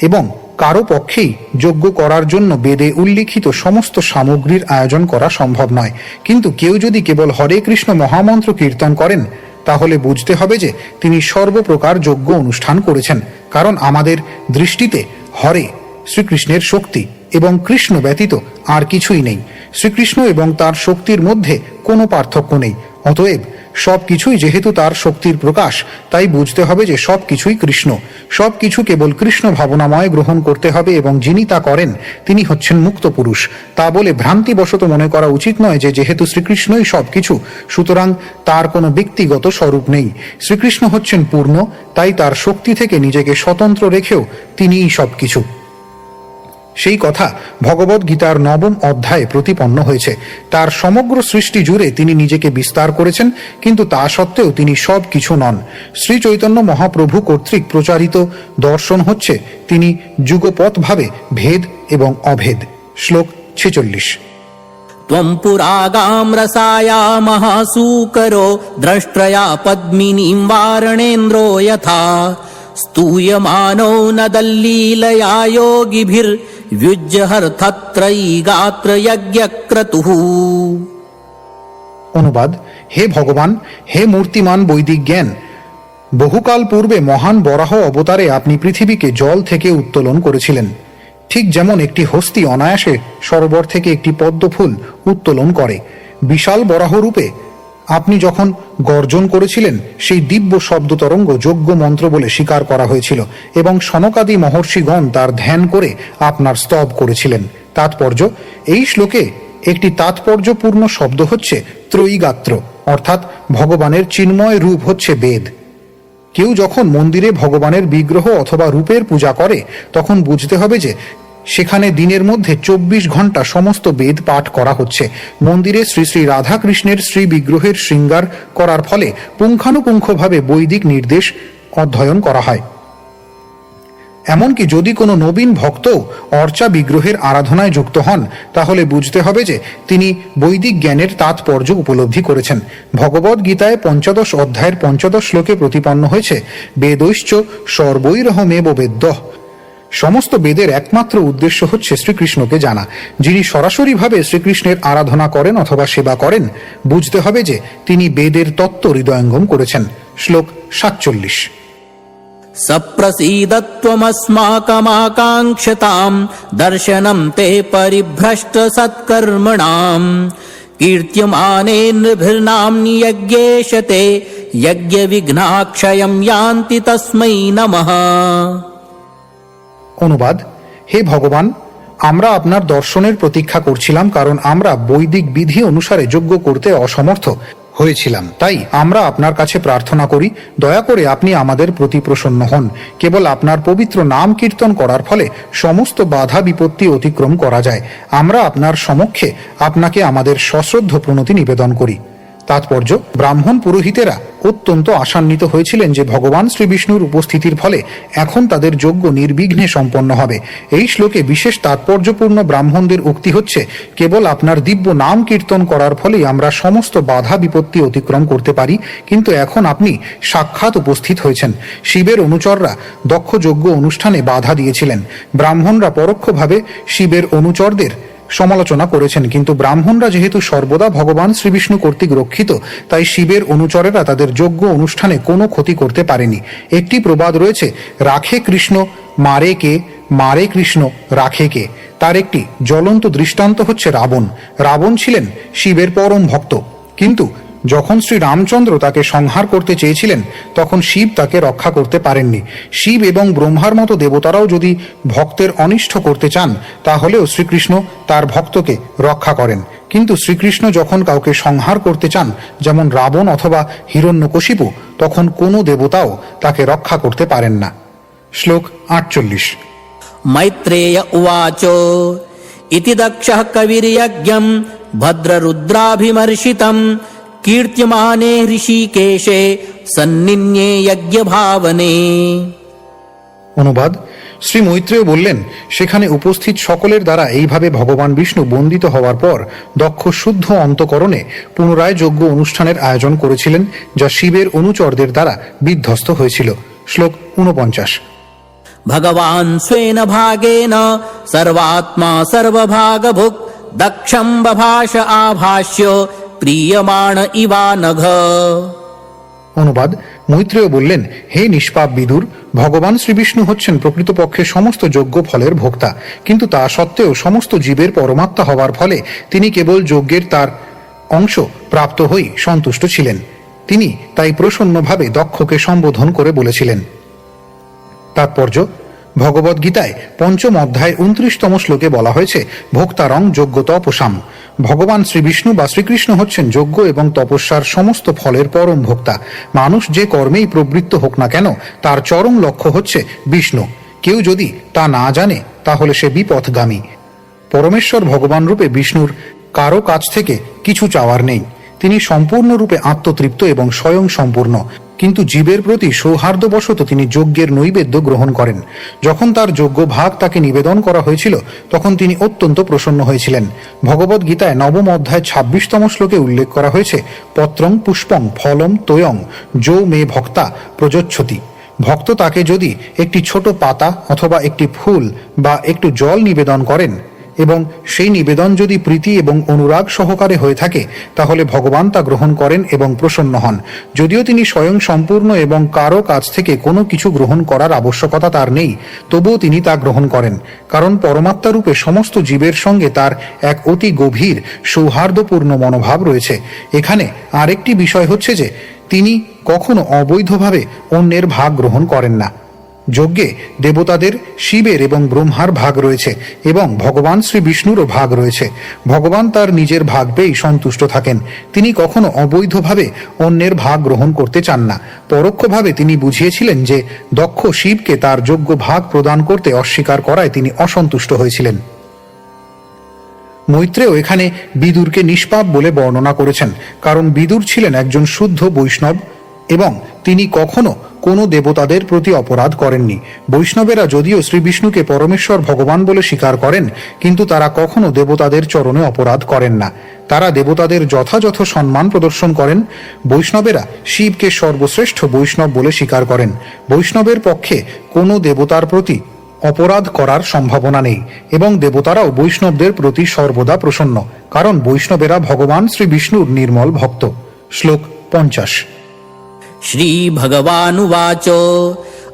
এবং কারো পক্ষেই যজ্ঞ করার জন্য বেদে উল্লিখিত সমস্ত সামগ্রীর আয়োজন করা সম্ভব নয়। কিন্তু কেউ যদি কেবল হরে কৃষ্ণ মহামন্ত্র কীর্তন করেন তাহলে বুঝতে হবে যে তিনি সর্বপ্রকার যজ্ঞ অনুষ্ঠান করেছেন। কারণ আমাদের দৃষ্টিতে হরে শ্রীকৃষ্ণের শক্তি এবং কৃষ্ণ ব্যতীত আর কিছুই নেই। শ্রীকৃষ্ণ এবং তার শক্তির মধ্যে কোনো পার্থক্য নেই। অতএব সব কিছুই যেহেতু তার শক্তির প্রকাশ, তাই বুঝতে হবে যে সব কিছুই কৃষ্ণ। সব কিছু কেবল কৃষ্ণ ভাবনাময় গ্রহণ করতে হবে এবং যিনি তা করেন তিনি হচ্ছেন মুক্ত পুরুষ। তা বলে ভ্রান্তিবশত মনে করা উচিত নয় যে যেহেতু শ্রীকৃষ্ণই সব কিছু সুতরাং তার কোনো ব্যক্তিগত স্বরূপ নেই। শ্রীকৃষ্ণ হচ্ছেন পূর্ণ, তাই তার শক্তি থেকে নিজেকে স্বতন্ত্র রেখেও তিনিই সব কিছু। সেই কথা ভগবদ গীতার ৯ম অধ্যায়ে প্রতিপন্ন হয়েছে। তার সমগ্র সৃষ্টি জুড়ে তিনি নিজেকে বিস্তার করেছেন, কিন্তু তা সত্ত্বেও তিনি সব কিছু নন। শ্রী চৈতন্য মহাপ্রভু কর্তৃক প্রচারিত দর্শন হচ্ছে তিনি যুগপৎভাবে ভেদ এবং অভেদ। শ্লোক ৪৬। ত্বং পুরাগাম রসায়া মহাসূকরো দ্রষ্ট্রয়া পদ্মিনীম বারণেন্দ্রো যথা স্তূয়মানো নদল্লীলয়া যোগীভির্যুজ্যহর্থত্রয়ী গাত্র যজ্ঞক্রতুঃ। অনুবাদ: হে ভগবান, হে মূর্তিমান বৈদিক জ্ঞান, বহুকাল পূর্বে মহান বরাহ অবতারে আপনি পৃথিবীকে জল থেকে উত্তোলন করেছিলেন। ঠিক যেমন একটি হস্তি অনায়াসে সরোবর থেকে একটি পদ্মফুল উত্তোলন করে, বিশাল বরাহ রূপে আপনি যখন গর্জন করেছিলেন সেই দিব্য শব্দ তরঙ্গ যজ্ঞ মন্ত্র বলে স্বীকার করা হয়েছিল এবং সনকাদি মহর্ষিগণ তার ধ্যান করে আপনার স্তব করেছিলেন। তাৎপর্য: এই শ্লোকে একটি তাৎপর্যপূর্ণ শব্দ হচ্ছে ত্রয়ীগাত্র, অর্থাৎ ভগবানের চিন্ময় রূপ হচ্ছে বেদ। কেউ যখন মন্দিরে ভগবানের বিগ্রহ অথবা রূপের পূজা করে তখন বুঝতে হবে যে সেখানে দিনের মধ্যে 24 ঘন্টা সমস্ত বেদ পাঠ করা হচ্ছে। মন্দিরে শ্রী শ্রী রাধাকৃষ্ণের শ্রী বিগ্রহের শৃঙ্গার করার ফলে পুঙ্খানুপুঙ্খভাবে বৈদিক নির্দেশ অধ্যয়ন করা হয়। এমনকি যদি কোনো নবীন ভক্ত অর্চা বিগ্রহের আরাধনায় যুক্ত হন, তাহলে বুঝতে হবে যে তিনি বৈদিক জ্ঞানের তাৎপর্য উপলব্ধি করেছেন। ভগবদ গীতায় 15 অধ্যায়ের 15 শ্লোকে প্রতিপন্ন হয়েছে, বেদৈশ্চ সর্বৈরহমেব বেদ্যঃ। সমস্ত বেদের একমাত্র উদ্দেশ্য হচ্ছে শ্রীকৃষ্ণকে জানা। যিনি সরাসরিভাবে শ্রীকৃষ্ণের আরাধনা করেন অথবা সেবা করেন, বুঝতে হবে যে তিনি বেদের তত্ত্ব হৃদয়ঙ্গম করেছেন। শ্লোক 47। सप्रसीदत्वमस्माकमाकाङ्क्षतां दर्शनं ते परिभ्रष्ट सत्कर्मणां कीर्त्यमाने नृभिर्नाम्नि यज्ञेश ते यज्ञविघ्नाक्षयं यान्ति तस्मै नमः। অনুবাদ: হে ভগবান, আমরা আপনার দর্শনের প্রতীক্ষা করছিলাম, কারণ আমরা বৈদিক বিধি অনুসারে যজ্ঞ করতে অসমর্থ হয়েছিলাম। তাই আমরা আপনার কাছে প্রার্থনা করি, দয়া করে আপনি আমাদের প্রতি প্রসন্ন হন। কেবল আপনার পবিত্র নাম কীর্তন করার ফলে সমস্ত বাধা বিপত্তি অতিক্রম করা যায়। আমরা আপনার সমক্ষে আপনাকে আমাদের সশ্রদ্ধ প্রণতি নিবেদন করি। তাৎপর্য: ব্রাহ্মণ পুরোহিতেরা অত্যন্ত আশান্বিত হয়েছিলেন যে ভগবান শ্রী বিষ্ণুর উপস্থিতির ফলে এখন তাদের যজ্ঞ নির্বিঘ্নে সম্পন্ন হবে। এই শ্লোকে বিশেষ তাৎপর্যপূর্ণ ব্রাহ্মণদের উক্তি হচ্ছে, কেবল আপনার দিব্য নাম কীর্তন করার ফলেই আমরা সমস্ত বাধা বিপত্তি অতিক্রম করতে পারি, কিন্তু এখন আপনি সাক্ষাৎ উপস্থিত হয়েছেন। শিবের অনুচররা দক্ষ যজ্ঞ অনুষ্ঠানে বাধা দিয়েছিলেন। ব্রাহ্মণরা পরোক্ষভাবে শিবের অনুচরদের সমালোচনা করেছেন, কিন্তু ব্রাহ্মণরা যেহেতু সর্বদা ভগবান শ্রীবিষ্ণু কর্তৃক রক্ষিত, তাই শিবের অনুচরেরা তাদের যজ্ঞ অনুষ্ঠানে কোনো ক্ষতি করতে পারেনি। একটি প্রবাদ রয়েছে, রাখে কৃষ্ণ মারে কে, মারে কৃষ্ণ রাখে কে। তার একটি জ্বলন্ত দৃষ্টান্ত হচ্ছে রাবণ। রাবণ ছিলেন শিবের পরম ভক্ত, কিন্তু যখন শ্রী রামচন্দ্র তাকে সংহার করতে চেয়েছিলেন, তখন শিব তাকে রক্ষা করতে পারেননি। শিব এবং ব্রহ্মার মতো দেবতারাও যদি ভক্তের অনিষ্ট করতে চান, তাহলেও শ্রীকৃষ্ণ তার ভক্তকে রক্ষা করেন। কিন্তু শ্রীকৃষ্ণ যখন কাউকে সংহার করতে চান, যেমন রাবণ অথবা হিরণ্যকশিপু, তখন কোনো দেবতাও তাকে রক্ষা করতে পারেন না। শ্লোক 48। मैत्रेय उवाच इति दक्षः कविर्यज्ञं भद्ररुद्राभिमर्शितं कीर्त्यमाने ऋषिकेशे सन्निन्ये यज्ञभावने। অনুবাদ: শ্রী মৈত্রেয় বললেন, সেখানে উপস্থিত সকলের দ্বারা এইভাবে ভগবান বিষ্ণু বন্দিত হওয়ার পর দক্ষ শুদ্ধ অন্তকরণে পুনরায় যজ্ঞ অনুষ্ঠানের আয়োজন করেছিলেন, যা শিবের অনুচরদের দ্বারা বিধ্বস্ত হয়েছিল। শ্লোক 49। भगवान् स्वेन भागेन सर्वात्मा सर्वभागभुक् दक्षं बभाष आभाष्य प्रीयमाण इवानघ। অনুবাদ: মৈত্রেয় বললেন, হে নিষ্পাপ বিদুর, ভগবান শ্রীবিষ্ণু হচ্ছেন প্রকৃতপক্ষে সমস্ত যজ্ঞ ফলের ভোক্তা, কিন্তু তা সত্ত্বেও সমস্ত জীবের পরমাত্মা হওয়ার ফলে তিনি কেবল যজ্ঞের তার অংশ প্রাপ্ত হই সন্তুষ্ট ছিলেন। তিনি তাই প্রসন্নভাবে দক্ষকে সম্বোধন করে বলেছিলেন। তাৎপর্য: ভগবদ গীতায় 5ম অধ্যায় 29তম শ্লোকে বলা হয়েছে, ভোক্তারং যজ্ঞ তপসাম। ভগবান শ্রীবিষ্ণু বা শ্রীকৃষ্ণ হচ্ছেন যজ্ঞ এবং তপস্যার সমস্ত ফলের পরম ভোক্তা। মানুষ যে কর্মেই প্রবৃত্ত হোক না কেন, তার চরম লক্ষ্য হচ্ছে বিষ্ণু। কেউ যদি তা না জানে, তাহলে সে বিপথগামী। পরমেশ্বর ভগবান রূপে বিষ্ণুর কারো কাছ থেকে কিছু চাওয়ার নেই। তিনি সম্পূর্ণরূপে আত্মতৃপ্ত এবং স্বয়ং সম্পূর্ণ, কিন্তু জীবের প্রতি সৌহার্দ্যবশত তিনি যজ্ঞের নৈবেদ্য গ্রহণ করেন। যখন তার যজ্ঞ ভাগ তাকে নিবেদন করা হয়েছিল, তখন তিনি অত্যন্ত প্রসন্ন হয়েছিলেন। ভগবদ গীতায় 9ম অধ্যায় 26তম শ্লোকে উল্লেখ করা হয়েছে, পত্রং পুষ্পং ফলম তোয়ং যো মে ভক্তা প্রযোচ্ছতি। ভক্ত তাকে যদি একটি ছোট পাতা অথবা একটি ফুল বা একটু জল নিবেদন করেন, এবং সেই নিবেদন যদি প্রীতি এবং অনুরাগ সহকারে হয়ে থাকে, তাহলে ভগবান তা গ্রহণ করেন এবং প্রসন্ন হন। যদিও তিনি স্বয়ং সম্পূর্ণ এবং কারো কাছ থেকে কোনো কিছু গ্রহণ করার আবশ্যকতা তার নেই, তবুও তিনি তা গ্রহণ করেন, কারণ পরমাত্মা রূপে সমস্ত জীবের সঙ্গে তার এক অতি গভীর সৌহার্দ্যপূর্ণ মনোভাব রয়েছে। এখানে আরেকটি বিষয় হচ্ছে যে তিনি কখনো অবৈধভাবে অন্যের ভাগ গ্রহণ করেন না। যজ্ঞে দেবতাদের শিবের এবং ব্রহ্মার ভাগ রয়েছে এবং ভগবান শ্রী বিষ্ণুরও ভাগ রয়েছে। ভগবান তার নিজের ভাগ পেয়েই সন্তুষ্ট থাকেন। তিনি কখনো অবৈধভাবে অন্যের ভাগ গ্রহণ করতে চান না। পরোক্ষভাবে তিনি বুঝিয়েছিলেন যে দক্ষ শিবকে তার যোগ্য ভাগ প্রদান করতে অস্বীকার করায় তিনি অসন্তুষ্ট হয়েছিলেন। মৈত্রেয় এখানে বিদুরকে নিষ্পাপ বলে বর্ণনা করেছেন, কারণ বিদুর ছিলেন একজন শুদ্ধ বৈষ্ণব এবং তিনি কখনো কোনো দেবতাদের প্রতি অপরাধ করেননি। বৈষ্ণবেরা যদিও শ্রী বিষ্ণুকে পরমেশ্বর ভগবান বলে স্বীকার করেন, কিন্তু তারা কখনো দেবতাদের চরণে অপরাধ করেন না। তারা দেবতাদের যথাযথ সম্মান প্রদর্শন করেন। বৈষ্ণবেরা শিবকে সর্বশ্রেষ্ঠ বৈষ্ণব বলে স্বীকার করেন। বৈষ্ণবের পক্ষে কোনো দেবতার প্রতি অপরাধ করার সম্ভাবনা নেই এবং দেবতারাও বৈষ্ণবদের প্রতি সর্বদা প্রসন্ন, কারণ বৈষ্ণবেরা ভগবান শ্রী বিষ্ণুর নির্মল ভক্ত। শ্লোক 50। श्रीभगवानुवाच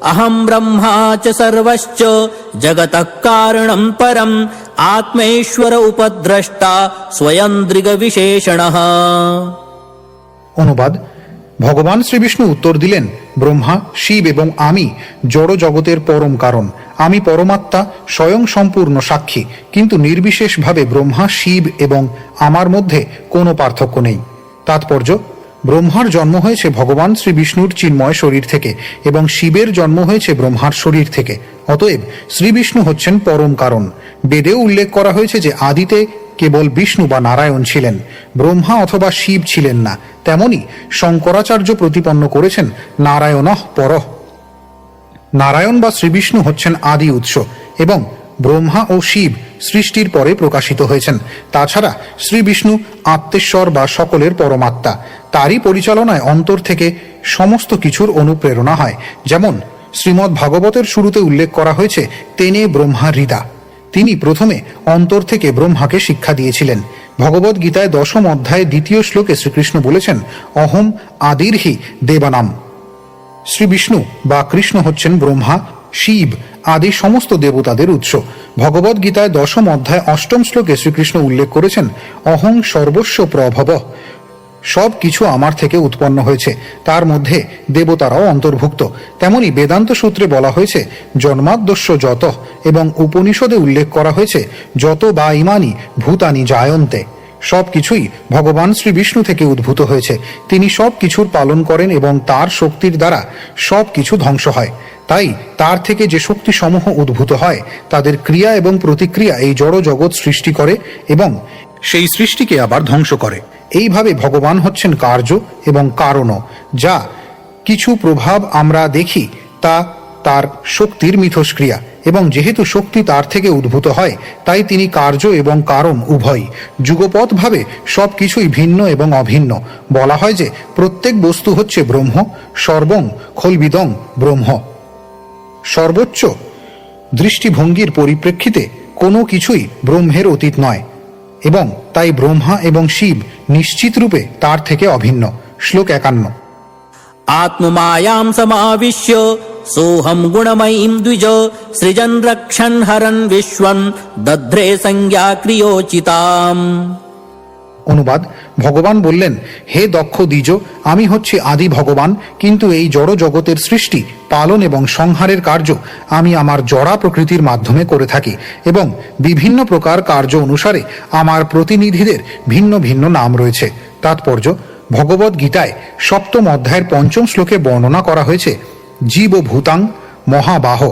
अहं ब्रह्मा च सर्वश्च जगतः कारणं परम् आत्मेश्वर उपद्रष्टा स्वयं दृग्विशेषणः। অনুবাদ: ভগবান শ্রীবিষ্ণু উত্তর দিলেন, ব্রহ্মা, শিব এবং আমি জড় জগতের পরম কারণ। আমি পরমাত্মা, স্বয়ং সম্পূর্ণ সাক্ষী, কিন্তু নির্বিশেষভাবে ব্রহ্মা, শিব এবং আমার মধ্যে কোনো পার্থক্য নেই। তাৎপর্য: ব্রহ্মার জন্ম হয়েছে ভগবান শ্রী বিষ্ণুর চিন্ময় শরীর থেকে এবং শিবের জন্ম হয়েছে ব্রহ্মার শরীর থেকে। অতএব শ্রী বিষ্ণু হচ্ছেন পরম কারণ। বেদেও উল্লেখ করা হয়েছে যে আদিতে কেবল বিষ্ণু বা নারায়ণ ছিলেন, ব্রহ্মা অথবা শিব ছিলেন না। তেমনি শঙ্করাচার্য প্রতিপন্ন করেছেন নারায়ণঃ পরঃ। নারায়ণ বা শ্রীবিষ্ণু হচ্ছেন আদি উৎস এবং ব্রহ্মা ও শিব সৃষ্টির পরে প্রকাশিত হয়েছেন। তাছাড়া শ্রী বিষ্ণু আত্মেশ্বর বা সকলের পরমাত্মা। তারই পরিচালনায় অন্তর থেকে সমস্ত কিছুর অনুপ্রেরণা হয়। যেমন শ্রীমদ্ ভাগবতের শুরুতে উল্লেখ করা হয়েছে, তেনে ব্রহ্মা হৃদা। তিনি প্রথমে অন্তর থেকে ব্রহ্মাকে শিক্ষা দিয়েছিলেন। ভগবদ গীতায় 10ম অধ্যায়ে 2য় শ্লোকে শ্রীকৃষ্ণ বলেছেন, অহম আদির্হি দেবানাম। শ্রী বিষ্ণু বা কৃষ্ণ হচ্ছেন ব্রহ্মা, শিব আদি সমস্ত দেবতাদের উৎস। ভগবদ গীতায় 10ম অধ্যায় 8ম শ্লোকে শ্রীকৃষ্ণ উল্লেখ করেছেন, অহং সর্বস্ব প্রভব। সব কিছু আমার থেকে উৎপন্ন হয়েছে, তার মধ্যে দেবতারাও অন্তর্ভুক্ত। তেমনি বেদান্ত সূত্রে বলা হয়েছে, জন্মাদ্যস্য যত, এবং উপনিষদে উল্লেখ করা হয়েছে, যত বা ইমানি ভূতানি জায়ন্তে। সব কিছুই ভগবান শ্রী বিষ্ণু থেকে উদ্ভূত হয়েছে। তিনি সব কিছুর পালন করেন এবং তার শক্তির দ্বারা সব কিছু ধ্বংস হয়। তাই তার থেকে যে শক্তি সমূহ উদ্ভূত হয় তাদের ক্রিয়া এবং প্রতিক্রিয়া এই জড় জগৎ সৃষ্টি করে এবং সেই সৃষ্টিকে আবার ধ্বংস করে। এইভাবে ভগবান হচ্ছেন কার্য এবং কারণও। যা কিছু প্রভাব আমরা দেখি তা তার শক্তির মিথস্ক্রিয়া, এবং যেহেতু শক্তি তার থেকে উদ্ভূত হয় তাই তিনি কার্য এবং কারণ উভয়ই। যুগপৎভাবে সব কিছুই ভিন্ন এবং অভিন্ন। বলা হয় যে প্রত্যেক বস্তু হচ্ছে ব্রহ্ম, সর্বং খলবিদং ব্রহ্ম। সর্বোচ্চ দৃষ্টিভঙ্গির পরিপ্রেক্ষিতে কোনো কিছুই ব্রহ্মের অতীত নয় এবং তাই ব্রহ্মা এবং শিব নিশ্চিত রূপে তার থেকে অভিন্ন। শ্লোক 51। आत्ममायां समाविश्य सोऽहं गुणमयीं द्विज सृजन् रक्षन् हरन् विश्वं दध्रे संज्ञा क्रियोचिताम्। অনুবাদ: ভগবান বললেন, হে দক্ষ দ্বিজ, আমি হচ্ছি আদি ভগবান, কিন্তু এই জড় জগতের সৃষ্টি, পালন এবং সংহারের কার্য আমি আমার জড়া প্রকৃতির মাধ্যমে করে থাকি এবং বিভিন্ন প্রকার কার্য অনুসারে আমার প্রতিনিধিদের ভিন্ন ভিন্ন নাম রয়েছে। তাৎপর্য: ভগবদ গীতায় 7ম অধ্যায়ের 5ম শ্লোকে বর্ণনা করা হয়েছে, জীব ভূতাং মহাবাহ।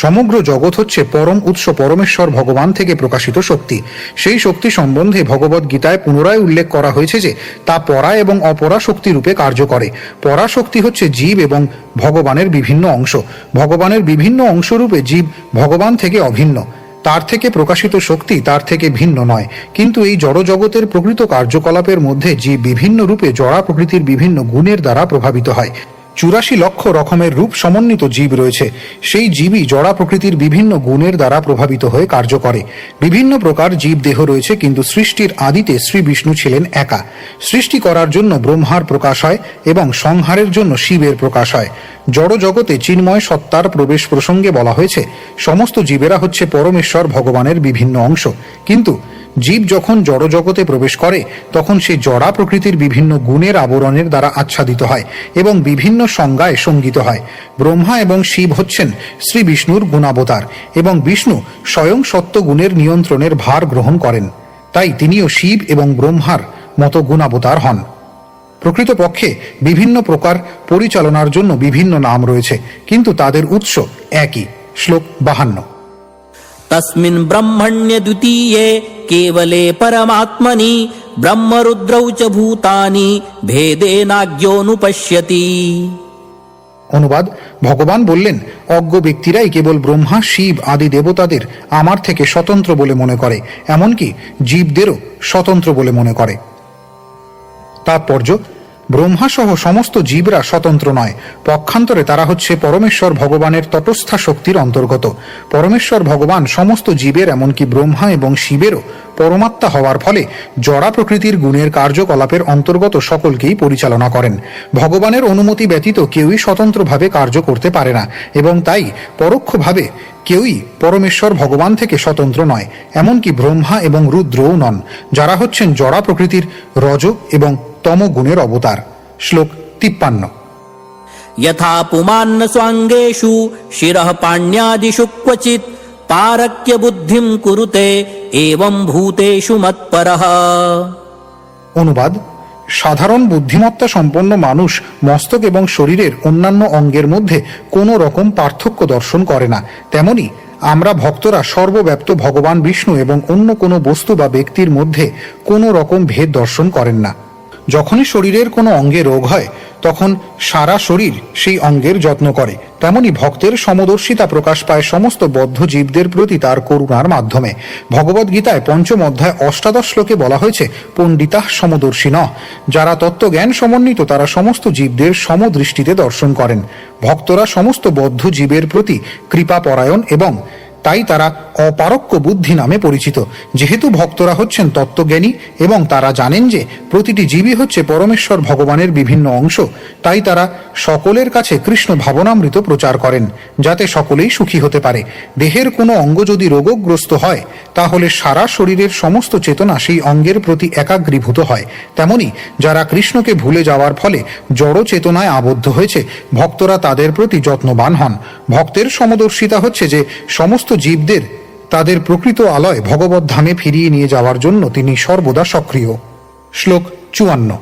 সমগ্র জগৎ হচ্ছে পরম উৎস পরমেশ্বর ভগবান থেকে প্রকাশিত শক্তি। সেই শক্তি সম্বন্ধে ভগবদ গীতায় পুনরায় উল্লেখ করা হয়েছে যে তা পরা এবং অপরা শক্তি রূপে কার্য করে। পরা শক্তি হচ্ছে জীব এবং ভগবানের বিভিন্ন অংশ। ভগবানের বিভিন্ন অংশরূপে জীব ভগবান থেকে অভিন্ন। তার থেকে প্রকাশিত শক্তি তার থেকে ভিন্ন নয়, কিন্তু এই জড় জগতের প্রকৃত কার্যকলাপের মধ্যে জীব বিভিন্ন রূপে জড়া প্রকৃতির বিভিন্ন গুণের দ্বারা প্রভাবিত হয়। 84 লক্ষ রকমের রূপ সমন্বিত জীব রয়েছে। সেই জীবই জড়া প্রকৃতির বিভিন্ন গুণের দ্বারা প্রভাবিত হয়ে কার্য করে। বিভিন্ন প্রকার জীব দেহ রয়েছে, কিন্তু সৃষ্টির আদিতে শ্রী বিষ্ণু ছিলেন একা। সৃষ্টি করার জন্য ব্রহ্মার প্রকাশ হয় এবং সংহারের জন্য শিবের প্রকাশ হয়। জড় জগতে চিন্ময় সত্তার প্রবেশ প্রসঙ্গে বলা হয়েছে, সমস্ত জীবেরা হচ্ছে পরমেশ্বর ভগবানের বিভিন্ন অংশ, কিন্তু জীব যখন জড়জগতে প্রবেশ করে তখন সে জড়া প্রকৃতির বিভিন্ন গুণের আবরণের দ্বারা আচ্ছাদিত হয় এবং বিভিন্ন সংজ্ঞায় সঙ্গিত হয়। ব্রহ্মা এবং শিব হচ্ছেন শ্রী বিষ্ণুর গুণাবতার এবং বিষ্ণু স্বয়ং সত্য গুণের নিয়ন্ত্রণের ভার গ্রহণ করেন, তাই তিনিও শিব এবং ব্রহ্মার মতো গুণাবতার হন। প্রকৃতপক্ষে বিভিন্ন প্রকার পরিচালনার জন্য বিভিন্ন নাম রয়েছে, কিন্তু তাদের উৎস একই। শ্লোক 52। तस्मिन् ब्रह्मण्य द्वितीये केवले परमात्मनि ब्रह्मरुद्रौ च भूतानि भेदेनाज्ञोऽनुपश्यति। অনুবাদ: ভগবান বললেন, অজ্ঞ ব্যক্তিরাই কেবল ব্রহ্মা, শিব আদি দেবতাদের আমার থেকে স্বতন্ত্র বলে মনে করে, এমনকি জীবদেরও স্বতন্ত্র বলে মনে করে। তাৎপর্য: ব্রহ্মা সহ সমস্ত জীবরা স্বতন্ত্র নয়। পক্ষান্তরে তারা হচ্ছে পরমেশ্বর ভগবানের তটস্থা শক্তির অন্তর্গত। পরমেশ্বর ভগবান সমস্ত জীবের, এমনকি ব্রহ্মা এবং শিবেরও পরমাত্মা হওয়ার ফলে জড়া প্রকৃতির গুণের কার্যকলাপের অন্তর্গত সকলকেই পরিচালনা করেন। ভগবানের অনুমতি ব্যতীত কেউই স্বতন্ত্রভাবে কার্য করতে পারে না এবং তাই পরোক্ষভাবে কেউই পরমেশ্বর ভগবান থেকে স্বতন্ত্র নয়, এমনকি ব্রহ্মা এবং রুদ্রও নন, যারা হচ্ছেন জড়া প্রকৃতির রজ এবং তম গুণের অবতার। শ্লোক 53। यथा पुमान्न स्वाङ्गेषु शिरः पाण्यादिषु क्वचित् पारक्य बुद्धिं कुरुते एवं भूतेषु मत्परः। অনুবাদ: সাধারণ বুদ্ধিমত্তা সম্পন্ন মানুষ মস্তক এবং শরীরের অন্যান্য অঙ্গের মধ্যে কোনো রকম পার্থক্য দর্শন করে না, তেমনি আমরা ভক্তরা সর্বব্যাপ্ত ভগবান বিষ্ণু এবং অন্য কোনো বস্তু বা ব্যক্তির মধ্যে কোনো রকম ভেদ দর্শন করেন না। যখনই শরীরের কোনো অঙ্গে রোগ হয় তখন সারা শরীর সেই অঙ্গের যত্ন করে, তেমনি ভক্তের সমদর্শিতা প্রকাশ পায় সমস্ত বদ্ধ জীবদের প্রতি তার করুণার মাধ্যমে। ভগবদ্গীতায় ৫ম অধ্যায় ৮ শ্লোকে বলা হয়েছে, পণ্ডিতাঃ সমদর্শিনঃ, যারা তত্ত্বজ্ঞান সমন্বিত তারা সমস্ত জীবদের সমদৃষ্টিতে দর্শন করেন। ভক্তরা সমস্ত বদ্ধ জীবের প্রতি কৃপাপরায়ণ এবং তাই তারা অপারক্য বুদ্ধি নামে পরিচিত। যেহেতু ভক্তরা হচ্ছেন তত্ত্বজ্ঞানী এবং তারা জানেন যে প্রতিটি জীবই হচ্ছে পরমেশ্বর ভগবানের বিভিন্ন অংশ, তাই তারা সকলের কাছে কৃষ্ণ ভাবনামৃত প্রচার করেন যাতে সকলেই সুখী হতে পারে। দেহের কোনো অঙ্গ যদি রোগগ্রস্ত হয় তাহলে সারা শরীরের সমস্ত চেতনা সেই অঙ্গের প্রতি একাগ্রীভূত হয়। তেমনি যারা কৃষ্ণকে ভুলে যাওয়ার ফলে জড় চেতনায় আবদ্ধ হয়েছে, ভক্তরা তাদের প্রতি যত্নবান হন। ভক্তের সমদর্শিতা হচ্ছে যে সমস্ত জীবদের তাদের প্রকৃত আলয় ভগবত ধামে ফিরিয়ে নিয়ে যাওয়ার জন্য তিনি সর্বদা সক্রিয়। শ্লোক 54।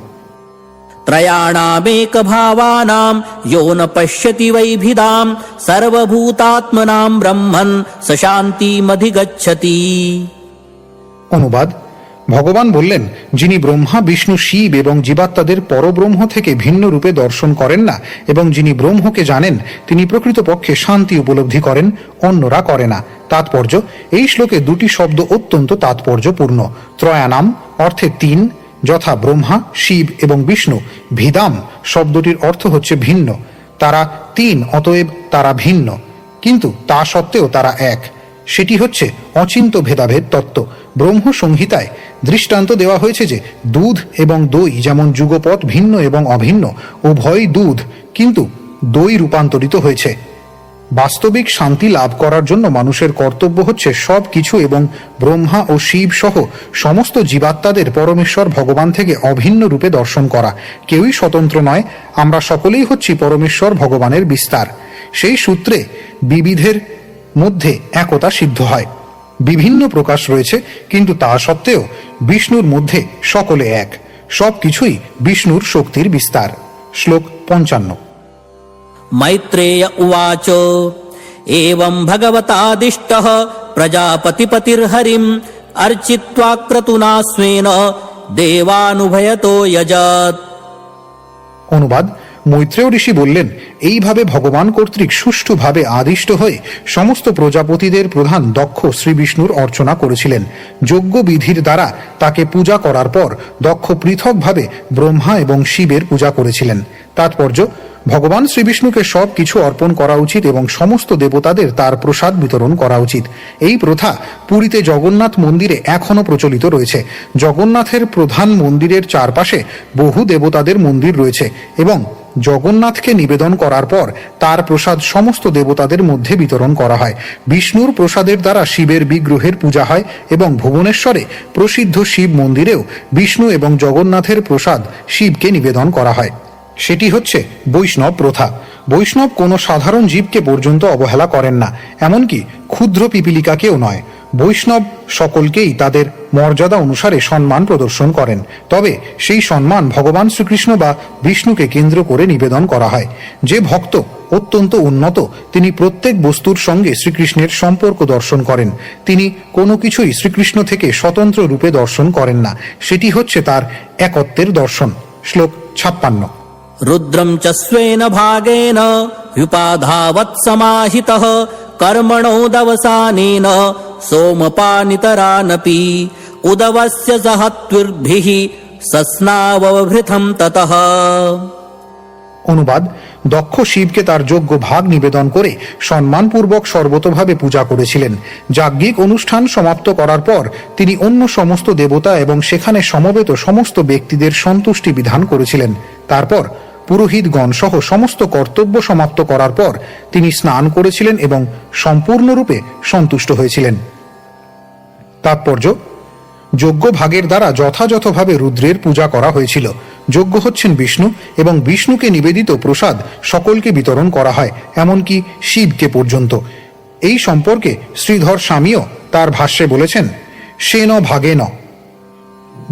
त्रयाणामेक भावानां यो न पश्यति वैभिदां सर्वभूतात्मनां ब्रह्मन् स शान्तिमधिगच्छति। অনুবাদ: ভগবান বললেন, যিনি ব্রহ্মা, বিষ্ণু, শিব এবং জীবাত্মাদের পরব্রহ্ম থেকে ভিন্ন রূপে দর্শন করেন না এবং যিনি ব্রহ্মকে জানেন তিনি প্রকৃতপক্ষে শান্তি উপলব্ধি করেন, অন্যরা করে না। তাৎপর্য: এই শ্লোকে দুটি শব্দ অত্যন্ত তাৎপর্যপূর্ণ। ত্রয়ানাম অর্থে তিন, যথা ব্রহ্মা, শিব এবং বিষ্ণু। ভিদাম শব্দটির অর্থ হচ্ছে ভিন্ন। তারা তিন, অতএব তারা ভিন্ন, কিন্তু তা সত্ত্বেও তারা এক। সেটি হচ্ছে অচিন্ত ভেদাভেদ তত্ত্ব। ব্রহ্ম সংহিতায় দৃষ্টান্ত দেওয়া হয়েছে যে দুধ এবং দই যেমন যুগপৎ ভিন্ন এবং অভিন্ন, উভয়ই দুধ, কিন্তু দই রূপান্তরিত হয়েছে। বাস্তবিক শান্তি লাভ করার জন্য মানুষের কর্তব্য হচ্ছে সব কিছু এবং ব্রহ্মা ও শিব সহ সমস্ত জীবাত্মাদের পরমেশ্বর ভগবান থেকে অভিন্ন রূপে দর্শন করা। কেউই স্বতন্ত্র নয়, আমরা সকলেই হচ্ছি পরমেশ্বর ভগবানের বিস্তার। সেই সূত্রে বিবিধের মধ্যে একতা সিদ্ধ হয়। বিভিন্ন প্রকাশ রয়েছে, কিন্তু তা সত্ত্বেও বিষ্ণুর মধ্যে সকলে এক। সব কিছুই বিষ্ণুর শক্তির বিস্তার। শ্লোক 55। मैत्रेय उवाच एवं भगवतादिष्टः प्रजापतिपतिर्हरिम् अर्चित्वा क्रतुना स्वेन देवानुभयतो यजत्। অনুবাদ: মৈত্রেয় ঋষি বললেন, এইভাবে ভগবান কর্তৃক সুষ্ঠুভাবে আদিষ্ট হয়ে সমস্ত প্রজাপতিদের প্রধান দক্ষ শ্রী বিষ্ণুর অর্চনা করেছিলেন। যজ্ঞ বিধির দ্বারা তাকে পূজা করার পর দক্ষ পৃথকভাবে ব্রহ্মা এবং শিবের পূজা করেছিলেন। তাৎপর্য: ভগবান শ্রীবিষ্ণুকে সব কিছু অর্পণ করা উচিত এবং সমস্ত দেবতাদের তার প্রসাদ বিতরণ করা উচিত। এই প্রথা পুরীতে জগন্নাথ মন্দিরে এখনও প্রচলিত রয়েছে। জগন্নাথের প্রধান মন্দিরের চারপাশে বহু দেবতাদের মন্দির রয়েছে এবং জগন্নাথকে নিবেদন করার পর তার প্রসাদ সমস্ত দেবতাদের মধ্যে বিতরণ করা হয়। বিষ্ণুর প্রসাদের দ্বারা শিবের বিগ্রহের পূজা হয় এবং ভুবনেশ্বরে প্রসিদ্ধ শিব মন্দিরেও বিষ্ণু এবং জগন্নাথের প্রসাদ শিবকে নিবেদন করা হয়। সেটি হচ্ছে বৈষ্ণব প্রথা। বৈষ্ণব কোনো সাধারণ জীবকে পর্যন্ত অবহেলা করেন না, এমনকি ক্ষুদ্র পিপীলিকাকেও নয়। বৈষ্ণব সকলকেই তাদের মর্যাদা অনুসারে সম্মান প্রদর্শন করেন, তবে সেই সম্মান ভগবান শ্রীকৃষ্ণ বা বিষ্ণুকে কেন্দ্র করে নিবেদন করা হয়। যে ভক্ত অত্যন্ত উন্নত, তিনি প্রত্যেক বস্তুর সঙ্গে শ্রীকৃষ্ণের সম্পর্ক দর্শন করেন। তিনি কোনো কিছুই শ্রীকৃষ্ণ থেকে স্বতন্ত্র রূপে দর্শন করেন না। সেটি হচ্ছে তার একত্বের দর্শন। শ্লোক 56। रुद्रं च स्वेन भागेन व्युपाधावत् समाहितः कर्मणोदवसानेन सोमपानितरानपि उदवस्य सहत्विर्भिः सस्नाववृथं ततः। অনুবাদ: দক্ষ শিবকে তার যোগ্য ভাগ নিবেদন করে সম্মানপূর্বক সর্বতোভাবে পূজা করেছিলেন। যাজ্ঞিক অনুষ্ঠান সমাপ্ত করার পর তিনি অন্য সমস্ত দেবতা এবং সেখানে সমবেত সমস্ত ব্যক্তিদের সন্তুষ্টি বিধান করেছিলেন। তারপর পুরোহিতগণ সহ সমস্ত কর্তব্য সমাপ্ত করার পর তিনি স্নান করেছিলেন এবং সম্পূর্ণরূপে সন্তুষ্ট হয়েছিলেন। তাৎপর্য: যজ্ঞ ভাগের দ্বারা যথাযথভাবে রুদ্রের পূজা করা হয়েছিল। যজ্ঞ হচ্ছেন বিষ্ণু এবং বিষ্ণুকে নিবেদিত প্রসাদ সকলকে বিতরণ করা হয়, এমনকি শিবকে পর্যন্ত। এই সম্পর্কে শ্রীধর স্বামীও তার ভাষ্যে বলেছেন, সেন ভাগেন।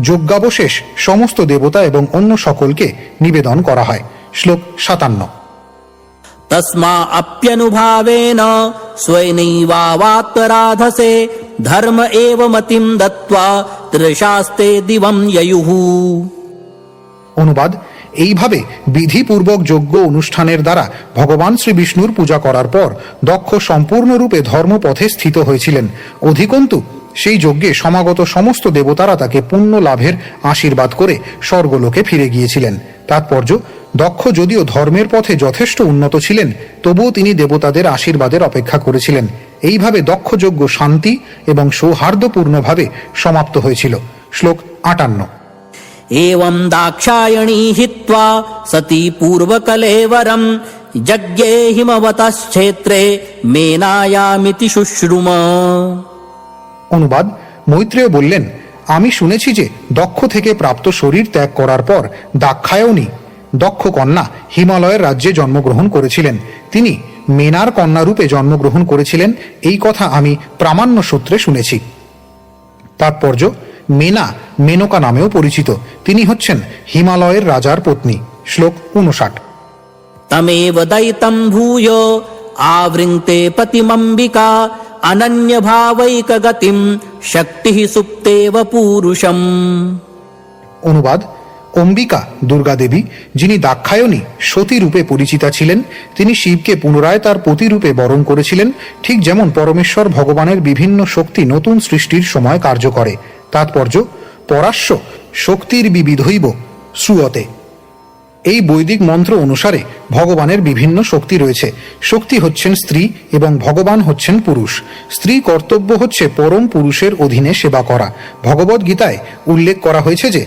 যজ্ঞাবশেষ সমস্ত দেবতা এবং অন্য সকলকে নিবেদন করা হয়। শ্লোক 57। तस्मा अप्यनुभावेन स्वैनैवावात्मराधसे धर्म एव मतिं दत्त्वा त्रिशास्ते दिवं ययुः। অনুবাদ: এইভাবে বিধিপূর্বক যজ্ঞ অনুষ্ঠানের দ্বারা ভগবান শ্রীবিষ্ণুর পূজা করার পর দক্ষ সম্পূর্ণরূপে ধর্মপথে স্থিত হয়েছিলেন। অধিকন্তু সেই যজ্ঞে সমাগত সমস্ত দেবতারা তাকে পুণ্য লাভের আশীর্বাদ করে স্বর্গলোকে ফিরে গিয়েছিলেন। তাৎপর্য: দক্ষ যদিও ধর্মের পথে যথেষ্ট উন্নত ছিলেন, তবুও তিনি দেবতাদের আশীর্বাদের অপেক্ষা করেছিলেন। এইভাবে দক্ষ যজ্ঞ শান্তি এবং সৌহার্দ্যপূর্ণভাবে সমাপ্ত হয়েছিল। শ্লোক 58। एवं दाक्षायणी हित्वा सती पूर्वकलेवरं यज्ञे हिमवतश्क्षेत्रे मेनायामिति शुश्रुम। অনুবাদ: মৈত্রেয় বললেন, আমি শুনেছি যে দক্ষ থেকে প্রাপ্ত শরীর ত্যাগ করার পর দাক্ষায়ণী দক্ষ কন্যা হিমালয়ের রাজ্যে জন্মগ্রহণ করেছিলেন। তিনি মেনার কন্যারূপে জন্মগ্রহণ করেছিলেন। এই কথা আমি প্রামাণ্য সূত্রে শুনেছি। তাৎপর্য: মেনা মেনকা নামেও পরিচিত। তিনি হচ্ছেন হিমালয়ের রাজার পত্নী। শ্লোক 59। तमेव दयितं भूय आवृङ्क्ते पतिमम्बिका अनन्यभावैकगतिं शक्तिः सुप्तेव पूरुषम्। অনুবাদ: অম্বিকা দুর্গা দেবী, যিনি দাক্ষায়ণী সতী রূপে পরিচিতা ছিলেন, তিনি শিবকে পুনরায় তার পতিরূপে বরণ করেছিলেন, ঠিক যেমন পরমেশ্বর ভগবানের বিভিন্ন শক্তি নতুন সৃষ্টির সময় কার্য করে। তাৎপর্য: পরাশ্য শক্তির বিবিধৈব শ্রুয়তে। এই বৈদিক মন্ত্র অনুসারে ভগবানের বিভিন্ন শক্তি রয়েছে। শক্তি হচ্ছেন স্ত্রী এবং ভগবান হচ্ছেন পুরুষ। স্ত্রী কর্তব্য হচ্ছে পরম পুরুষের অধীনে সেবা করা। ভগবদ গীতায় উল্লেখ করা হয়েছে যে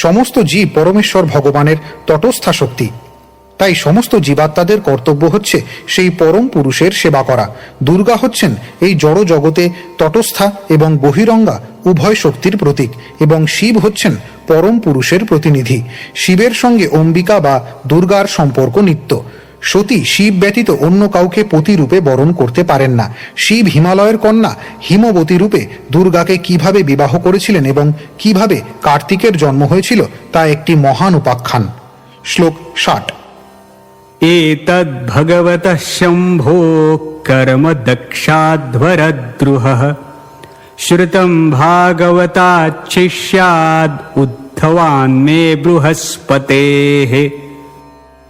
সমস্ত জীব পরমেশ্বর ভগবানের তটস্থা শক্তি। তাই সমস্ত জীবাত্মাদের কর্তব্য হচ্ছে সেই পরম পুরুষের সেবা করা। দুর্গা হচ্ছেন এই জড় জগতে তটস্থা এবং বহিরঙ্গা উভয় শক্তির প্রতীক এবং শিব হচ্ছেন পরম পুরুষের প্রতিনিধি। শিবের সঙ্গে অম্বিকা বা দুর্গার সম্পর্ক নিত্য। সতী শিব ব্যতীত অন্য কাউকে পতি রূপে বরণ করতে পারেন না। শিব হিমালয়ের কন্যা হিমবতী রূপে দুর্গাকে কিভাবে বিবাহ করেছিলেন এবং কিভাবে কার্তিকের জন্ম হয়েছিল তা একটি মহান উপাখ্যান। শ্লোক 60। एतद्भगवतः शम्भो कर्म दक्षाध्वरद्रुहः श्रुतं भागवताच्छिष्याद् उद्धवान् मे बृहस्पतेः।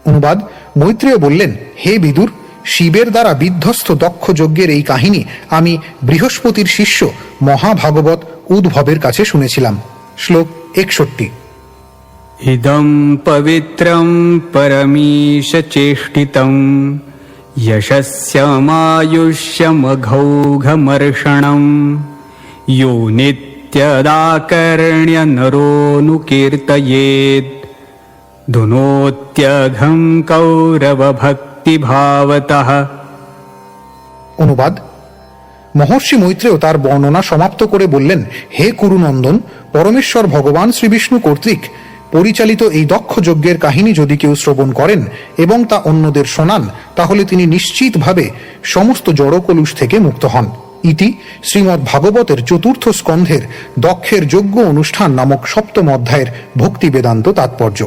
অনুবাদ: মৈত্রেয় বললেন, হে বিদুর, শিবের দ্বারা বিধ্বস্ত দক্ষ যজ্ঞের এই কাহিনী আমি বৃহস্পতির শিষ্য মহাভাগবত উদ্ভবের কাছে শুনেছিলাম। শ্লোক 61। इदं पवित्रं परमीशचेष्टितं यशस्यमायुष्यमघौघमर्षणं यो नित्यदाकर्ण्य नरोऽनुकीर्तयेत् धुनोत्यघं कौरवभक्तिभावतः। অনুবাদ: মহর্ষি মৈত্রেয় তার বর্ণনা সমাপ্ত করে বললেন, হে কুরুনন্দন, পরমেশ্বর ভগবান শ্রীবিষ্ণু কর্তৃক পরিচালিত এই দক্ষ যজ্ঞের কাহিনী যদি কেউ শ্রবণ করেন এবং তা অন্যদের শোনান, তাহলে তিনি নিশ্চিতভাবে সমস্ত জড়কলুষ থেকে মুক্ত হন। ইতি শ্রীমদ্ ভাগবতের চতুর্থ স্কন্ধের দক্ষের যজ্ঞ অনুষ্ঠান নামক সপ্তম অধ্যায়ের ভক্তি বেদান্ত তাৎপর্য।